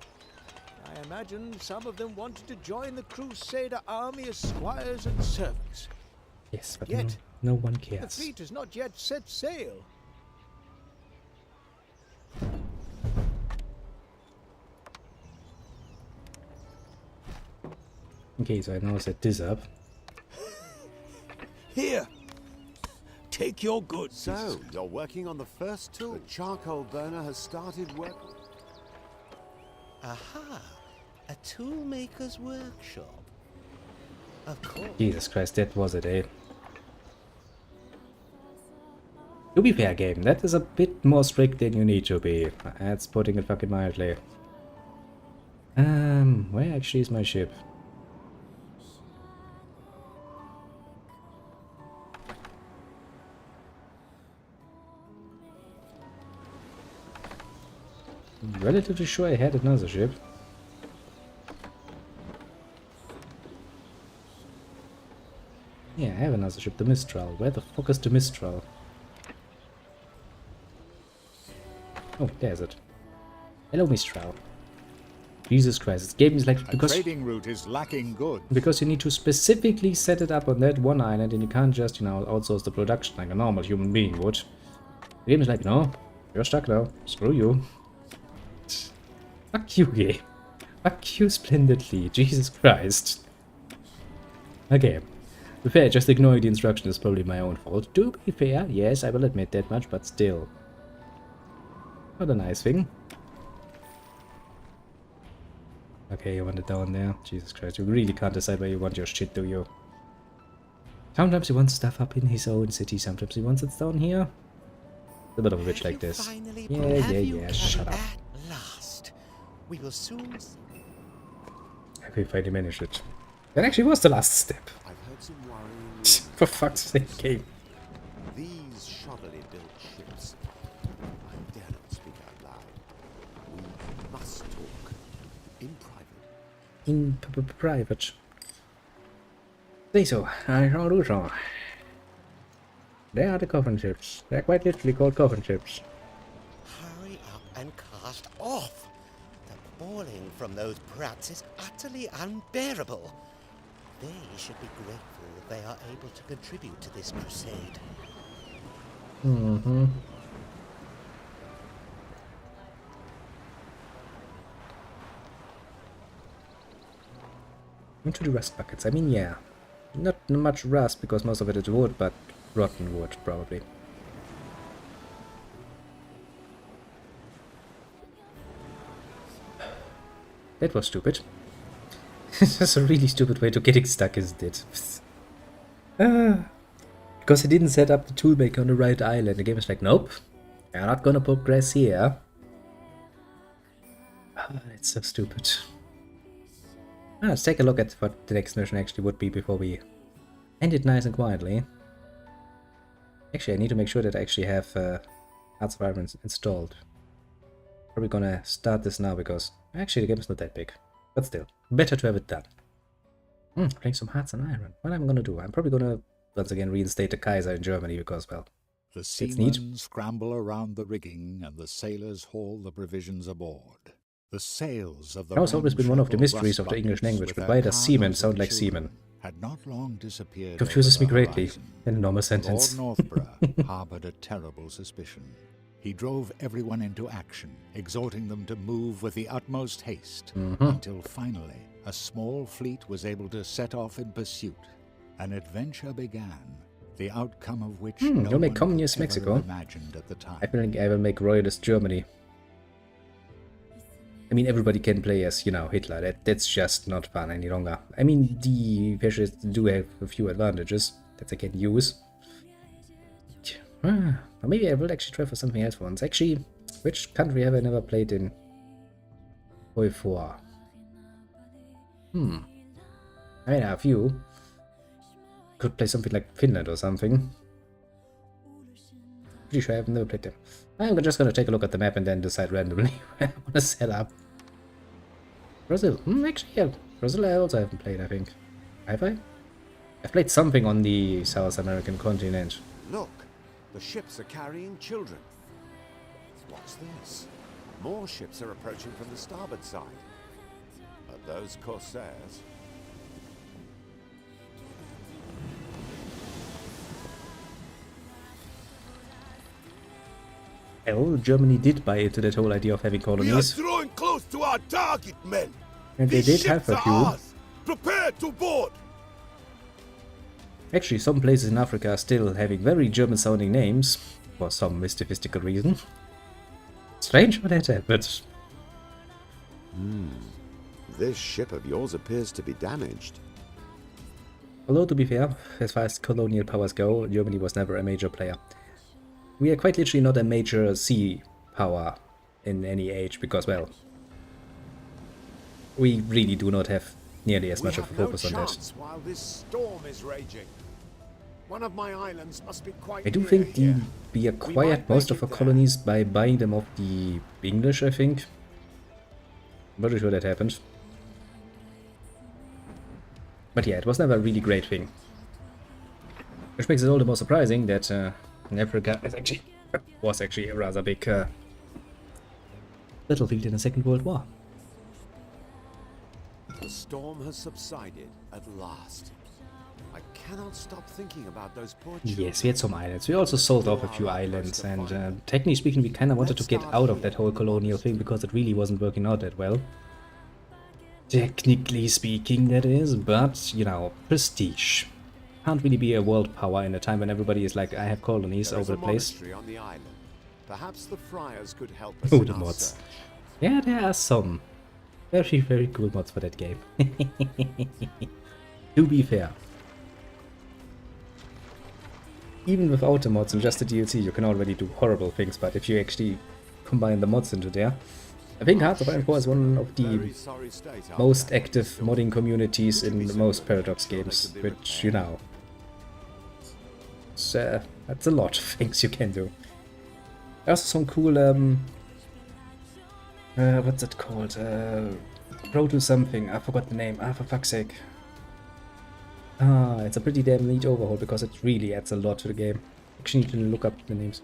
G: I imagine some of them wanted to join the Crusader army as squires and servants.
A: Yes, but
G: Yet,
A: no one
G: The
A: cares.
G: fleet has not yet set sail.
A: Okay, so I now set this up.
G: Here, take your goods.
D: So, you're working on the first tool. The charcoal burner has started work.
E: Aha! A toolmaker's workshop. Of course.
A: Jesus Christ, that was it, eh? To be fair, game, that is a bit more strict than you need to be. That's putting it fucking mildly. Where actually is my ship? I'm relatively sure I had another ship. Yeah, I have another ship, the Mistral. Where the fuck is the Mistral? Oh, there's it. Hello, Mistral. Jesus Christ, this game is like...
B: A trading route is lacking goods.
A: Because you need to specifically set it up on that one island and you can't just, you know, outsource the production like a normal human being would. The game is like, no, you're stuck now. Screw you. Fuck you, game. Fuck you splendidly. Jesus Christ. Okay. To be fair, just ignoring the instruction is probably my own fault. To be fair, yes, I will admit that much, but still. Not a nice thing. Okay, you want it down there? Jesus Christ, you really can't decide where you want your shit, do you? Sometimes he wants stuff up in his own city, sometimes he wants it down here. A bit of a bitch like this. Yeah, shut up.
E: At last. We will soon see.
A: Okay, finally managed it. That actually was the last step.
D: I've heard some worrying rumors.
A: For fuck's sake, game.
D: These shoddily built ships. I dare not speak out loud. We must talk in private.
A: In private. Say so, I shall do so. They are the coffin ships. They're quite literally called coffin ships.
E: Hurry up and cast off. The bawling from those brats is utterly unbearable. They should be grateful that they are able to contribute to this crusade.
A: Mm-hmm. Into the rust buckets. I mean, yeah. Not much rust because most of it is wood, but rotten wood, probably. That was stupid. That's a really stupid way to getting stuck, isn't it? Because I didn't set up the toolmaker on the right island. The game is like, nope, you're not gonna progress here. It's so stupid. Let's take a look at what the next mission actually would be before we end it nice and quietly. Actually, I need to make sure that I actually have Hearts of Iron installed. Probably gonna start this now because actually the game is not that big. But still, better to have it done. Playing some Hearts and Iron. What am I gonna do? I'm probably gonna once again reinstate the Kaiser in Germany because, well,
B: The seamen scramble around the rigging and the sailors haul the provisions aboard. The sails of the
A: That has always been one of the mysteries of the
B: rust
A: English
B: buckets
A: language,
B: with
A: but
B: their
A: why does seamen
B: cargoes
A: sound
B: of
A: like
B: children
A: seamen?
B: had not long disappeared.
A: Confuses
B: over
A: me
B: the
A: greatly
B: horizon.
A: in a normal sentence.
B: Lord Northborough harboured a terrible suspicion. He drove everyone into action, exhorting them to move with the utmost haste, until finally a small fleet was able to set off in pursuit. An adventure began, the outcome of which no
A: you'll make
B: one
A: communist
B: could ever
A: Mexico.
B: imagined at the time.
A: I think I will make royalist Germany. I mean, everybody can play as, you know, Hitler. That's just not fun any longer. I mean, the fascists do have a few advantages that they can use. Or maybe I will actually try for something else once. Actually, which country have I never played in before? I mean, a few. Could play something like Finland or something. Pretty sure I've never played them. I'm just gonna take a look at the map and then decide randomly where I want to set up. Brazil. Actually, yeah. Brazil I also haven't played, I think. Have I? I've played something on the South American continent.
D: Look, the ships are carrying children. What's this? More ships are approaching from the starboard side. Are those corsairs?
A: Well, Germany did buy into that whole idea of having
H: We are
A: colonies.
H: drawing close to our target, men.
A: And they
H: These
A: did have
H: ships
A: a few.
H: are ours. Prepare to board.
A: Actually, some places in Africa are still having very German-sounding names, for some mystical reason. Strange how that happened.
D: This ship of yours appears to be damaged.
A: Although, to be fair, as far as colonial powers go, Germany was never a major player. We are quite literally not a major sea power in any age, because, well, we really do not have nearly as much of a focus on that.
D: While this storm is raging. One of my islands must be quite
A: I do
D: near
A: think
D: here.
A: we acquired most of our colonies by buying them off the English, I think. I'm pretty sure that happened. But yeah, it was never a really great thing. Which makes it all the more surprising that Africa was actually a rather big battlefield in the Second World War.
D: The storm has subsided at last. I cannot stop thinking about those poor children.
A: Yes, we had some islands. We also sold off a few islands, and technically speaking, we kind of wanted to get out of that whole colonial thing because it really wasn't working out that well. Technically speaking, that is, but, you know, prestige. Can't really be a world power in a time when everybody is like, I have colonies
D: There is
A: over
D: a
A: the place.
D: monastery on the island. Perhaps the friars could help us
A: Oh,
D: in
A: the
D: our
A: mods.
D: search.
A: Yeah, there are some very, very cool mods for that game. To be fair. Even without the mods and just the DLC, you can already do horrible things, but if you actually combine the mods into there, I think Hearts of Iron 4 is one of the
D: Very sorry state our
A: most
D: family
A: active
D: still
A: modding communities in
D: to be
A: most
D: simple,
A: Paradox
D: so they
A: games,
D: can be
A: which, you know, it's, that's a lot of things you can do. Also some cool, what's it called, Proto something, I forgot the name, for fuck's sake. It's a pretty damn neat overhaul because it really adds a lot to the game. Actually need to look up the names.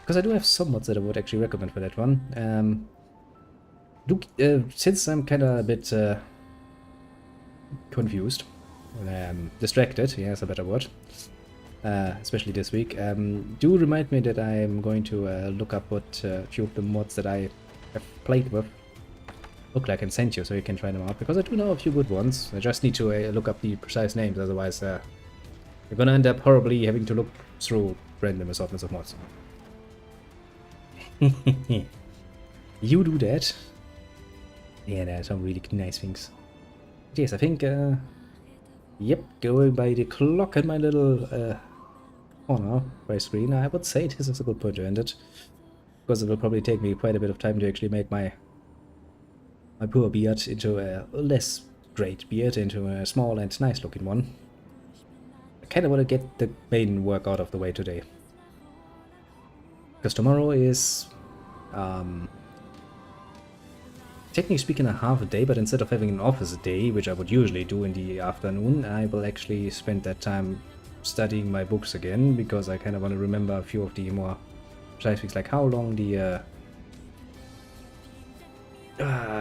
A: Because I do have some mods that I would actually recommend for that one. Since I'm kinda a bit confused, distracted, yeah, that's a better word, especially this week, do remind me that I'm going to look up what a few of the mods that I have played with look like and send you so you can try them out, because I do know a few good ones. I just need to look up the precise names, otherwise you're gonna end up horribly having to look through random assortments of mods. You do that. Yeah, there are some really nice things. But yes, I think, yep, going by the clock in my little corner by screen, I would say this is a good point to end it. Because it will probably take me quite a bit of time to actually make my poor beard into a less great beard, into a small and nice looking one. I kind of want to get the main work out of the way today. Because tomorrow is, technically speaking, a half a day, but instead of having an office day, which I would usually do in the afternoon, I will actually spend that time studying my books again, because I kind of want to remember a few of the more precise things, like how long the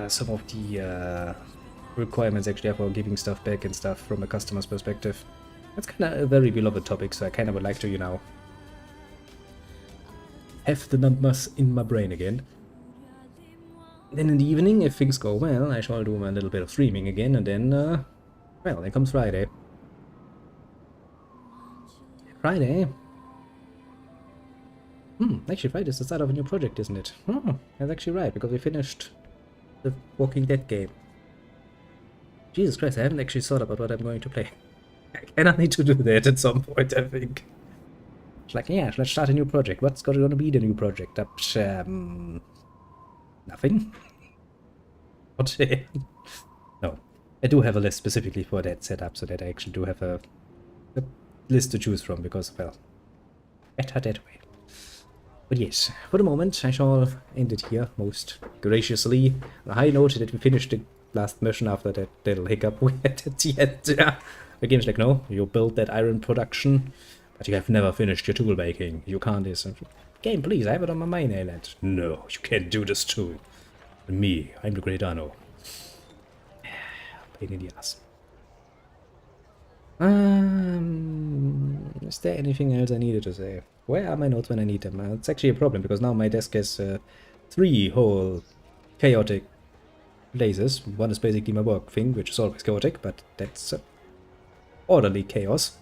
A: some of the requirements actually are for giving stuff back and stuff from a customer's perspective. That's kind of a very beloved topic, so I kind of would like to, you know, have the numbers in my brain again. Then in the evening, if things go well, I shall do a little bit of streaming again, and then, well, then comes Friday. Friday? Actually Friday is the start of a new project, isn't it? That's actually right, because we finished the Walking Dead game. Jesus Christ, I haven't actually thought about what I'm going to play. I kinda need to do that at some point, I think. It's like, yeah, let's start a new project. What's going to be the new project? Nothing. What? No. I do have a list specifically for that setup, so that I actually do have a list to choose from, because, well, better that way. But yes, for the moment, I shall end it here most graciously. On a high note that we finished the last mission after that little hiccup we had at the end. The game's like, no, you built that iron production, but you have never finished your tool making. You can't do this. Game, please, I have it on my main island. No, you can't do this too. Me, I'm the great Anno. Pain in the ass. Is there anything else I needed to say? Where are my notes when I need them? It's actually a problem, because now my desk has 3 whole chaotic places. One is basically my work thing, which is always chaotic, but that's orderly chaos.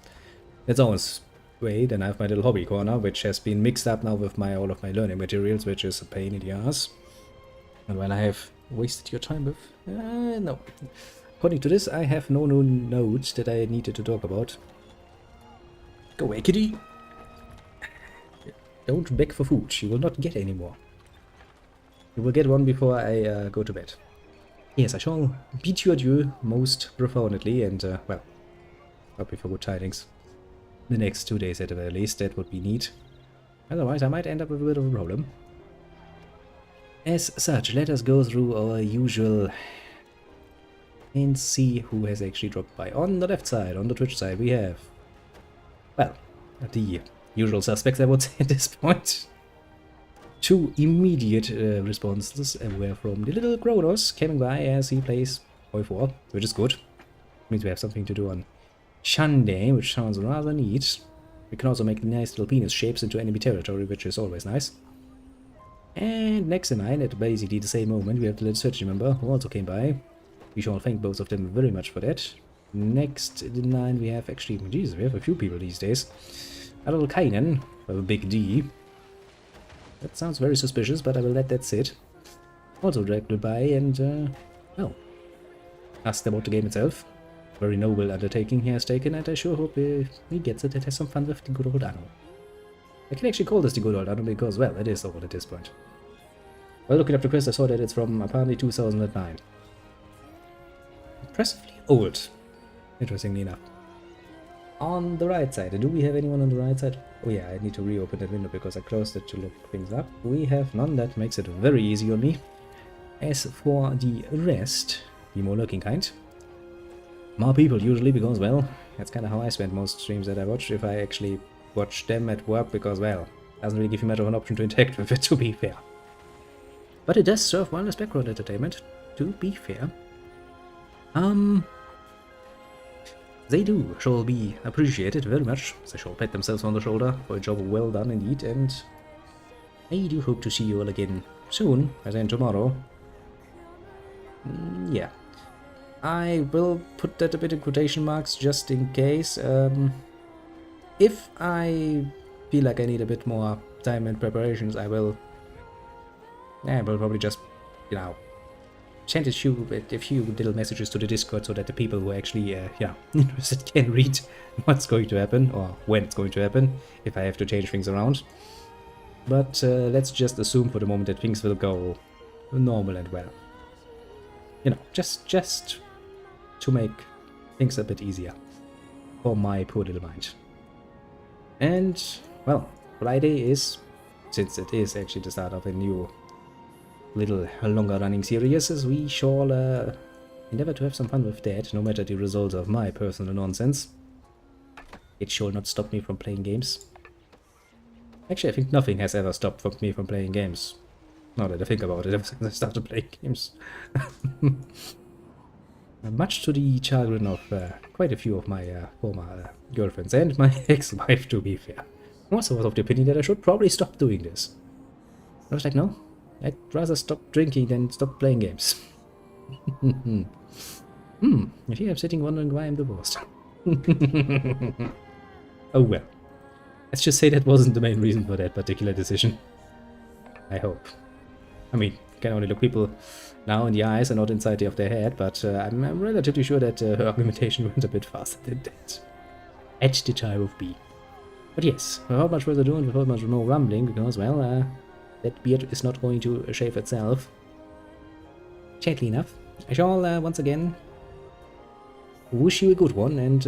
A: It's always way. Then I have my little hobby corner, which has been mixed up now with all of my learning materials, which is a pain in the ass. And when I have wasted your time with... no. According to this, I have no notes that I needed to talk about. Go away, kitty! Don't beg for food. You will not get any more. You will get one before I go to bed. Yes, I shall bid you adieu most profoundly, and, well, hope you for good tidings. The next 2 days at the very least, that would be neat. Otherwise, I might end up with a bit of a problem. As such, let us go through our usual and see who has actually dropped by. On the left side, on the Twitch side, we have, well, the usual suspects, I would say at this point. 2 immediate responses were from the little Kronos coming by as he plays Boy 4, which is good. Means we have something to do on Sunday, which sounds rather neat. We can also make nice little penis shapes into enemy territory, which is always nice. And next in line, at basically the same moment, we have the little searching member who also came by. We shall thank both of them very much for that. Next in line, we have actually, Jesus, we have a few people these days. A little Kainen, with a big D. That sounds very suspicious, but I will let that sit. Also dragged by and, well, asked about the game itself. Very noble undertaking he has taken, and I sure hope he gets it and has some fun with the good old Anno. I can actually call this the good old Anno because, well, it is old at this point. While looking up the quest, I saw that it's from apparently 2009. Impressively old, interestingly enough. On the right side, do we have anyone on the right side? Oh yeah, I need to reopen that window because I closed it to look things up. We have none, that makes it very easy on me. As for the rest, the more lurking kind, more people usually, because, well, that's kind of how I spend most streams that I watch, if I actually watch them at work, because, well, it doesn't really give you much of an option to interact with it, to be fair. But it does serve well as background entertainment, to be fair. They do shall be appreciated very much. They shall pat themselves on the shoulder for a job well done indeed, and I do hope to see you all again soon, as in tomorrow. Yeah. I will put that a bit in quotation marks just in case. If I feel like I need a bit more time and preparations, I will probably just, you know, send a few little messages to the Discord so that the people who are actually, interested can read what's going to happen or when it's going to happen, if I have to change things around. But let's just assume for the moment that things will go normal and well. You know, just to make things a bit easier for my poor little mind. And, well, Friday is, since it is actually the start of a new little longer running series, as we shall endeavor to have some fun with that, no matter the results of my personal nonsense. It shall not stop me from playing games. Actually, I think nothing has ever stopped me from playing games. Now that I think about it, ever since I started playing games. Much to the chagrin of quite a few of my former girlfriends and my ex-wife, to be fair. I also was of the opinion that I should probably stop doing this. I was like, no, I'd rather stop drinking than stop playing games. I think I'm sitting wondering why I'm divorced. Oh well. Let's just say that wasn't the main reason for that particular decision. I hope. I mean, you can only look people now in the eyes and not inside of their head, but I'm relatively sure that her argumentation went a bit faster than that. At the time of B. But yes, without much further ado and without much more rambling, because, well, that beard is not going to shave itself gently enough. I shall, once again, wish you a good one, and